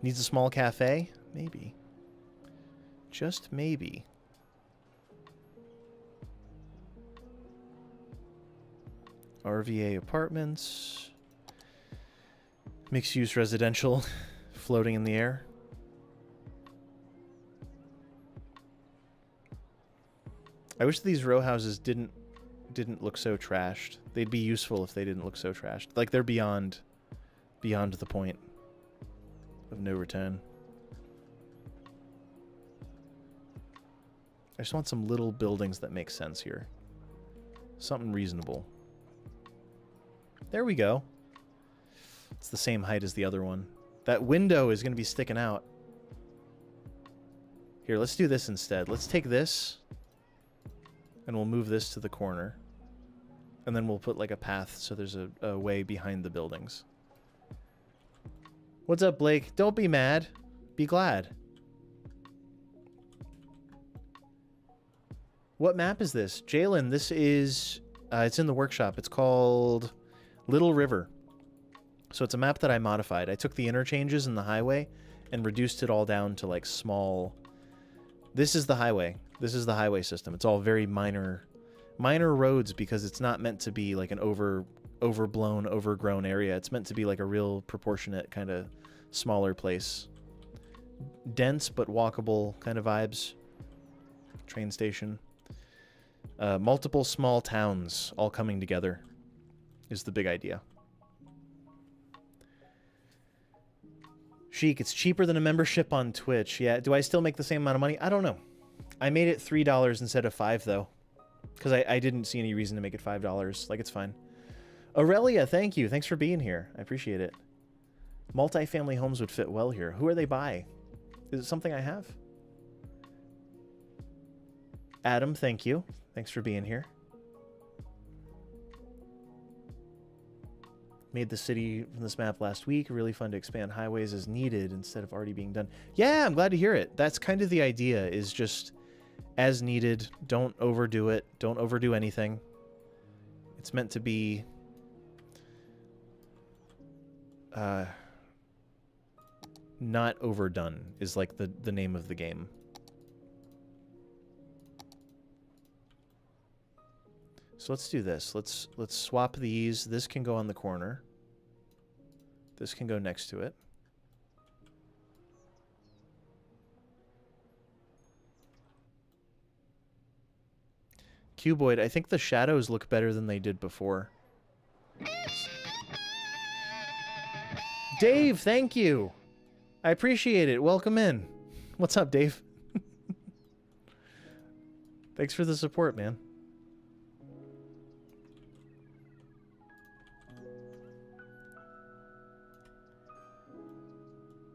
Needs a small cafe? Maybe. Just maybe. RVA apartments. Mixed-use residential floating in the air. I wish these row houses didn't look so trashed. They'd be useful if they didn't look so trashed. Like they're beyond the point of no return. I just want some little buildings that make sense here. Something reasonable. There we go. It's the same height as the other one. That window is going to be sticking out. Here, let's do this instead. Let's take this, and we'll move this to the corner. And then we'll put like a path so there's a way behind the buildings. What's up, Blake? Don't be mad. Be glad. What map is this? Jalen, this is... it's in the workshop. It's called Little River. So it's a map that I modified. I took the interchanges in the highway and reduced it all down to like small... This is the highway. This is the highway system. It's all very minor roads because it's not meant to be like an overblown, overgrown area. It's meant to be like a real proportionate kind of smaller place. Dense but walkable kind of vibes. Train station. Multiple small towns all coming together is the big idea. Sheik, it's cheaper than a membership on Twitch. Yeah, do I still make the same amount of money? I don't know. I made it $3 instead of $5 though. Because I didn't see any reason to make it $5. Like, it's fine. Aurelia, thank you. Thanks for being here. I appreciate it. Multifamily homes would fit well here. Who are they by? Is it something I have? Adam, thank you. Thanks for being here. Made the city from this map last week. Really fun to expand highways as needed instead of already being done. Yeah, I'm glad to hear it. That's kind of the idea, is just as needed. Don't overdo it. Don't overdo anything. It's meant to be not overdone is like the name of the game. So let's do this. Let's swap these. This can go on the corner. This can go next to it. Cuboid, I think the shadows look better than they did before. Dave, thank you. I appreciate it. Welcome in. What's up, Dave? Thanks for the support, man.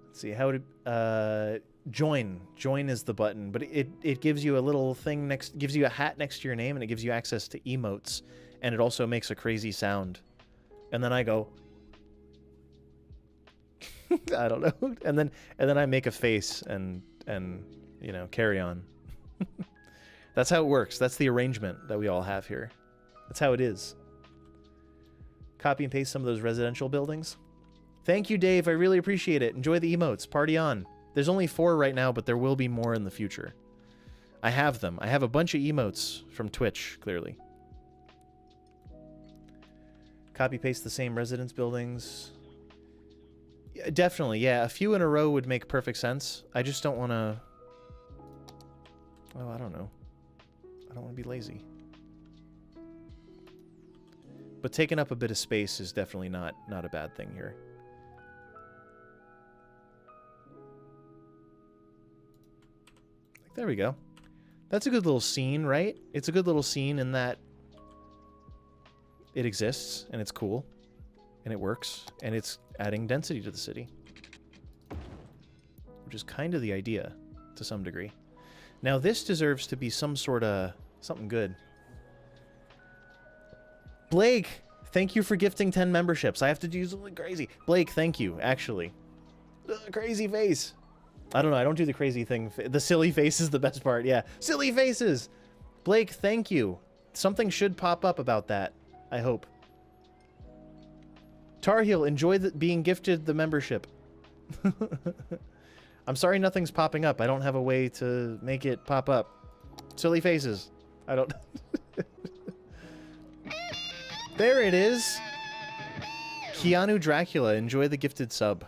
Let's see, how would join. Join is the button, but it gives you a little thing gives you a hat next to your name, and it gives you access to emotes, and it also makes a crazy sound. And then I go I don't know. And then I make a face and you know, carry on. That's how it works. That's the arrangement that we all have here. That's how it is. Copy and paste some of those residential buildings. Thank you, Dave. I really appreciate it. Enjoy the emotes. Party on. There's only 4 right now, but there will be more in the future. I have them. I have a bunch of emotes from Twitch, clearly. Copy paste the same residence buildings. Yeah, definitely, yeah. A few in a row would make perfect sense. I just don't want to... Well, I don't know. I don't want to be lazy. But taking up a bit of space is definitely not a bad thing here. There we go. That's a good little scene, right? It's a good little scene in that it exists, and it's cool, and it works, and it's adding density to the city. Which is kind of the idea, to some degree. Now, this deserves to be some sort of... something good. Blake, thank you for gifting 10 memberships. I have to do something crazy. Blake, thank you, actually. Crazy face. I don't know, I don't do the crazy thing. The silly face is the best part, yeah. Silly faces! Blake, thank you. Something should pop up about that, I hope. Tar Heel, enjoy being gifted the membership. I'm sorry nothing's popping up. I don't have a way to make it pop up. Silly faces. I don't... There it is! Keanu Dracula, enjoy the gifted sub.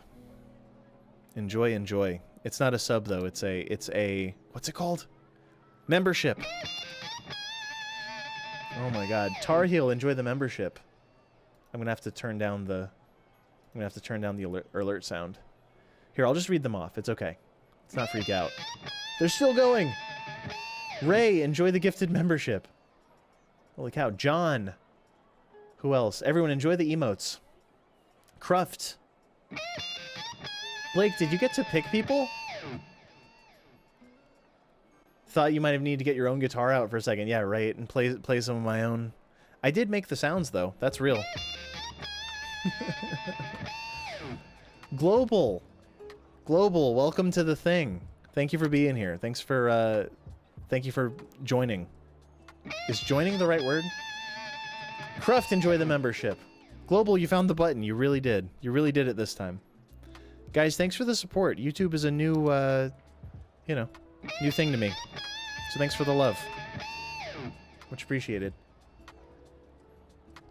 Enjoy, enjoy. It's not a sub, though. It's a... What's it called? Membership. Oh my god. Tar Heel, enjoy the membership. I'm gonna have to turn down the... I'm gonna have to turn down the alert sound. Here, I'll just read them off. It's okay. Let's not freak out. They're still going! Ray, enjoy the gifted membership. Holy cow. John. Who else? Everyone, enjoy the emotes. Cruft. Blake, did you get to pick people? Thought you might have needed to get your own guitar out for a second. Yeah, right. And play some of my own. I did make the sounds, though. That's real. Global. Global, welcome to the thing. Thank you for being here. Thank you for joining. Is joining the right word? Cruft, enjoy the membership. Global, you found the button. You really did. You really did it this time. Guys, thanks for the support. YouTube is a new, you know, new thing to me. So thanks for the love. Much appreciated.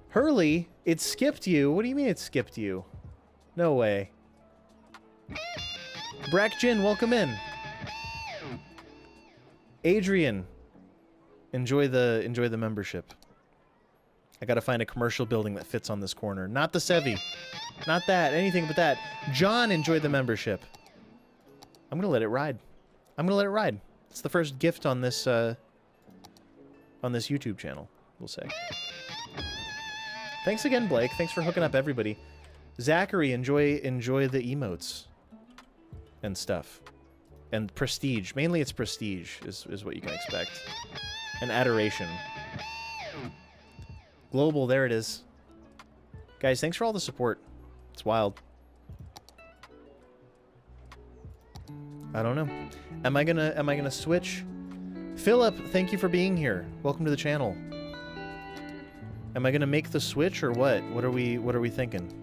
Hurley, it skipped you. What do you mean it skipped you? No way. Brack Jin, welcome in. Adrian, enjoy the membership. I gotta find a commercial building that fits on this corner. Not the Sevi. Not that. Anything but that. John, enjoy the membership. I'm gonna let it ride. I'm gonna let it ride. It's the first gift on this YouTube channel, we'll say. Thanks again, Blake. Thanks for hooking up everybody. Zachary, enjoy the emotes and stuff. And prestige. Mainly it's prestige is what you can expect. And adoration. Global, there it is. Guys, thanks for all the support. It's wild. I don't know. Am I gonna switch? Philip, thank you for being here. Welcome to the channel. Am I gonna make the switch or what? What are we thinking?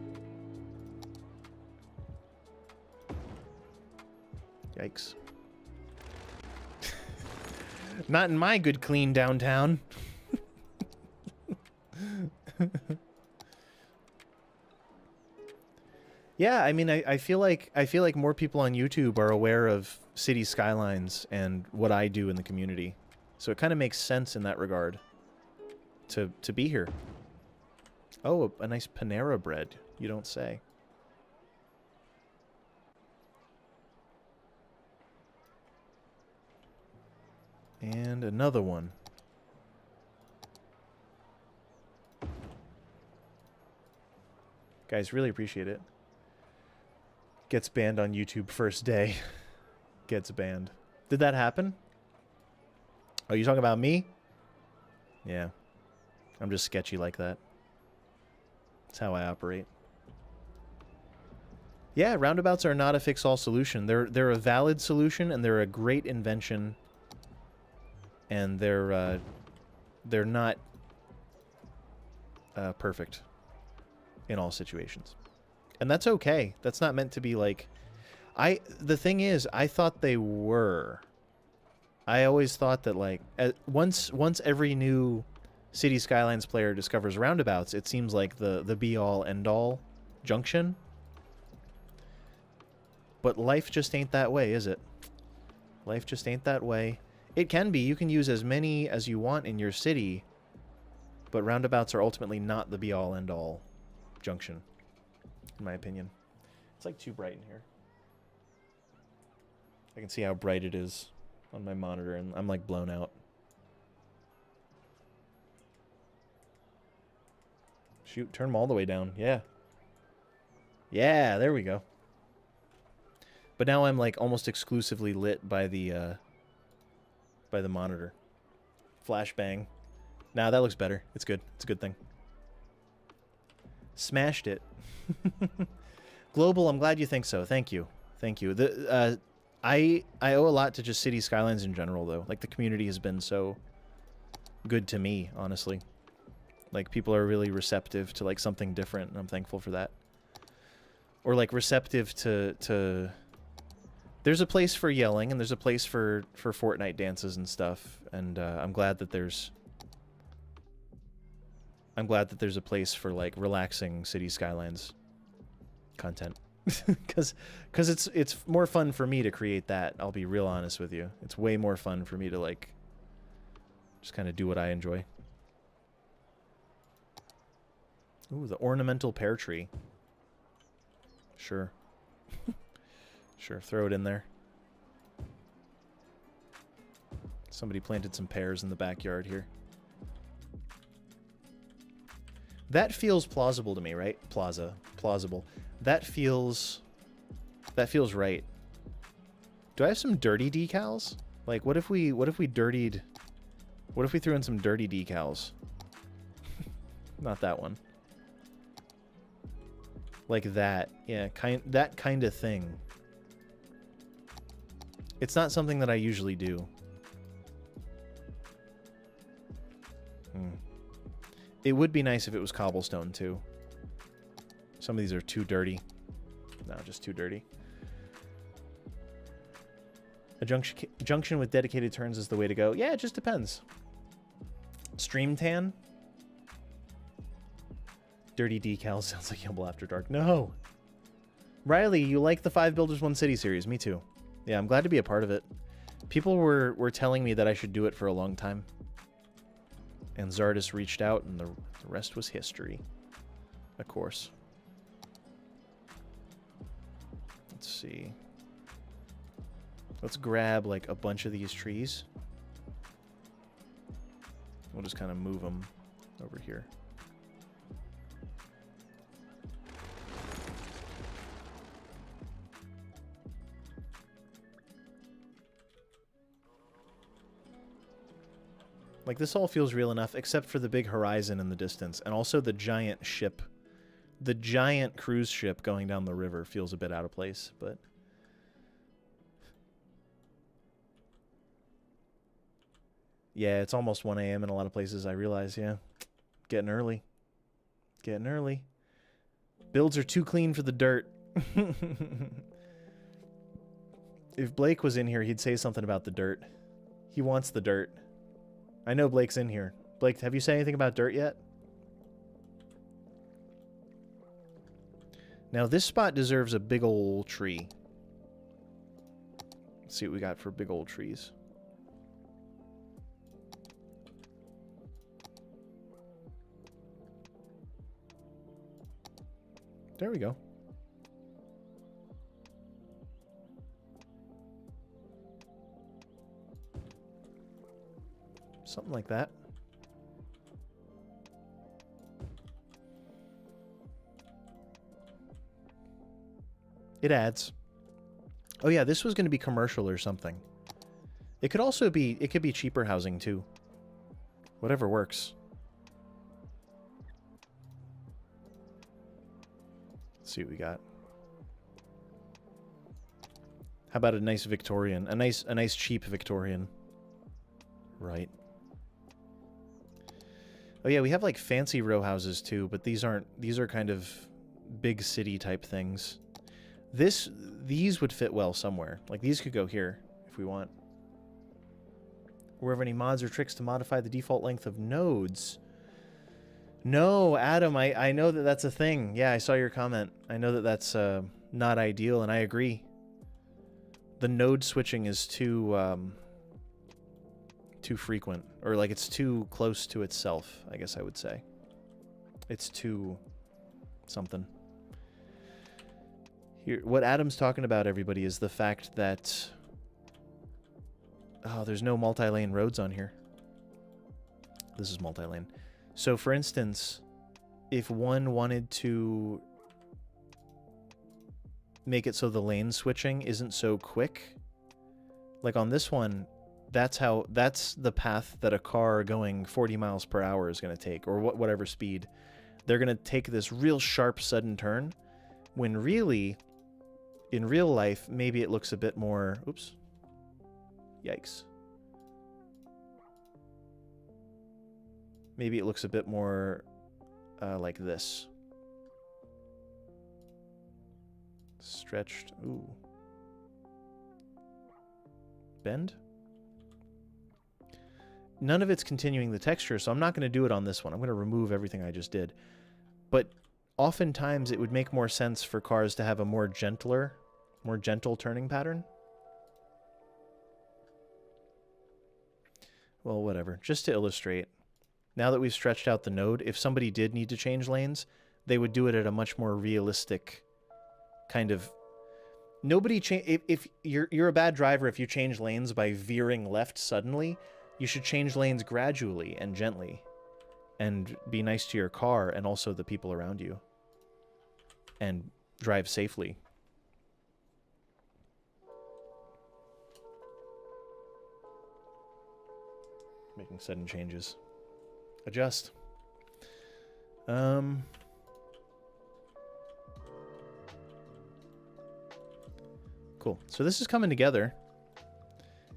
Yikes. Not in my good clean downtown. Yeah, I mean, I feel like more people on YouTube are aware of city skylines and what I do in the community, so it kind of makes sense in that regard to be here. Oh, a nice Panera bread, you don't say. And another one. Guys, really appreciate it. Gets banned on YouTube first day. Gets banned. Did that happen? Are you talking about me? Yeah. I'm just sketchy like that. That's how I operate. Yeah, roundabouts are not a fix-all solution. They're a valid solution, and they're a great invention. And they're not perfect in all situations. And that's okay. That's not meant to be like... The thing is, I thought they were. I always thought that, like, once every new City Skylines player discovers roundabouts, it seems like the be-all, end-all junction. But life just ain't that way, is it? Life just ain't that way. It can be. You can use as many as you want in your city, but roundabouts are ultimately not the be-all, end-all junction, in my opinion. It's like too bright in here. I can see how bright it is on my monitor, and I'm like blown out. Shoot, turn them all the way down. Yeah. Yeah, there we go. But now I'm like almost exclusively lit by the monitor. Flashbang. Nah, that looks better. It's good. It's a good thing. Smashed it. Global, I'm glad you think so. Thank you. Thank you. I owe a lot to just City Skylines in general, though. Like, the community has been so good to me, honestly. Like, people are really receptive to, like, something different, and I'm thankful for that. Or, like, receptive to... There's a place for yelling, and there's a place for Fortnite dances and stuff, and I'm glad that there's a place for, like, relaxing City Skylines content. Because it's more fun for me to create that, I'll be real honest with you. It's way more fun for me to, like, just kind of do what I enjoy. Ooh, the ornamental pear tree. Sure. Sure, throw it in there. Somebody planted some pears in the backyard here. That feels plausible to me, right? Plausible. That feels right. Do I have some dirty decals? Like, what if we dirtied... What if we threw in some dirty decals? Not that one. Like that. Yeah, that kind of thing. It's not something that I usually do. It would be nice if it was cobblestone, too. Some of these are too dirty. No, just too dirty. A junction with dedicated turns is the way to go. Yeah, it just depends. Stream tan? Dirty decals sounds like YUMBLive After Dark. No! Riley, you like the 5 Builders 1 City series. Me too. Yeah, I'm glad to be a part of it. People were telling me that I should do it for a long time. And Zardis reached out, and the rest was history. Of course. Let's see. Let's grab, like, a bunch of these trees. We'll just kind of move them over here. Like, this all feels real enough, except for the big horizon in the distance. And also the giant ship. The giant cruise ship going down the river feels a bit out of place, but... Yeah, it's almost 1 a.m. in a lot of places, I realize, yeah. Getting early. Getting early. Builds are too clean for the dirt. If Blake was in here, he'd say something about the dirt. He wants the dirt. I know Blake's in here. Blake, have you said anything about dirt yet? Now this spot deserves a big old tree. Let's see what we got for big old trees. There we go. Something like that. It adds. Oh yeah, this was going to be commercial or something. It could also be, it could be cheaper housing too. Whatever works. Let's see what we got. How about a nice Victorian? A nice cheap Victorian. Right. Oh yeah, we have like fancy row houses too, but these aren't, these are kind of big city type things. These would fit well somewhere. Like these could go here if we want. Or have any mods or tricks to modify the default length of nodes? No, Adam, I know that that's a thing. Yeah, I saw your comment. I know that that's not ideal, and I agree. The node switching is too frequent, or like it's too close to itself, I guess I would say. It's too something. Here, what Adam's talking about, everybody, is the fact that there's no multi-lane roads on here. This is multi-lane. So, for instance, if one wanted to make it so the lane switching isn't so quick, like on this one, that's the path that a car going 40 miles per hour is going to take, or whatever speed. They're going to take this real sharp, sudden turn, when really, in real life, maybe it looks a bit more... Oops. Yikes. Maybe it looks a bit more like this. Stretched. Ooh. Bend? None of it's continuing the texture, so I'm not going to do it on this one. I'm going to remove everything I just did. But oftentimes it would make more sense for cars to have a more gentle turning pattern. Well, whatever. Just to illustrate, now that we've stretched out the node, if somebody did need to change lanes, they would do it at a much more realistic kind of... If you're a bad driver if you change lanes by veering left suddenly. You should change lanes gradually and gently, and be nice to your car and also the people around you, and drive safely. Making sudden changes. Adjust. Cool. So this is coming together.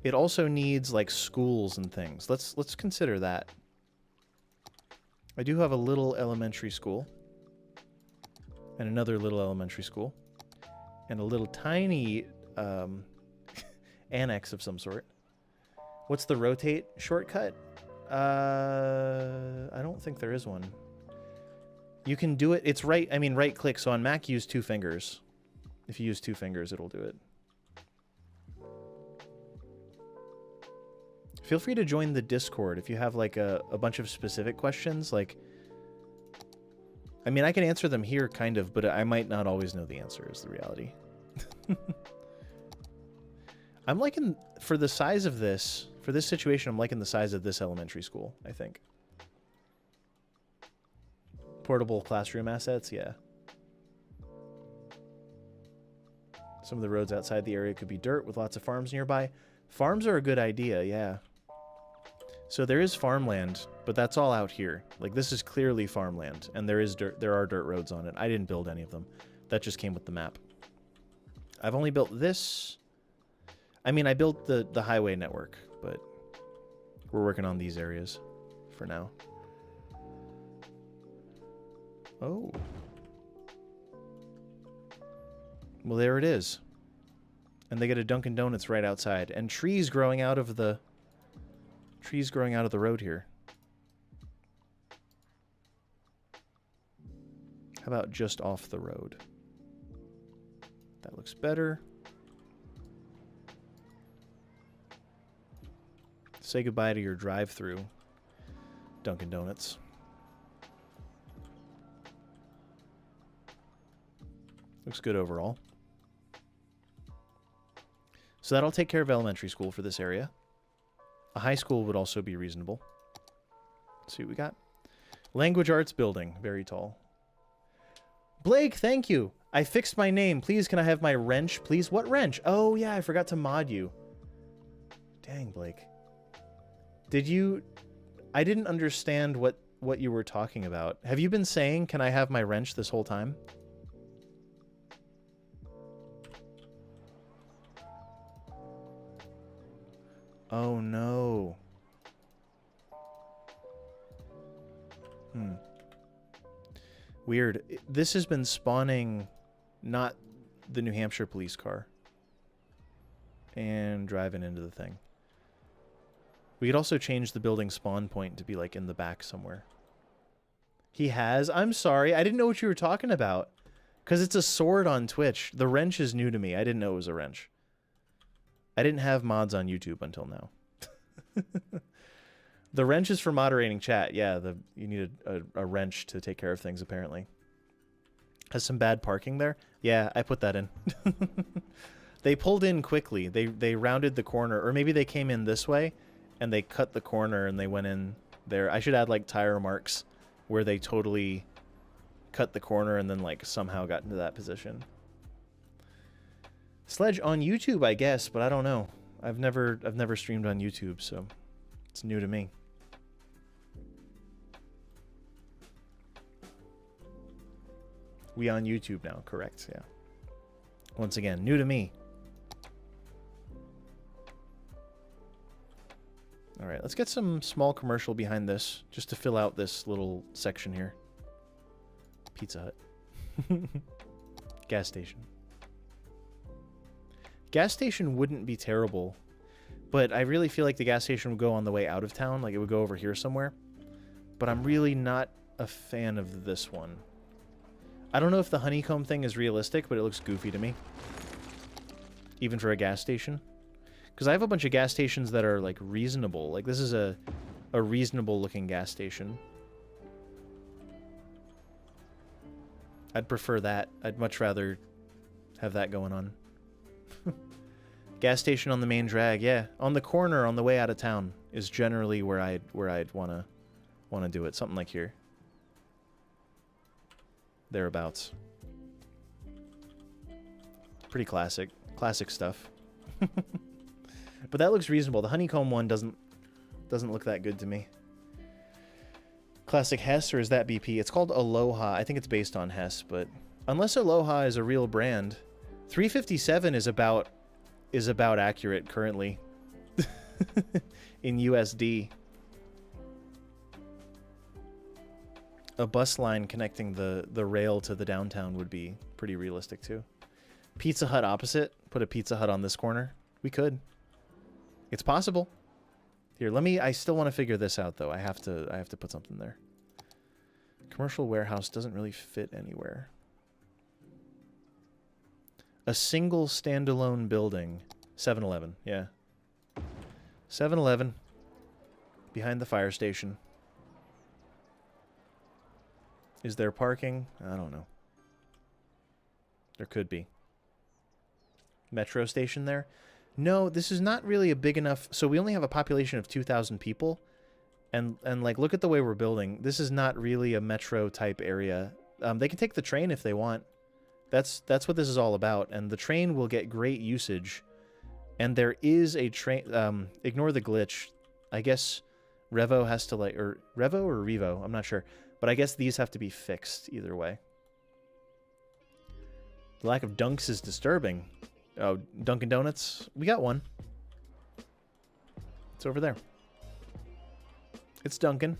It also needs like schools and things. Let's consider that. I do have a little elementary school, and another little elementary school, and a little tiny annex of some sort. What's the rotate shortcut? I don't think there is one. You can do it. It's right. I mean, right click. So on Mac, use 2 fingers. If you use 2 fingers, it'll do it. Feel free to join the Discord if you have like a bunch of specific questions. Like, I mean, I can answer them here kind of, but I might not always know the answer is the reality. I'm liking, for the size of this, for this situation, I'm liking the size of this elementary school, I think. Portable classroom assets, yeah. Some of the roads outside the area could be dirt with lots of farms nearby. Farms are a good idea, yeah. So there is farmland, but that's all out here. Like, this is clearly farmland, and there are dirt roads on it. I didn't build any of them. That just came with the map. I've only built this. I mean, I built the highway network, but we're working on these areas for now. Oh. Well, there it is. And they get a Dunkin' Donuts right outside, and trees growing out of the road here. How about just off the road? That looks better. Say goodbye to your drive-through, Dunkin' Donuts. Looks good overall. So that'll take care of elementary school for this area. A high school would also be reasonable. Let's see what we got. Language arts building, very tall. Blake, thank you. I fixed my name. Please, can I have my wrench, please? What wrench? Oh, yeah, I forgot to mod you. Dang, Blake. Did you... I didn't understand what you were talking about. Have you been saying, can I have my wrench this whole time? Oh, no. Weird. This has been spawning not the New Hampshire police car. And driving into the thing. We could also change the building spawn point to be like in the back somewhere. He has? I'm sorry. I didn't know what you were talking about. Because it's a sword on Twitch. The wrench is new to me. I didn't know it was a wrench. I didn't have mods on YouTube until now. The wrench is for moderating chat. Yeah, you need a wrench to take care of things, apparently. Has some bad parking there? Yeah, I put that in. They pulled in quickly. They rounded the corner. Or maybe they came in this way, and they cut the corner, and they went in there. I should add, like, tire marks where they totally cut the corner and then, like, somehow got into that position. Sledge on YouTube, I guess, but I don't know. I've never streamed on YouTube, so it's new to me. We on YouTube now, correct, yeah. Once again, new to me. All right, let's get some small commercial behind this, just to fill out this little section here. Pizza Hut. Gas station. Gas station wouldn't be terrible, but I really feel like the gas station would go on the way out of town, like it would go over here somewhere. But I'm really not a fan of this one. I don't know if the honeycomb thing is realistic, but it looks goofy to me. Even for a gas station. Because I have a bunch of gas stations that are, like, reasonable. Like, this is a reasonable-looking gas station. I'd prefer that. I'd much rather have that going on. Gas station on the main drag, yeah. On the corner on the way out of town is generally where I'd wanna do it. Something like here. Thereabouts. Pretty classic. Classic stuff. But that looks reasonable. The honeycomb one doesn't look that good to me. Classic Hess, or is that BP? It's called Aloha. I think it's based on Hess, but unless Aloha is a real brand, 357 is about accurate currently in USD. A bus line connecting the rail to the downtown would be pretty realistic too. Pizza Hut opposite. Put a Pizza Hut on this corner. We could. It's possible. Here, I still want to figure this out though. I have to put something there. Commercial warehouse doesn't really fit anywhere. A single standalone building. 7-Eleven, yeah. 7-Eleven. Behind the fire station. Is there parking? I don't know. There could be. Metro station there? No, this is not really a big enough... So we only have a population of 2,000 people. And like, look at the way we're building. This is not really a metro-type area. They can take the train if they want. That's what this is all about. And the train will get great usage. And there is a train... ignore the glitch. I guess Revo has to like... Or Revo or Revo? I'm not sure. But I guess these have to be fixed either way. The lack of dunks is disturbing. Oh, Dunkin' Donuts? We got one. It's over there. It's Dunkin'.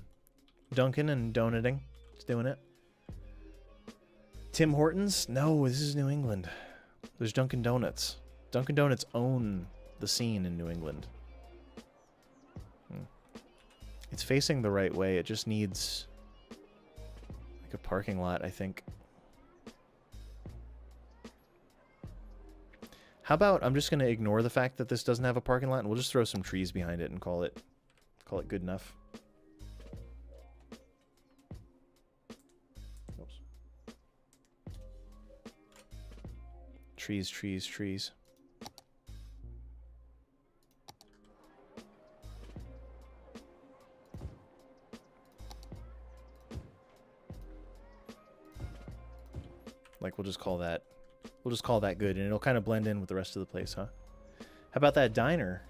Dunkin' and donating. It's doing it. Tim Hortons? No, this is New England. There's Dunkin' Donuts. Dunkin' Donuts own the scene in New England. It's facing the right way. It just needs... like a parking lot, I think. How about I'm just going to ignore the fact that this doesn't have a parking lot, and we'll just throw some trees behind it and call it good enough. Oops. Trees, trees, trees. Like, we'll just call that good, and it'll kind of blend in with the rest of the place, huh? How about that diner?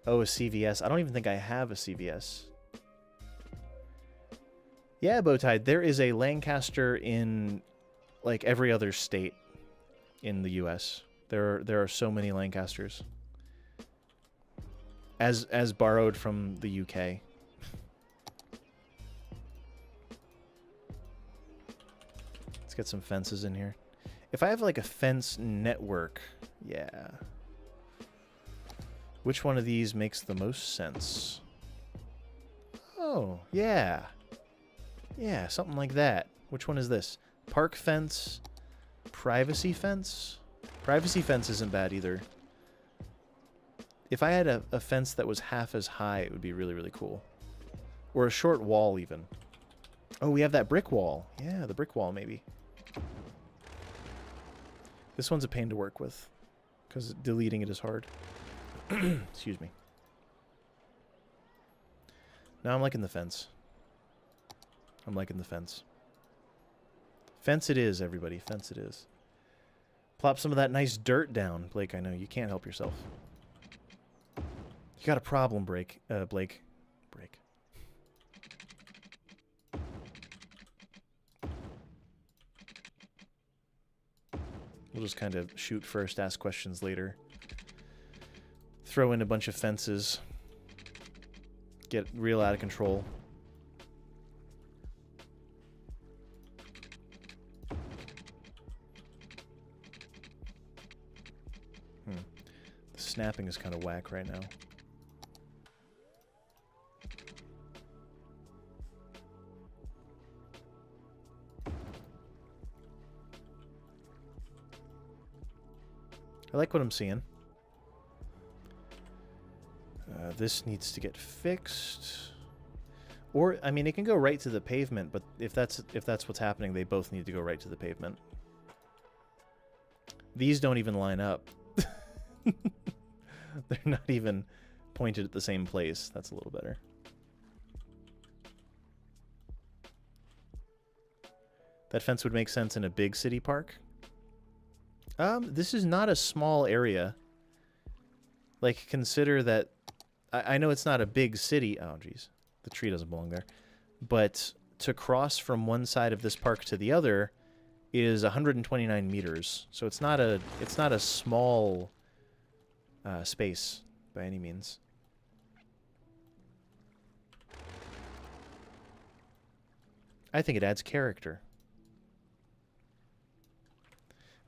Oh, a CVS. I don't even think I have a CVS. Yeah, Bowtide, there is a Lancaster in, like, every other state in the U.S. There are so many Lancasters. As borrowed from the U.K. Let's get some fences in here. If I have like a fence network, yeah. Which one of these makes the most sense? Oh, yeah. Yeah, something like that. Which one is this? Park fence, privacy fence? Privacy fence isn't bad either. If I had a fence that was half as high, it would be really, really cool. Or a short wall even. Oh, we have that brick wall. Yeah, the brick wall maybe. This one's a pain to work with, because deleting it is hard. Excuse me. Now I'm liking the fence. I'm liking the fence. Fence it is, everybody. Fence it is. Plop some of that nice dirt down, Blake. I know you can't help yourself. You got a problem, Blake. Blake. We'll just kind of shoot first, ask questions later. Throw in a bunch of fences. Get real out of control. The snapping is kind of whack right now. I like what I'm seeing. This needs to get fixed. Or, I mean, it can go right to the pavement, but if that's what's happening, they both need to go right to the pavement. These don't even line up. They're not even pointed at the same place. That's a little better. That fence would make sense in a big city park. This is not a small area. Like, consider that... I know it's not a big city. Oh, jeez. The tree doesn't belong there. But to cross from one side of this park to the other is 129 meters. So it's not a small space by any means. I think it adds character.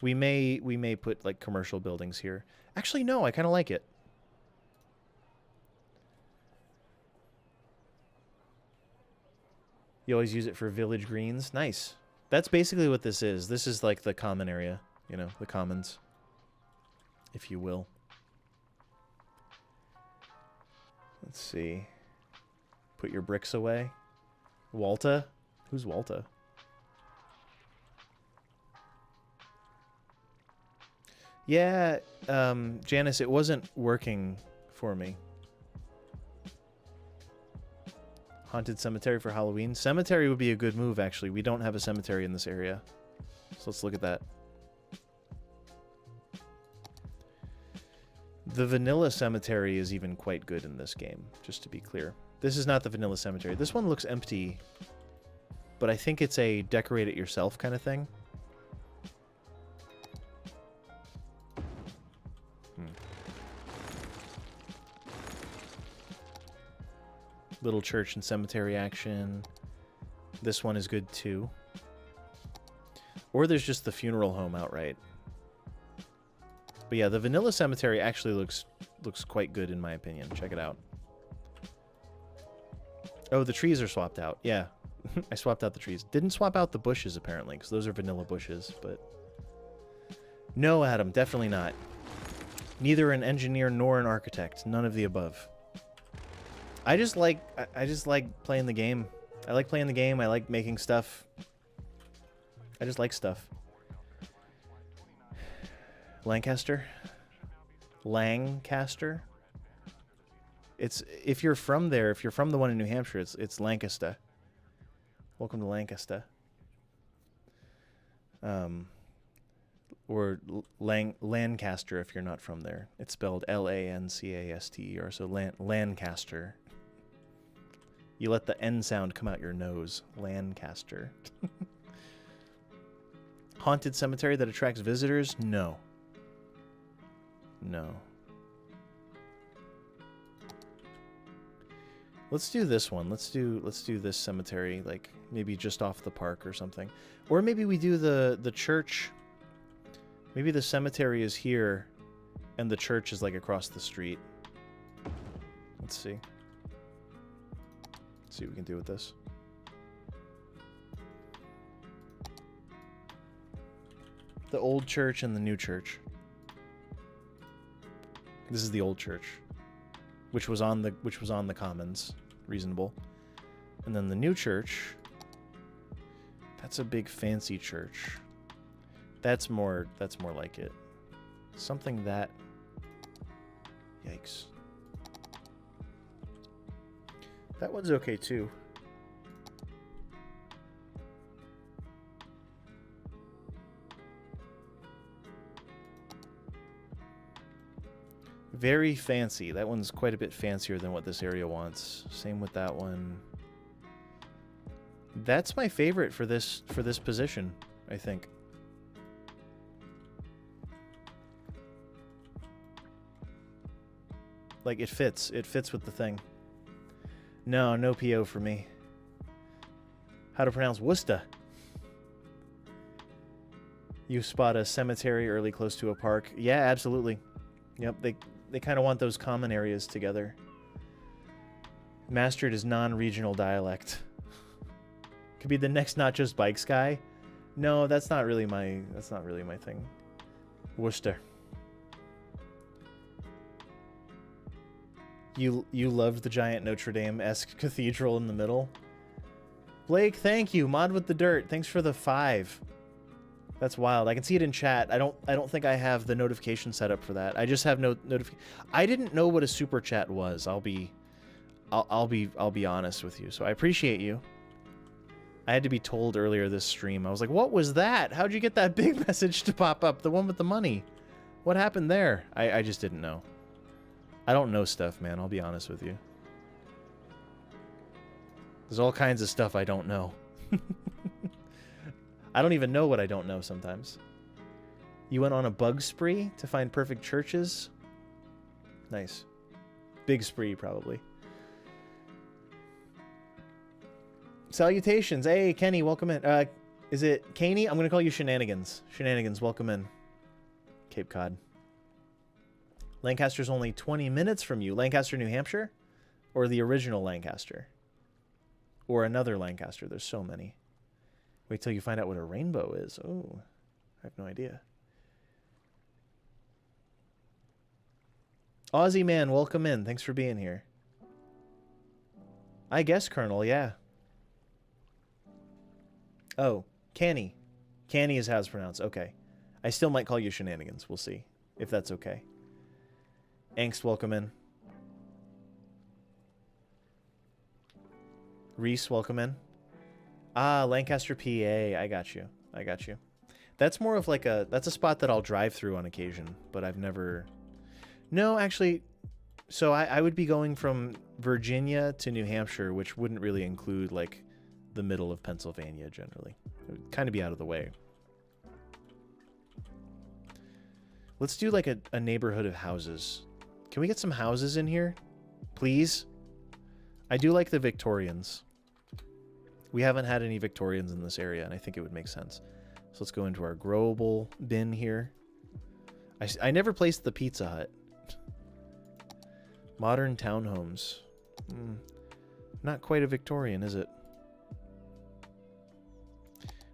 We may put like commercial buildings here. Actually, no, I kind of like it. You always use it for village greens. Nice. That's basically what this is. This is like the common area, you know, the commons, if you will. Let's see. Put your bricks away. Walta? Who's Walta? Yeah, Janice, it wasn't working for me. Haunted cemetery for Halloween. Cemetery would be a good move, actually. We don't have a cemetery in this area. So let's look at that. The vanilla cemetery is even quite good in this game, just to be clear. This is not the vanilla cemetery. This one looks empty, but I think it's a decorate it yourself kind of thing. Little church and cemetery action. This one is good too. Or there's just the funeral home outright. But yeah, the vanilla cemetery actually looks quite good in my opinion. Check it out. Oh, the trees are swapped out. Yeah, I swapped out the trees. Didn't swap out the bushes apparently, because those are vanilla bushes. But No, Adam, definitely not. Neither an engineer nor an architect. None of the above. I just like playing the game. I like playing the game. I like making stuff. I just like stuff. Lancaster? Lancaster? It's, if you're from there, if you're from the one in New Hampshire, it's Lancaster. Welcome to Lancaster. Or Lancaster if you're not from there. It's spelled L-A-N-C-A-S-T-E-R, so Lancaster. You let the N sound come out your nose. Lancaster. Haunted cemetery that attracts visitors? No. No. Let's do this one. Let's do this cemetery, like maybe just off the park or something. Or maybe we do the church. Maybe the cemetery is here and the church is like across the street. Let's see. Let's see what we can do with this. The old church and the new church. This is the old church, which was on the commons. Reasonable. And then the new church, that's a big fancy church. That's more like it. Something that, yikes. That one's okay too. Very fancy. That one's quite a bit fancier than what this area wants. Same with that one. That's my favorite for this position, I think. Like it fits with the thing. No PO for me. How to pronounce Worcester? You spot a cemetery early close to a park. Yeah, absolutely. Yep, they kind of want those common areas together. Mastered is non-regional dialect. Could be the next Not Just Bikes guy. No, that's not really my thing. Worcester. You loved the giant Notre Dame-esque cathedral in the middle. Blake, thank you. Mod with the dirt. Thanks for the 5. That's wild. I can see it in chat. I don't think I have the notification set up for that. I just have no notification. I didn't know what a super chat was. I'll be honest with you. So I appreciate you. I had to be told earlier this stream. I was like, "What was that? How'd you get that big message to pop up? The one with the money. What happened there?" I just didn't know. I don't know stuff, man. I'll be honest with you. There's all kinds of stuff I don't know. I don't even know what I don't know sometimes. You went on a bug spree to find perfect churches? Nice. Big spree, probably. Salutations. Hey, Kenny, welcome in. Is it Caney? I'm going to call you Shenanigans. Shenanigans, welcome in. Cape Cod. Lancaster's only 20 minutes from you. Lancaster, New Hampshire? Or the original Lancaster? Or another Lancaster? There's so many. Wait till you find out what a rainbow is. Oh, I have no idea. Aussie man, welcome in. Thanks for being here. I guess, Colonel, yeah. Oh, Canny. Canny is how it's pronounced. Okay. I still might call you Shenanigans. We'll see if that's okay. Angst, welcome in. Reese, welcome in. Ah, Lancaster, PA. I got you. I got you. That's more of like that's a spot that I'll drive through on occasion, but I've never... No, actually, so I would be going from Virginia to New Hampshire, which wouldn't really include like the middle of Pennsylvania generally. It would kind of be out of the way. Let's do like a neighborhood of houses. Can we get some houses in here? Please? I do like the Victorians. We haven't had any Victorians in this area, and I think it would make sense. So let's go into our growable bin here. I never placed the Pizza Hut. Modern townhomes. Not quite a Victorian, is it?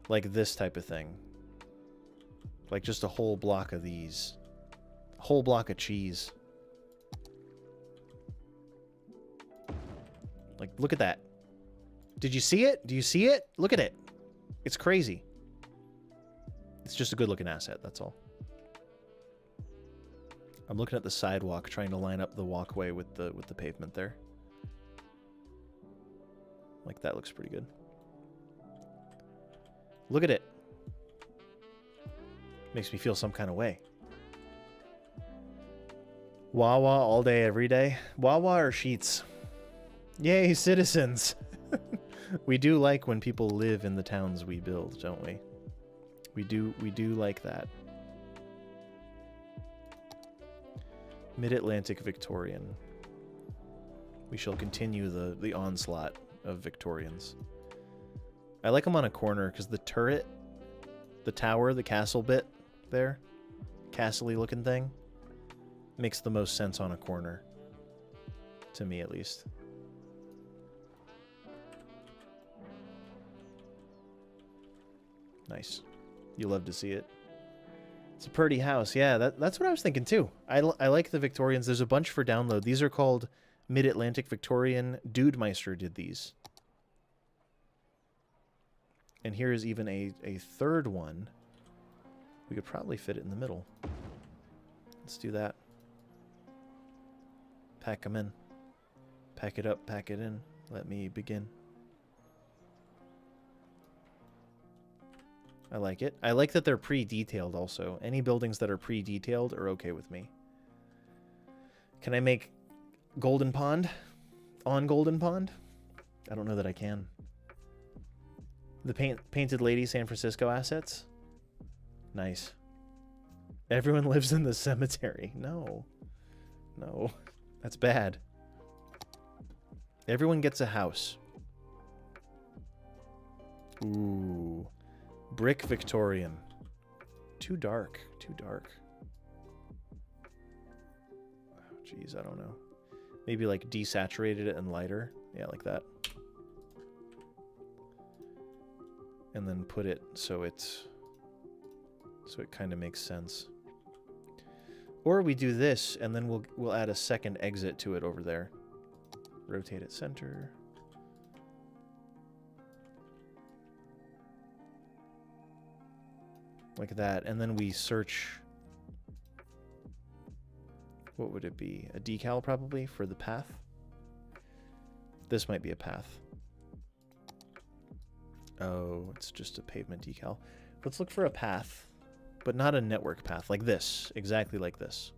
Like this type of thing. Like just a whole block of these. A whole block of cheese. Like, look at that. Did you see it? Do you see it? Look at it. It's crazy. It's just a good looking asset, that's all. I'm looking at the sidewalk, trying to line up the walkway with the pavement there. Like, that looks pretty good. Look at it. Makes me feel some kind of way. Wawa all day, every day. Wawa or Sheets? Yay, citizens! We do like when people live in the towns we build, don't we? We do like that. Mid-Atlantic Victorian. We shall continue the onslaught of Victorians. I like them on a corner because the turret, the tower, the castle bit there, castle-y looking thing, makes the most sense on a corner. To me, at least. Nice. You love to see it. It's a pretty house. Yeah, that's what I was thinking too. I like the Victorians. There's a bunch for download. These are called Mid-Atlantic Victorian. Dude Meister did these. And here is even a third one. We could probably fit it in the middle. Let's do that. Pack them in. Pack it up, pack it in. Let me begin. I like it. I like that they're pre-detailed also. Any buildings that are pre-detailed are okay with me. Can I make Golden Pond on Golden Pond? I don't know that I can. The Painted Lady San Francisco assets? Nice. Everyone lives in the cemetery. No. No. That's bad. Everyone gets a house. Ooh. Brick Victorian. Too dark. Too dark. Oh, jeez, I don't know. Maybe like desaturated it and lighter. Yeah, like that. And then put it so it kind of makes sense. Or we do this and then we'll add a second exit to it over there. Rotate it center. Like that, and then we search. What would it be? A decal probably for the path. This might be a path. Oh, it's just a pavement decal. Let's look for a path, but not a network path, like this, exactly like this.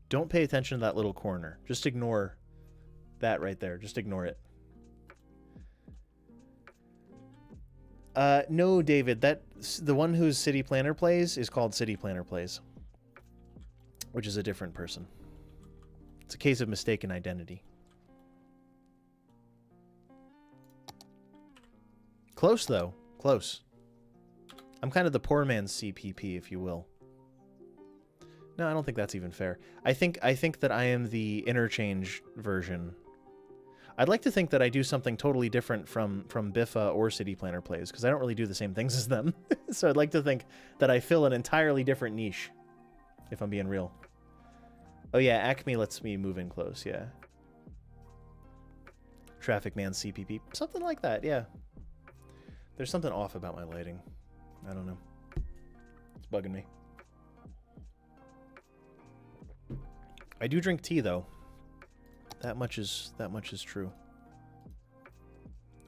Don't pay attention to that little corner. Just ignore that right there. Just ignore it. No, David. The one whose City Planner plays is called City Planner Plays, which is a different person. It's a case of mistaken identity. Close, though. Close. I'm kind of the poor man's CPP, if you will. No, I don't think that's even fair. I think that I am the interchange version. I'd like to think that I do something totally different from Biffa or City Planner Plays, because I don't really do the same things as them. So I'd like to think that I fill an entirely different niche, if I'm being real. Oh yeah, Acme lets me move in close, yeah. Traffic Man CPP. Something like that, yeah. There's something off about my lighting. I don't know. It's bugging me. I do drink tea, though. That much is true.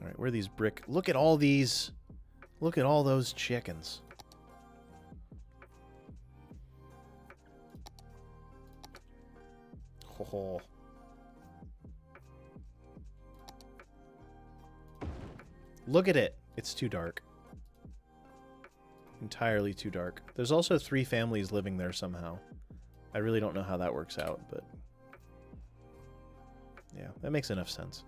All right, where are these brick? Look at all these. Look at all those chickens. Oh. Look at it. It's too dark. Entirely too dark. There's also 3 families living there somehow. I really don't know how that works out, but yeah, that makes enough sense.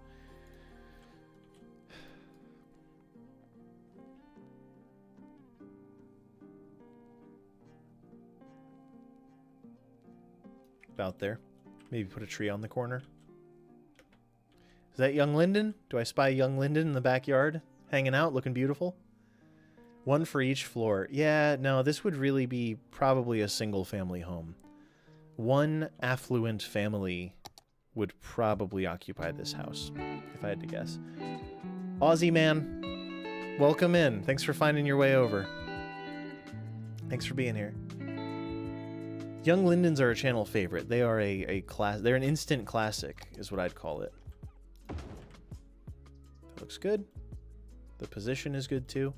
about there. Maybe put a tree on the corner. Is that young linden? Do I spy young linden in the backyard? Hanging out, looking beautiful? One for each floor. Yeah, no, this would really be probably a single family home. One affluent family would probably occupy this house, if I had to guess. Aussie man, welcome in. Thanks for finding your way over. Thanks for being here. Young Lindens are a channel favorite. They are they're an instant classic, is what I'd call it. That looks good. The position is good too.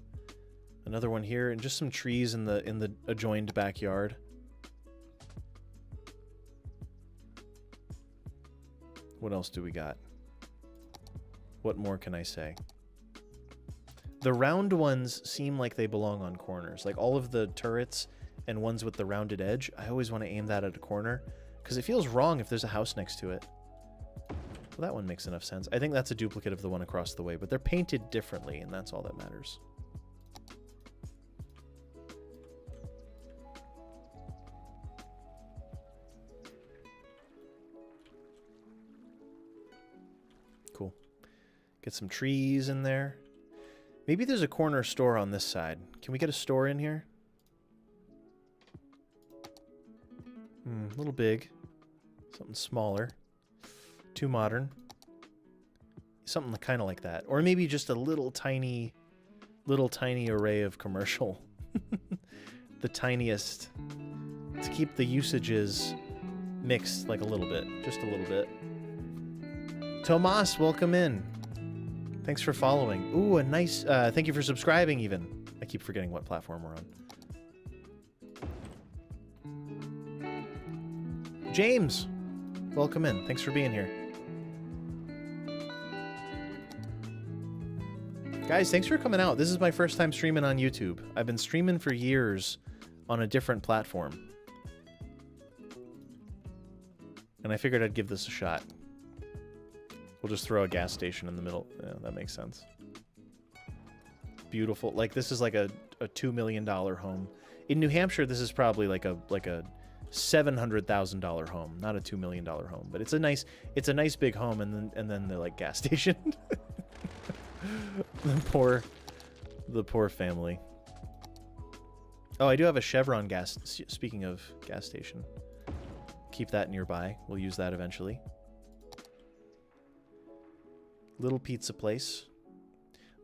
Another one here, and just some trees in the adjoined backyard. What else do we got? What more can I say? The round ones seem like they belong on corners. Like all of the turrets and ones with the rounded edge, I always want to aim that at a corner because it feels wrong if there's a house next to it. Well, that one makes enough sense. I think that's a duplicate of the one across the way, but they're painted differently, and that's all that matters. Cool. Get some trees in there. Maybe there's a corner store on this side. Can we get a store in here? A little big. Something smaller. Too modern. Something kind of like that. Or maybe just a little tiny array of commercial. The tiniest. To keep the usages mixed like a little bit. Just a little bit. Tomas, welcome in. Thanks for following. Ooh, a nice... thank you for subscribing, even. I keep forgetting what platform we're on. James, welcome in. Thanks for being here. Guys, thanks for coming out. This is my first time streaming on YouTube. I've been streaming for years on a different platform. And I figured I'd give this a shot. We'll just throw a gas station in the middle. Yeah, that makes sense. Beautiful. Like, this is like a $2 million home. In New Hampshire, this is probably like a $700,000 home, not a $2 million home. But it's a nice big home, and then the like gas station. the poor family. Oh, I do have a Chevron gas. Speaking of gas station, keep that nearby. We'll use that eventually. Little pizza place.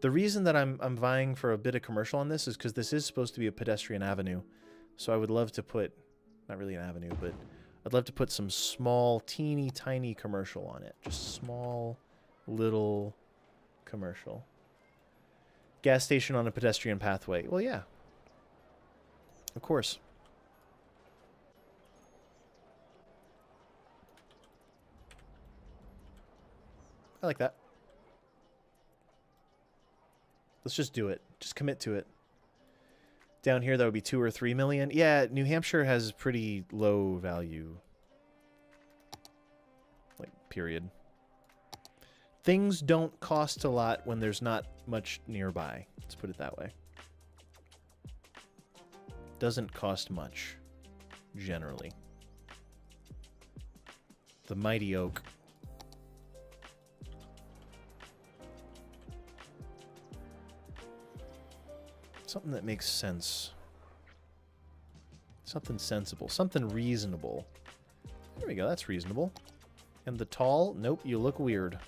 The reason that I'm vying for a bit of commercial on this is because this is supposed to be a pedestrian avenue. So I would love to put, not really an avenue, but I'd love to put some small, teeny tiny commercial on it. Just small, little commercial. Gas station on a pedestrian pathway. Well, yeah. Of course. I like that. Let's just do it. Just commit to it. Down here, that would be 2 or 3 million. Yeah, New Hampshire has pretty low value. Like, period. Things don't cost a lot when there's not much nearby. Let's put it that way. Doesn't cost much, generally. The mighty oak. Something that makes sense. Something sensible. Something reasonable. There we go. That's reasonable. And the tall? Nope. You look weird.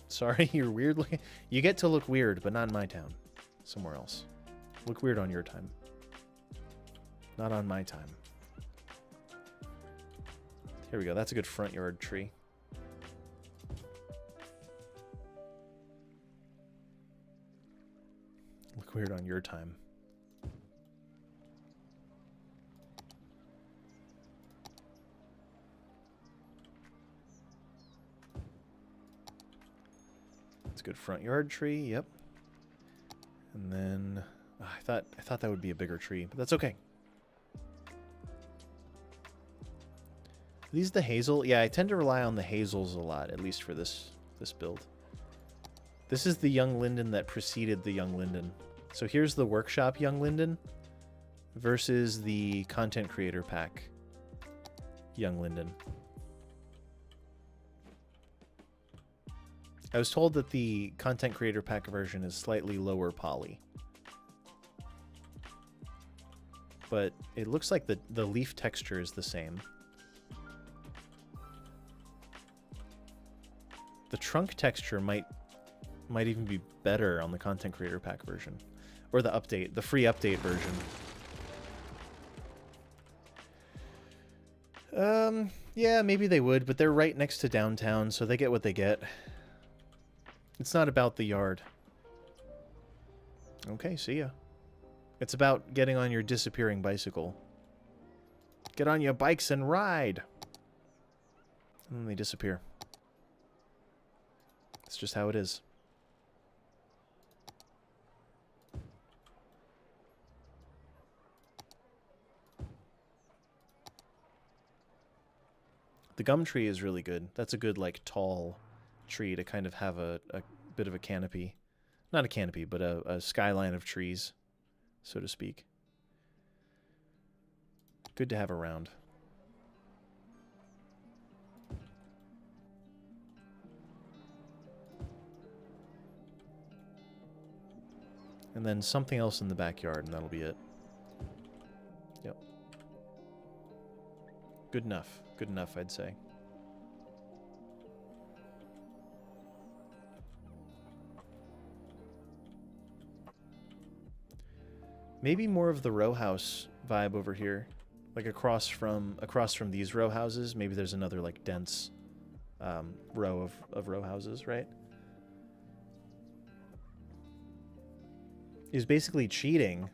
Sorry, you're weird looking. You get to look weird, but not in my town. Somewhere else. Look weird on your time. Not on my time. Here we go. That's a good front yard tree. Look weird on your time. That's a good front yard tree. Yep. And then I thought that would be a bigger tree, but that's okay. Are these the hazel? Yeah, I tend to rely on the hazels a lot, at least for this build. This is the young linden that preceded the young linden. So here's the workshop young linden versus the content creator pack Young Linden. I was told that the content creator pack version is slightly lower poly. But it looks like the leaf texture is the same. The trunk texture might even be better on the content creator pack version. Or the update, the free update version. Yeah, maybe they would, but they're right next to downtown, so they get what they get. It's not about the yard. Okay, see ya. It's about getting on your disappearing bicycle. Get on your bikes and ride! And then they disappear. It's just how it is. The gum tree is really good. That's a good, like, tall tree to kind of have a bit of a canopy. Not a canopy, but a skyline of trees, so to speak. Good to have around. And then something else in the backyard, and that'll be it. Yep. Good enough. Good enough, I'd say. Maybe more of the row house vibe over here. Like across from these row houses, maybe there's another like dense row of row houses, right? Is basically cheating.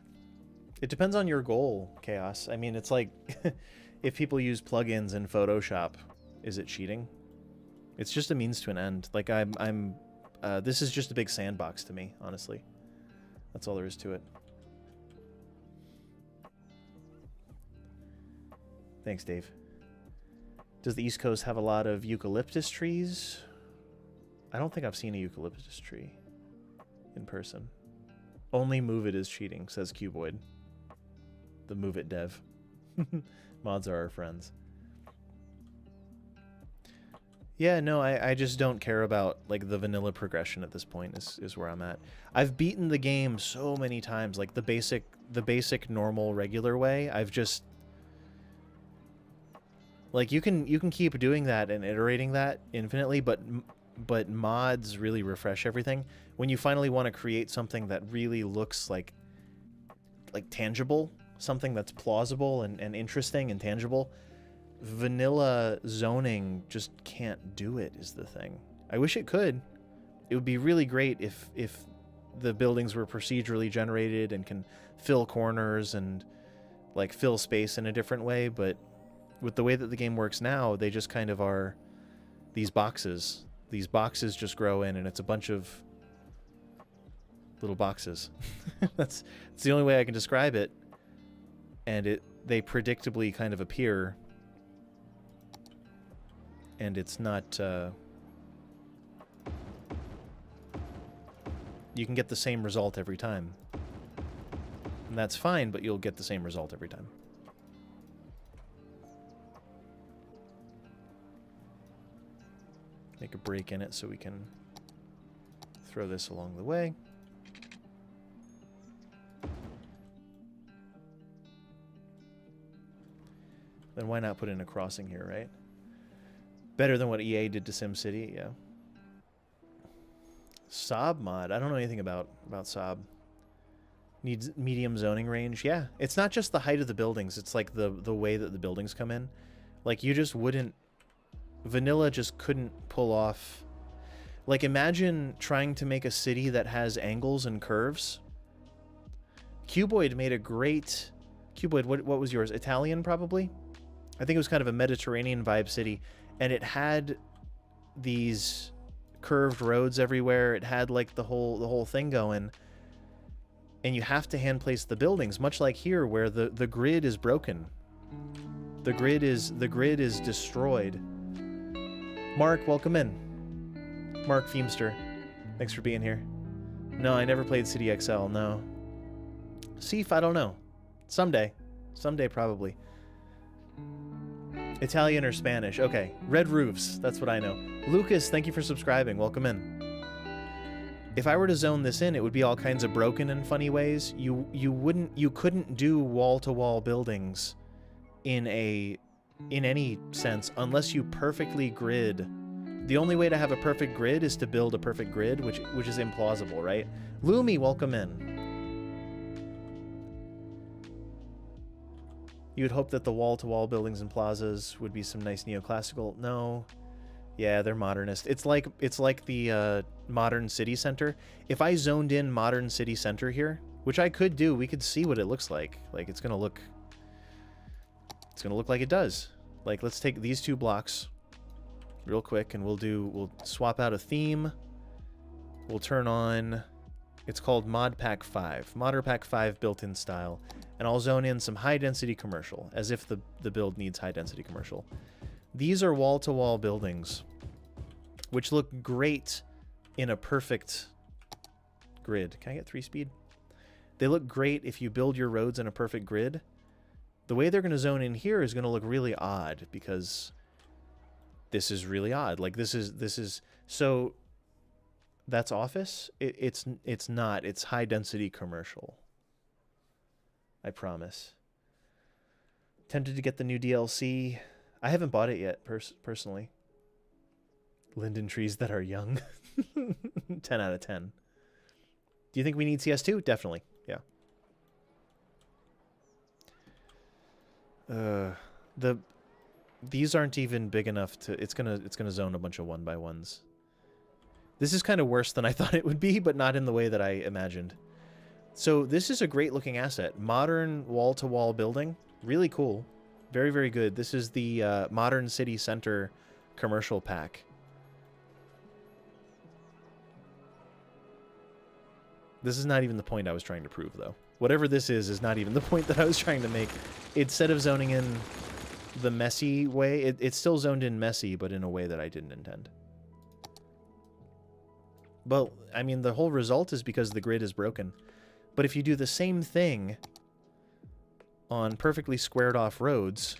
It depends on your goal, Chaos. I mean, it's like if people use plugins in Photoshop, is it cheating? It's just a means to an end. Like this is just a big sandbox to me, honestly. That's all there is to it. Thanks, Dave. Does the East Coast have a lot of eucalyptus trees? I don't think I've seen a eucalyptus tree in person. Only Move It is cheating, says Cuboid. The Move It dev. Mods are our friends. Yeah, no, I just don't care about like the vanilla progression at this point is where I'm at. I've beaten the game so many times, like the basic normal regular way. I've just like you can keep doing that and iterating that infinitely, but mods really refresh everything. When you finally want to create something that really looks like tangible, something that's plausible and interesting and tangible, vanilla zoning just can't do it is the thing. I wish it could. It would be really great if the buildings were procedurally generated and can fill corners and like fill space in a different way, but with the way that the game works now, they just kind of are these boxes. These boxes just grow in, and it's a bunch of little boxes. That's the only way I can describe it. And they predictably kind of appear, and it's not. You can get the same result every time, and that's fine. But you'll get the same result every time. Make a break in it so we can throw this along the way. Then why not put in a crossing here, right? Better than what EA did to SimCity, yeah. Sob mod. I don't know anything about Sob. Needs medium zoning range. Yeah, it's not just the height of the buildings. It's like the way that the buildings come in. Like you just wouldn't. Vanilla just couldn't pull off. Like imagine trying to make a city that has angles and curves. Cuboid made a great. Cuboid, what was yours? Italian probably. I think it was kind of a Mediterranean vibe city, and it had these curved roads everywhere. It had like the whole thing going, and you have to hand place the buildings, much like here where the grid is broken. The grid is destroyed. Mark, welcome in. Mark Feemster, thanks for being here. No, I never played City XL. No. Seif, I don't know. Someday probably. Italian or Spanish. Okay. Red roofs. That's what I know. Lucas, thank you for subscribing. Welcome in. If I were to zone this in, it would be all kinds of broken in funny ways. You couldn't do wall-to-wall buildings in any sense unless you perfectly grid. The only way to have a perfect grid is to build a perfect grid, which is implausible, right? Lumi, welcome in. You would hope that the wall-to-wall buildings and plazas would be some nice neoclassical. No. Yeah, they're modernist. It's like the modern city center. If I zoned in modern city center here, which I could do, we could see what it looks like. Like it's gonna look like it does. Like let's take these two blocks real quick and we'll swap out a theme. We'll turn on, it's called Mod Pack 5. Modder Pack 5 built-in style. And I'll zone in some high-density commercial, as if the build needs high-density commercial. These are wall-to-wall buildings, which look great in a perfect grid. Can I get 3-speed? They look great if you build your roads in a perfect grid. The way they're going to zone in here is going to look really odd, because this is really odd. Like, this is... So, that's office? It's not. It's high-density commercial. I promise. Tempted to get the new DLC. I haven't bought it yet, personally. Linden trees that are young. 10 out of 10. Do you think we need CS2? Definitely, yeah. These aren't even big enough to... It's gonna zone a bunch of 1x1s. This is kind of worse than I thought it would be, but not in the way that I imagined. So this is a great looking asset. Modern wall-to-wall building. Really cool. Very, very good. This is the Modern City Center commercial pack. This is not even the point I was trying to prove, though. Whatever this is not even the point that I was trying to make. Instead of zoning in the messy way, it's still zoned in messy, but in a way that I didn't intend. Well, I mean, the whole result is because the grid is broken. But if you do the same thing on perfectly squared off roads...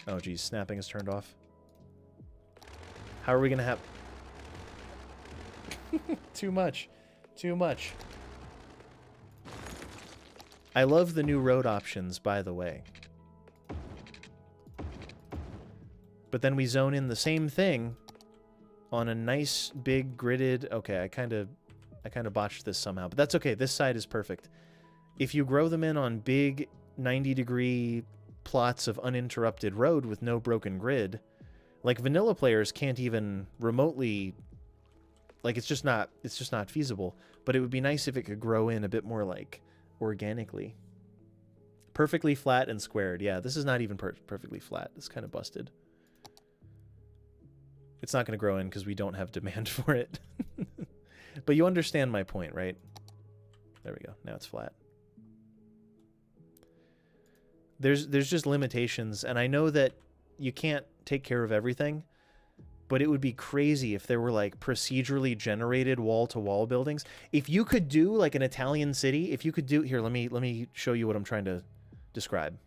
Oh, geez, snapping is turned off. How are we going to have... Too much. Too much. I love the new road options, by the way. But then we zone in the same thing on a nice, big, gridded... Okay, I kind of botched this somehow, but that's okay. This side is perfect. If you grow them in on big 90-degree plots of uninterrupted road with no broken grid, like vanilla players can't even remotely, like it's just not feasible. But it would be nice if it could grow in a bit more like organically. Perfectly flat and squared. Yeah, this is not even perfectly flat. It's kind of busted. It's not going to grow in because we don't have demand for it. But you understand my point, right? There we go. Now it's flat. There's just limitations, and I know that you can't take care of everything, but it would be crazy if there were like procedurally generated wall-to-wall buildings. If you could do like an Italian city, if you could do... Here, let me show you what I'm trying to describe.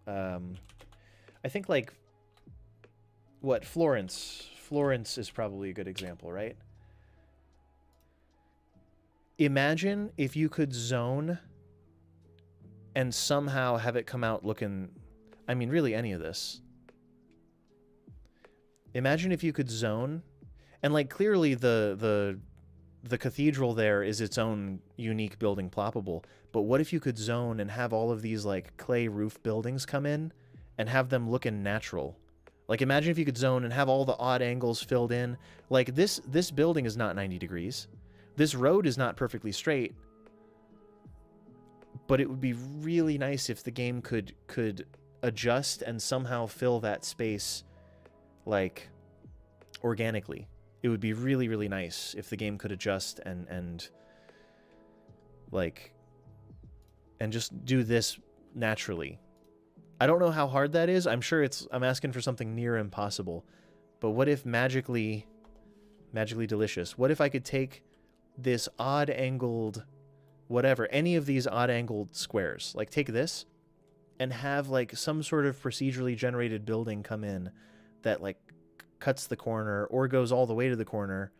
I think like... What? Florence. Florence is probably a good example, right? Imagine if you could zone and somehow have it come out looking... I mean, really any of this. Imagine if you could zone, and like clearly the cathedral there is its own unique building ploppable, but what if you could zone and have all of these like clay roof buildings come in and have them looking natural? Like, imagine if you could zone and have all the odd angles filled in. Like, this building is not 90 degrees. This road is not perfectly straight. But it would be really nice if the game could adjust and somehow fill that space, like, organically. It would be really, really nice if the game could adjust and just do this naturally. I don't know how hard that is. I'm sure I'm asking for something near impossible. But what if magically delicious? What if I could take this odd angled whatever, any of these odd angled squares. Like take this and have like some sort of procedurally generated building come in that like cuts the corner or goes all the way to the corner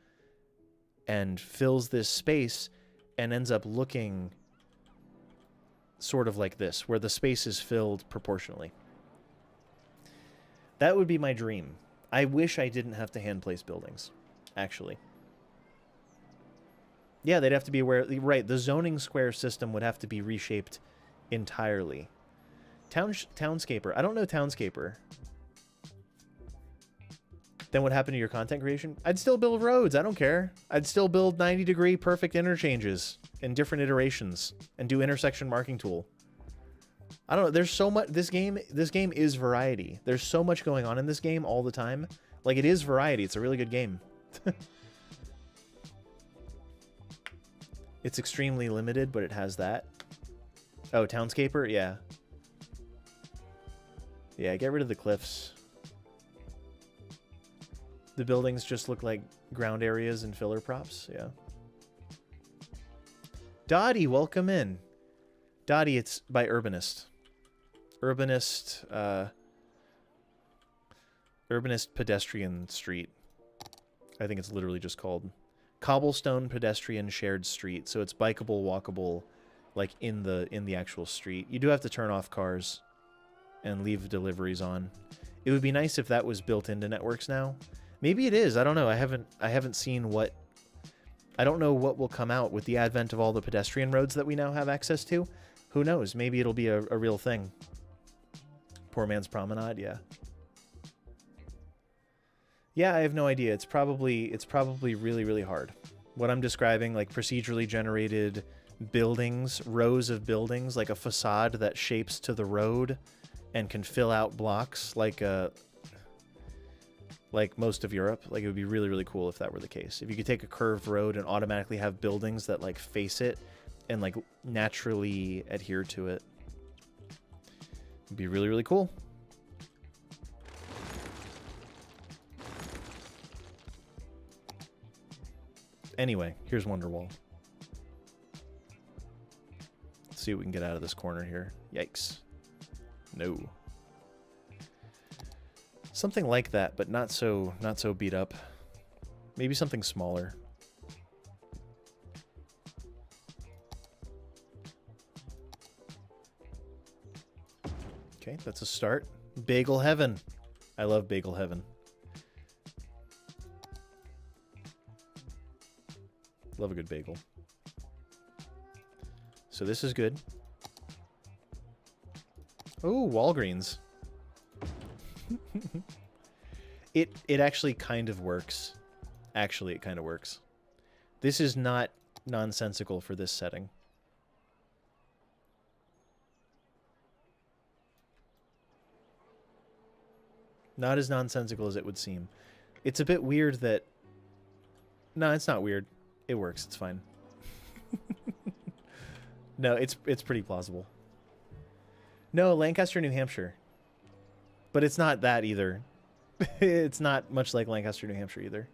and fills this space and ends up looking sort of like this, where the space is filled proportionally. That would be my dream. I wish I didn't have to hand place buildings, actually. Yeah, they'd have to be aware. Right, the zoning square system would have to be reshaped entirely. Townscaper. I don't know Townscaper. Then what happened to your content creation? I'd still build roads. I don't care. I'd still build 90-degree perfect interchanges in different iterations and do intersection marking tool. I don't know. There's so much. This game is variety. There's so much going on in this game all the time. Like, it is variety. It's a really good game. It's extremely limited, but it has that. Oh, Townscaper? Yeah. Yeah, get rid of the cliffs. The buildings just look like ground areas and filler props. Yeah. Dottie, welcome in. Dottie, it's by Urbanist. Urbanist Pedestrian Street. I think it's literally just called Cobblestone Pedestrian Shared Street. So it's bikeable, walkable, like in the actual street. You do have to turn off cars and leave deliveries on. It would be nice if that was built into networks now. Maybe it is. I don't know. I haven't seen what. I don't know what will come out with the advent of all the pedestrian roads that we now have access to. Who knows? Maybe it'll be a real thing. Poor Man's Promenade, yeah. Yeah, I have no idea. It's probably really, really hard. What I'm describing, like procedurally generated buildings, rows of buildings, like a facade that shapes to the road and can fill out blocks like most of Europe. Like, it would be really, really cool if that were the case. If you could take a curved road and automatically have buildings that like face it and like naturally adhere to it. It'd be really, really cool. Anyway, here's Wonderwall. Let's see what we can get out of this corner here. Yikes. No. Something like that, but not so beat up. Maybe something smaller. Okay, that's a start. Bagel Heaven. I love Bagel Heaven. Love a good bagel. So this is good. Oh, Walgreens. It actually kind of works. Actually, it kind of works. This is not nonsensical for this setting. Not as nonsensical as it would seem. It's a bit weird that... No, it's not weird. It works. It's fine. No, it's pretty plausible. No, Lancaster, New Hampshire. But it's not that either. It's not much like Lancaster, New Hampshire either.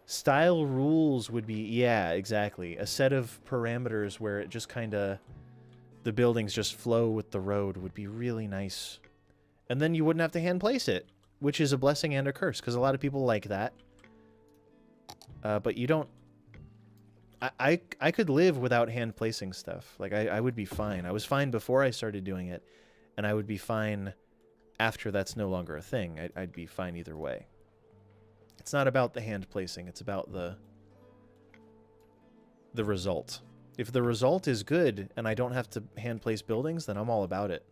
Style rules would be, yeah, exactly. A set of parameters where it just kind of... The buildings just flow with the road would be really nice. And then you wouldn't have to hand place it, which is a blessing and a curse, because a lot of people like that. But you don't... I could live without hand placing stuff. Like, I would be fine. I was fine before I started doing it, and I would be fine after that's no longer a thing. I'd be fine either way. It's not about the hand placing. It's about the result. If the result is good and I don't have to hand place buildings, then I'm all about it.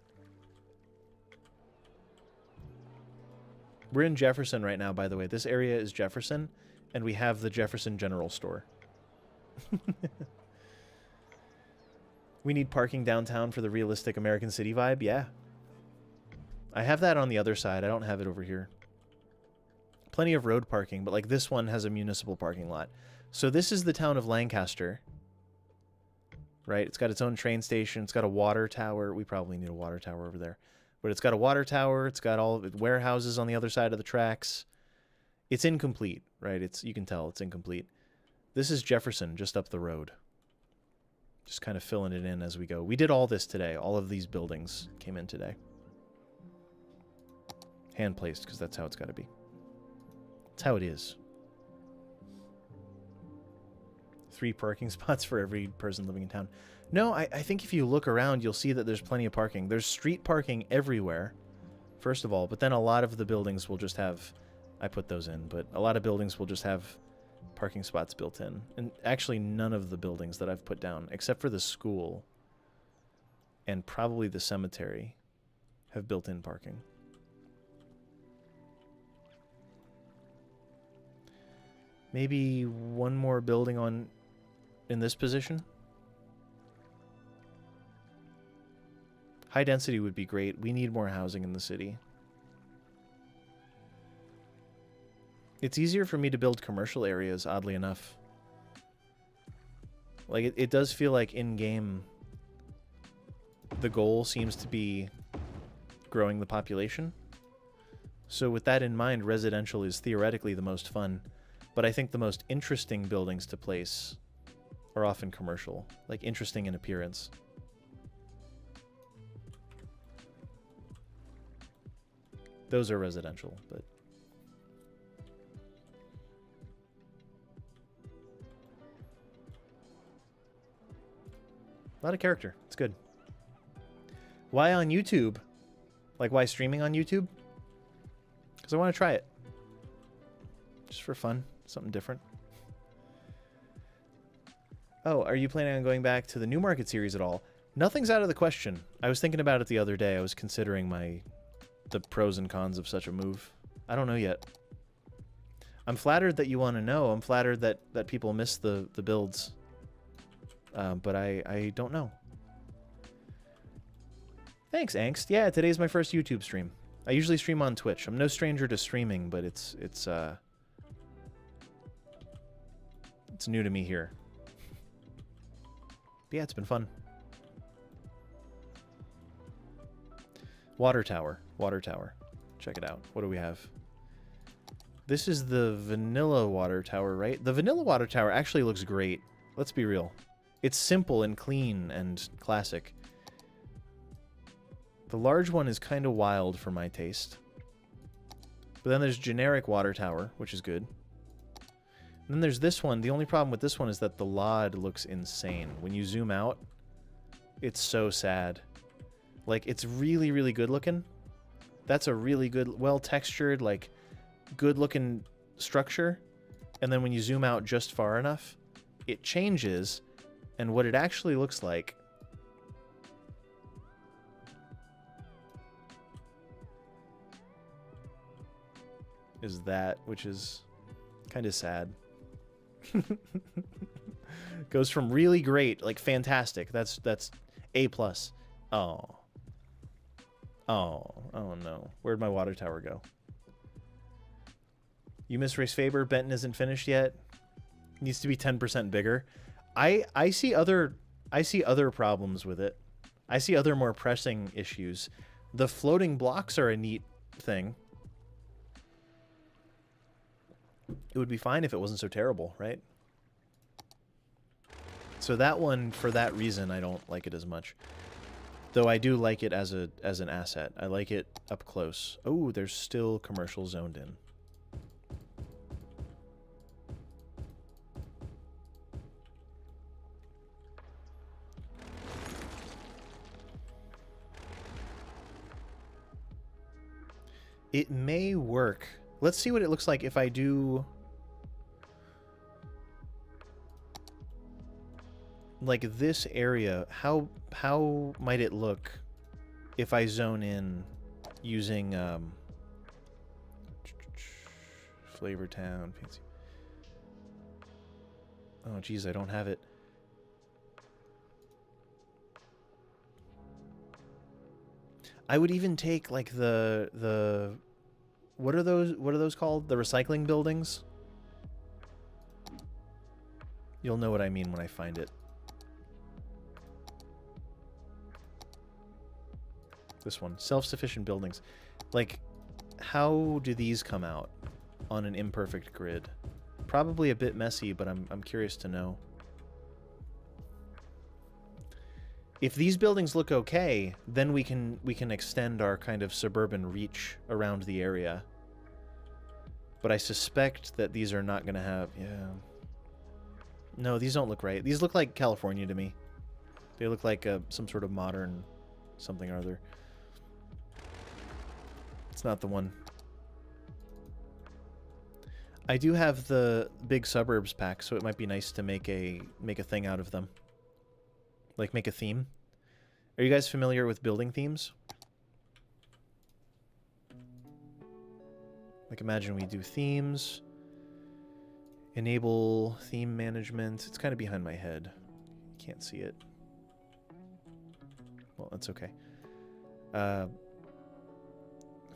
We're in Jefferson right now, by the way. This area is Jefferson, and we have the Jefferson General Store. We need parking downtown for the realistic American City vibe. Yeah. I have that on the other side. I don't have it over here. Plenty of road parking, but like this one has a municipal parking lot. So this is the town of Lancaster. Right? It's got its own train station. It's got a water tower. We probably need a water tower over there. But it's got a water tower. It's got all of it, warehouses on the other side of the tracks. It's incomplete, right? You can tell it's incomplete. This is Jefferson, just up the road. Just kind of filling it in as we go. We did all this today. All of these buildings came in today. Hand placed, because that's how it's got to be. That's how it is. 3 parking spots for every person living in town. No, I think if you look around, you'll see that there's plenty of parking. There's street parking everywhere, first of all, but then a lot of the buildings will just have, I put those in, but a lot of buildings will just have parking spots built in. And actually none of the buildings that I've put down, except for the school and probably the cemetery, have built-in parking. Maybe one more building in this position. High density would be great. We need more housing in the city. It's easier for me to build commercial areas, oddly enough. Like, it does feel like in-game the goal seems to be growing the population. So with that in mind, residential is theoretically the most fun. But I think the most interesting buildings to place are often commercial. Like, interesting in appearance. Those are residential, but... a lot of character. It's good. Why on YouTube? Like, why streaming on YouTube? Because I want to try it. Just for fun. Something different. Oh, are you planning on going back to the Newmarket series at all? Nothing's out of the question. I was thinking about it the other day. I was considering the pros and cons of such a move. I don't know yet. I'm flattered that you want to know. I'm flattered that people miss the builds. But I don't know. Thanks, Angst. Yeah, today's my first YouTube stream. I usually stream on Twitch. I'm no stranger to streaming, but it's new to me here. But yeah, it's been fun. Water tower. Water tower. Check it out. What do we have? This is the vanilla water tower, right? The vanilla water tower actually looks great. Let's be real. It's simple and clean and classic. The large one is kind of wild for my taste. But then there's generic water tower, which is good. And then there's this one. The only problem with this one is that the LOD looks insane. When you zoom out, it's so sad. Like, it's really, really good looking. That's a really good, well-textured, like, good-looking structure. And then when you zoom out just far enough, it changes. And what it actually looks like is that, which is kind of sad. Goes from really great, like fantastic. That's A+. Oh no. Where'd my water tower go? You miss Race Faber. Benton isn't finished yet. Needs to be 10% bigger. I see other problems with it. I see other more pressing issues. The floating blocks are a neat thing. It would be fine if it wasn't so terrible, right? So that one, for that reason, I don't like it as much. Though I do like it as an asset. I like it up close. Oh, there's still commercial zoned in. It may work. Let's see what it looks like if I do... like this area. How might it look if I zone in using Flavortown? Oh geez, I don't have it. I would even take like the what are those called? The recycling buildings? You'll know what I mean when I find it. This one, self-sufficient buildings. Like, how do these come out? on an imperfect grid. Probably a bit messy, but I'm curious to know. If these buildings look okay, then we can extend our kind of suburban reach around the area. But I suspect that these are not going to have... Yeah. No, these don't look right. These look like California to me. They look like some sort of modern something or other. It's not the one. I do have the big suburbs pack, so it might be nice to make a thing out of them. Like make a theme. Are you guys familiar with building themes? Like imagine we do themes. Enable theme management. It's kind of behind my head. You can't see it. Well, that's okay.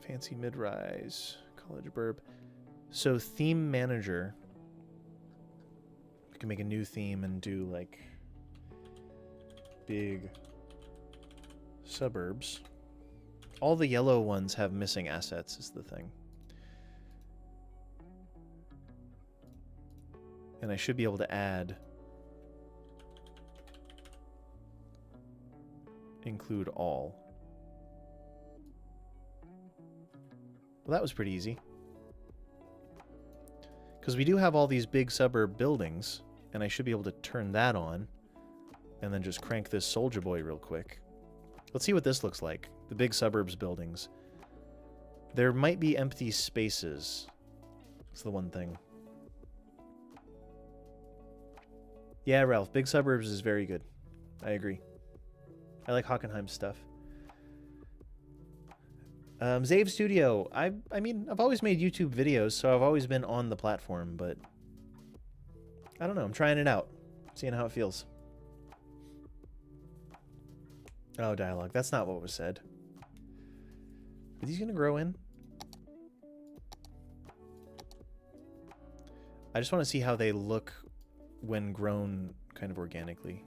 Fancy mid-rise. College burb. So theme manager. We can make a new theme and do like big suburbs. All the yellow ones have missing assets is the thing. And I should be able to add include all. Well, that was pretty easy. Because we do have all these big suburb buildings, and I should be able to turn that on, and then just crank this Soldier Boy real quick. Let's see what this looks like. The big suburbs buildings. There might be empty spaces. That's the one thing. Yeah, Ralph, big suburbs is very good. I agree. I like Hockenheim's stuff. Zave Studio. I mean, I've always made YouTube videos, so I've always been on the platform, but I don't know. I'm trying it out, seeing how it feels. Oh, dialogue. That's not what was said. Are these gonna grow in? I just want to see how they look when grown kind of organically.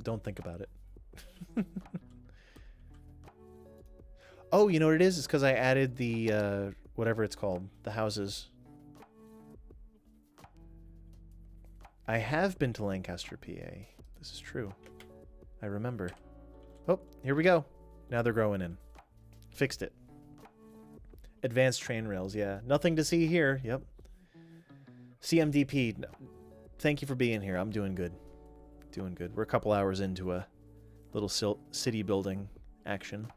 Don't think about it. Oh, you know what it is? It's because I added the whatever it's called, the houses. I have been to Lancaster, PA. This is true. I remember. Oh, here we go. Now they're growing in. Fixed it. Advanced train rails, yeah. Nothing to see here. Yep. CMDP, thank you for being here. I'm doing good. Doing good. We're a couple hours into a little city building action.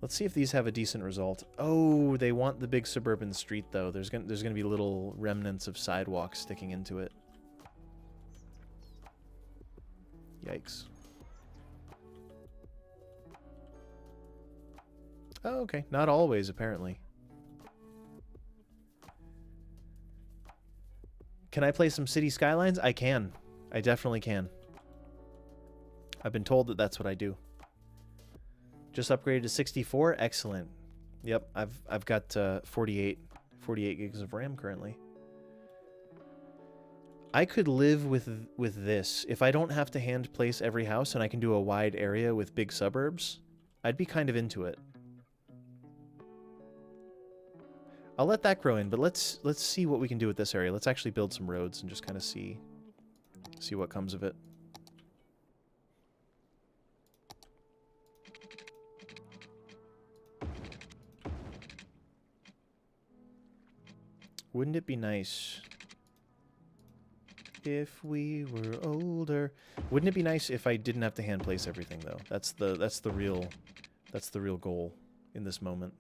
Let's see if these have a decent result. Oh, they want the big suburban street though. There's gonna be little remnants of sidewalks sticking into it. Yikes. Oh, okay. Not always, apparently. Can I play some City Skylines? I can. I definitely can. I've been told that that's what I do. Just upgraded to 64. Excellent. Yep, I've got 48 gigs of RAM currently. I could live with this. If I don't have to hand place every house and I can do a wide area with big suburbs, I'd be kind of into it. I'll let that grow in, but let's see what we can do with this area. Let's actually build some roads and just kind of see what comes of it. Wouldn't it be nice if we were older? Wouldn't it be nice if I didn't have to hand place everything though? That's the real goal in this moment.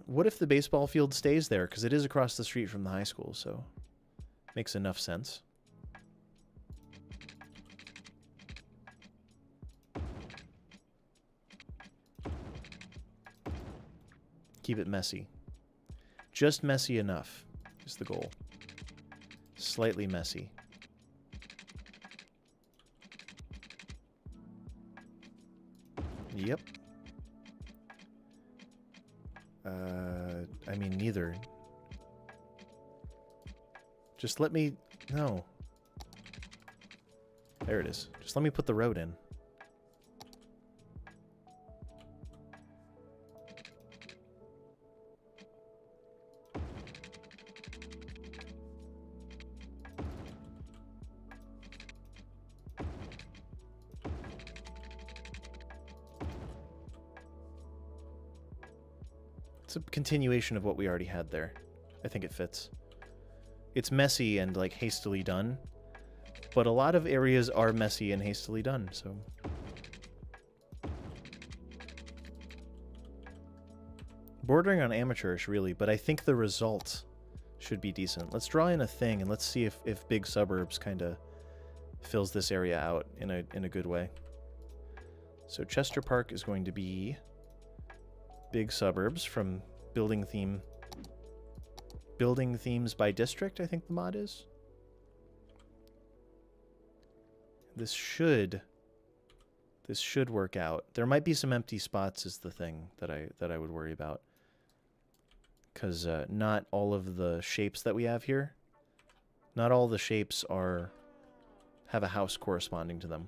What if the baseball field stays there? Because it is across the street from the high school, so makes enough sense. Keep it messy. Just messy enough is the goal. Slightly messy. Yep. I mean, neither. Just let me... No. There it is. Just let me put the road in. It's a continuation of what we already had there. I think it fits. It's messy and, like, hastily done. But a lot of areas are messy and hastily done, so... Bordering on amateurish, really, but I think the result should be decent. Let's draw in a thing, and let's see if big suburbs kind of fills this area out in a good way. So Chester Park is going to be big suburbs from building themes by district, I think the mod is. This should work out. There might be some empty spots is the thing that I would worry about. Because not all of the shapes that we have here, not all the shapes have a house corresponding to them.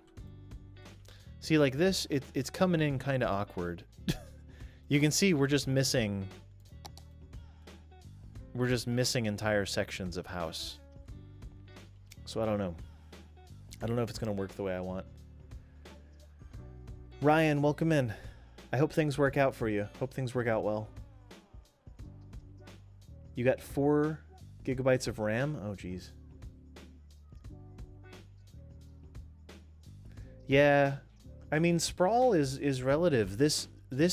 See, like this, it's coming in kind of awkward. You can see we're just missing entire sections of house. So I don't know. I don't know if it's going to work the way I want. Ryan, welcome in. I hope things work out for you. Hope things work out well. You got 4 gigabytes of RAM? Oh, geez. Yeah. I mean, sprawl is relative. This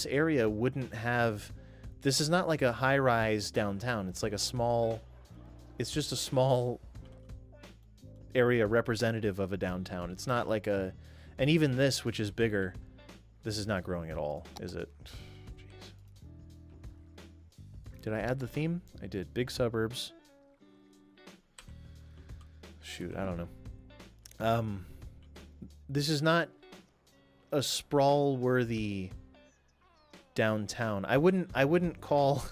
area wouldn't have... This is not like a high-rise downtown. It's like a small... It's just a small area representative of a downtown. It's not like a... And even this, which is bigger, this is not growing at all, is it? Jeez. Did I add the theme? I did. Big suburbs. Shoot, I don't know. This is not a sprawl-worthy downtown. I wouldn't call...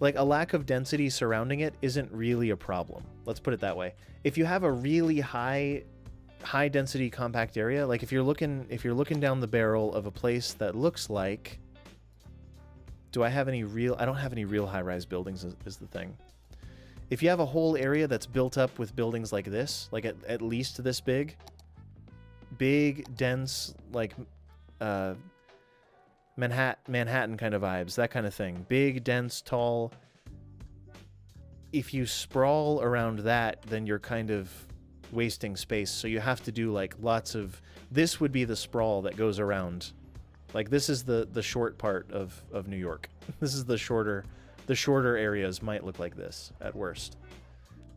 Like, a lack of density surrounding it isn't really a problem. Let's put it that way. If you have a really high density compact area, like if you're looking down the barrel of a place that looks like... Do I have any real... I don't have any real high-rise buildings is the thing. If you have a whole area that's built up with buildings like this, like at least this big, dense, like Manhattan kind of vibes, that kind of thing. Big, dense, tall. If you sprawl around that, then you're kind of wasting space. So you have to do like lots of... This would be the sprawl that goes around. Like this is the short part of New York. This is the shorter areas might look like this at worst.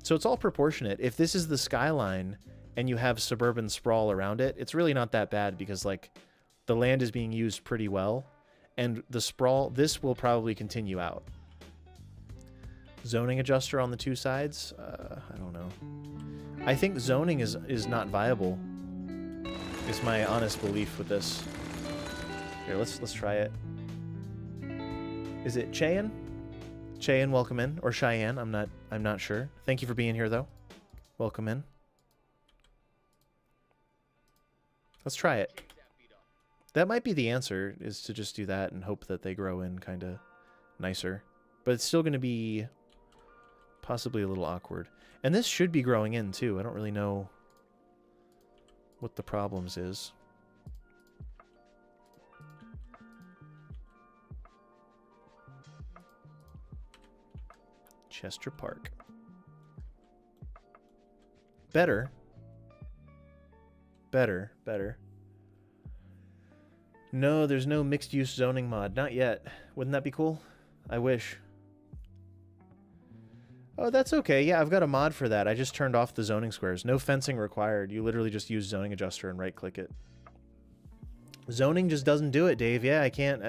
So it's all proportionate. If this is the skyline and you have suburban sprawl around it, it's really not that bad because like the land is being used pretty well, and the sprawl, this will probably continue out. Zoning adjuster on the 2 sides? I don't know. I think zoning is not viable, is my honest belief with this. Here, let's try it. Is it Cheyenne? Cheyenne, welcome in. Or Cheyenne, I'm not sure. Thank you for being here though. Welcome in. Let's try it. That might be the answer, is to just do that and hope that they grow in kind of nicer. But it's still going to be possibly a little awkward. And this should be growing in, too. I don't really know what the problems is. Chester Park. Better. No, there's no mixed-use zoning mod. Not yet. Wouldn't that be cool? I wish. Oh, that's okay. Yeah, I've got a mod for that. I just turned off the zoning squares. No fencing required. You literally just use zoning adjuster and right-click it. Zoning just doesn't do it, Dave. Yeah, I can't.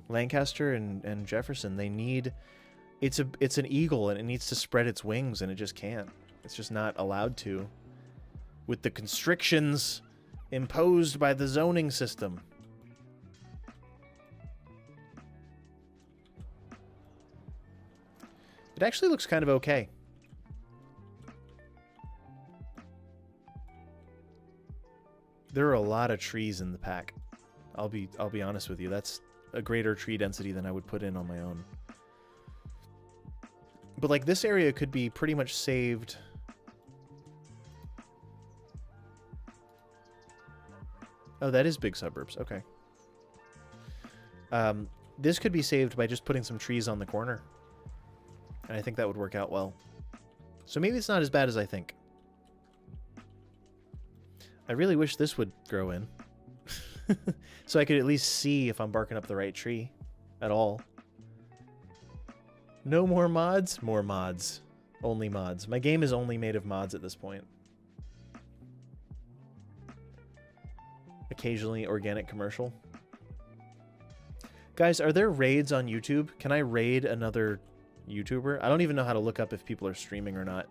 Lancaster and Jefferson, they need... It's an eagle, and it needs to spread its wings, and it just can't. It's just not allowed to. With the constrictions imposed by the zoning system. It actually looks kind of okay. There are a lot of trees in the pack. I'll be honest with you. That's a greater tree density than I would put in on my own. But like this area could be pretty much saved. Oh, that is big suburbs. Okay. This could be saved by just putting some trees on the corner. And I think that would work out well. So maybe it's not as bad as I think. I really wish this would grow in. So I could at least see if I'm barking up the right tree at all. No more mods? More mods. Only mods. My game is only made of mods at this point. Occasionally organic commercial. Guys, are there raids on YouTube? Can I raid another YouTuber? I don't even know how to look up if people are streaming or not.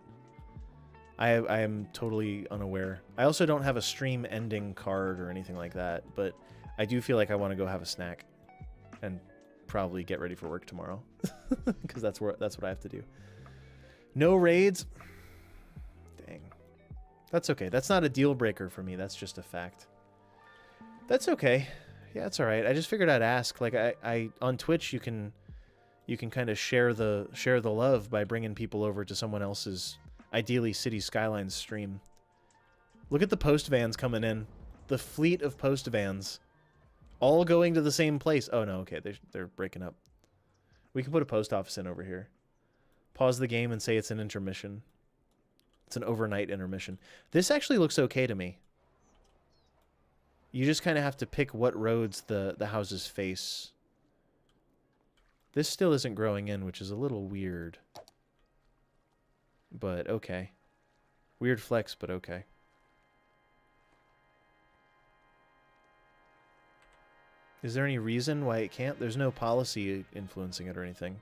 I am totally unaware. I also don't have a stream ending card or anything like that, but I do feel like I want to go have a snack and probably get ready for work tomorrow because that's what I have to do. No raids? Dang. That's okay. That's not a deal breaker for me. That's just a fact. That's okay. Yeah, it's all right. I just figured I'd ask. Like I on Twitch you can kind of share the love by bringing people over to someone else's, ideally City Skylines stream. Look at the post vans coming in. The fleet of post vans all going to the same place. Oh no, okay, they're breaking up. We can put a post office in over here. Pause the game and say it's an intermission. It's an overnight intermission. This actually looks okay to me. You just kind of have to pick what roads the houses face. This still isn't growing in, which is a little weird. But okay. Weird flex, but okay. Is there any reason why it can't? There's no policy influencing it or anything.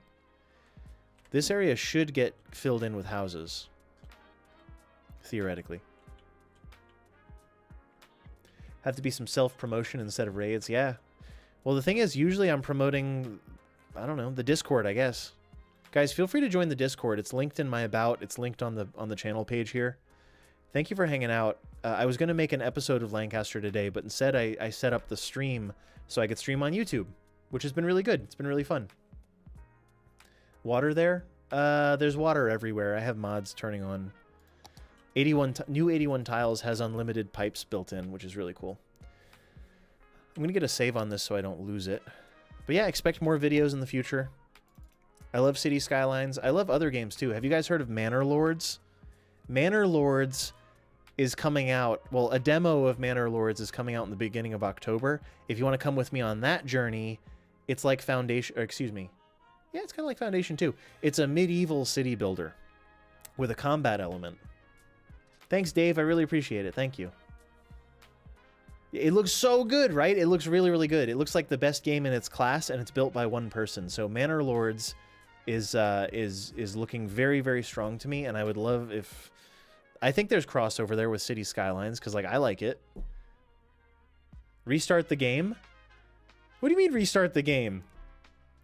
This area should get filled in with houses. Theoretically. Have to be some self-promotion instead of raids. Yeah. Well, the thing is, usually I'm promoting, I don't know, the Discord, I guess. Guys, feel free to join the Discord. It's linked in my about. It's linked on the channel page here. Thank you for hanging out. I was going to make an episode of Lancaster today, but instead I set up the stream so I could stream on YouTube, which has been really good. It's been really fun. Water there? There's water everywhere. I have mods turning on. New 81 tiles has unlimited pipes built in, which is really cool. I'm going to get a save on this so I don't lose it. But yeah, expect more videos in the future. I love City Skylines. I love other games too. Have you guys heard of Manor Lords? Manor Lords is coming out. Well, a demo of Manor Lords is coming out in the beginning of October. If you want to come with me on that journey, it's like Foundation, or excuse me. Yeah, it's kind of like Foundation 2. It's a medieval city builder with a combat element. Thanks, Dave. I really appreciate it. Thank you. It looks so good, right? It looks really, really good. It looks like the best game in its class, and it's built by one person. So Manor Lords is looking very, very strong to me, and I would love if... I think there's crossover there with City Skylines, because, like, I like it. Restart the game? What do you mean restart the game?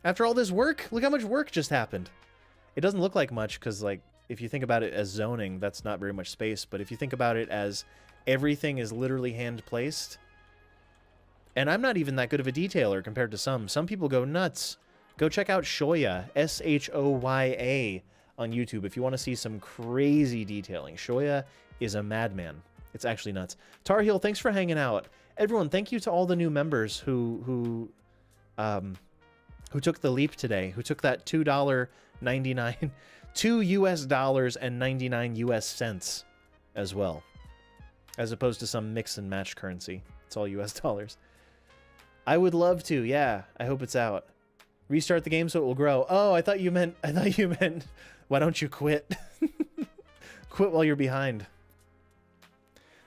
After all this work? Look how much work just happened. It doesn't look like much, because, like, if you think about it as zoning, that's not very much space. But if you think about it as everything is literally hand-placed, and I'm not even that good of a detailer compared to some. Some people go nuts. Go check out Shoya, S-H-O-Y-A, on YouTube if you want to see some crazy detailing. Shoya is a madman. It's actually nuts. Tar Heel, thanks for hanging out. Everyone, thank you to all the new members who took the leap today, who took that $2.99... $2 US cents as well, as opposed to some mix and match currency. It's all US dollars. I would love to. Yeah, I hope it's out. Restart the game so it will grow. Oh, I thought you meant why don't you quit? Quit while you're behind.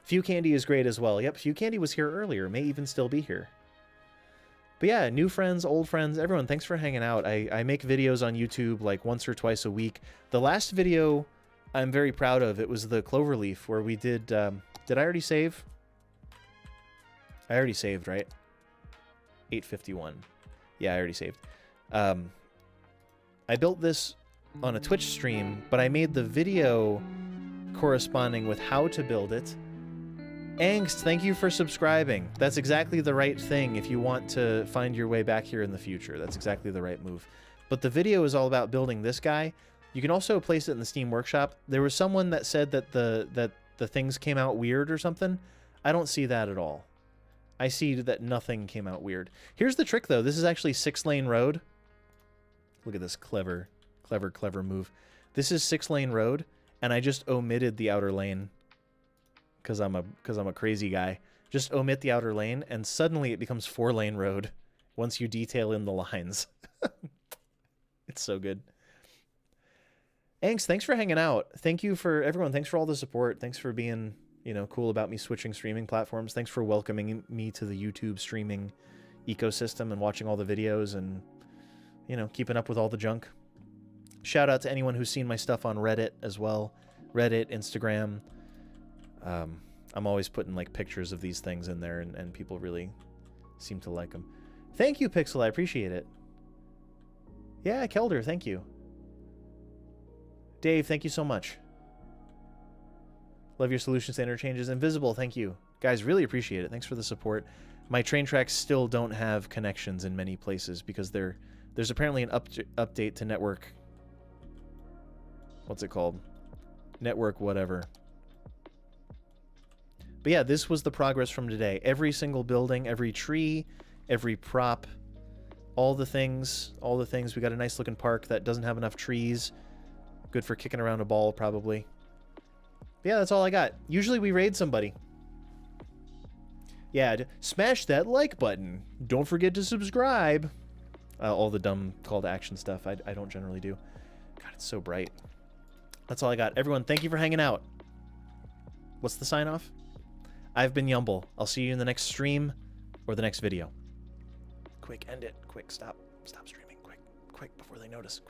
Few Candy is great as well. Yep, Few Candy was here earlier, may even still be here. But yeah, new friends, old friends, everyone, thanks for hanging out. I make videos on YouTube like once or twice a week. The last video I'm very proud of, it was the Cloverleaf where we did I already save? I already saved, right? 8:51. Yeah, I already saved. I built this on a Twitch stream, but I made the video corresponding with how to build it. Angst, thank you for subscribing. That's exactly the right thing if you want to find your way back here in the future. That's exactly the right move. But the video is all about building this guy. You can also place it in the Steam Workshop. There was someone that said that the things came out weird or something. I don't see that at all. I see that nothing came out weird. Here's the trick, though. This is actually 6-lane road. Look at this clever move. This is 6-lane road, and I just omitted the outer lane. Because I'm a crazy guy. Just omit the outer lane, and suddenly it becomes 4-lane road once you detail in the lines. It's so good. Angst, thanks for hanging out. Thank you for everyone. Thanks for all the support. Thanks for being, you know, cool about me switching streaming platforms. Thanks for welcoming me to the YouTube streaming ecosystem and watching all the videos and, you know, keeping up with all the junk. Shout out to anyone who's seen my stuff on Reddit as well. Reddit, Instagram. I'm always putting like pictures of these things in there, and people really seem to like them. Thank you, Pixel. I appreciate it. Yeah, Kelder, thank you. Dave, thank you so much. Love your solutions to interchanges. Invisible, thank you. Guys, really appreciate it. Thanks for the support. My train tracks still don't have connections in many places because there's apparently an update to network. What's it called? Network whatever. But yeah, this was the progress from today. Every single building, every tree, every prop, all the things. We got a nice looking park that doesn't have enough trees. Good for kicking around a ball, probably. But yeah, that's all I got. Usually we raid somebody. Yeah, smash that like button. Don't forget to subscribe. All the dumb call to action stuff I don't generally do. God, it's so bright. That's all I got. Everyone, thank you for hanging out. What's the sign off? I've been Yumble. I'll see you in the next stream or the next video. Quick, end it. Quick, stop. Stop streaming. Quick, before they notice. Quick.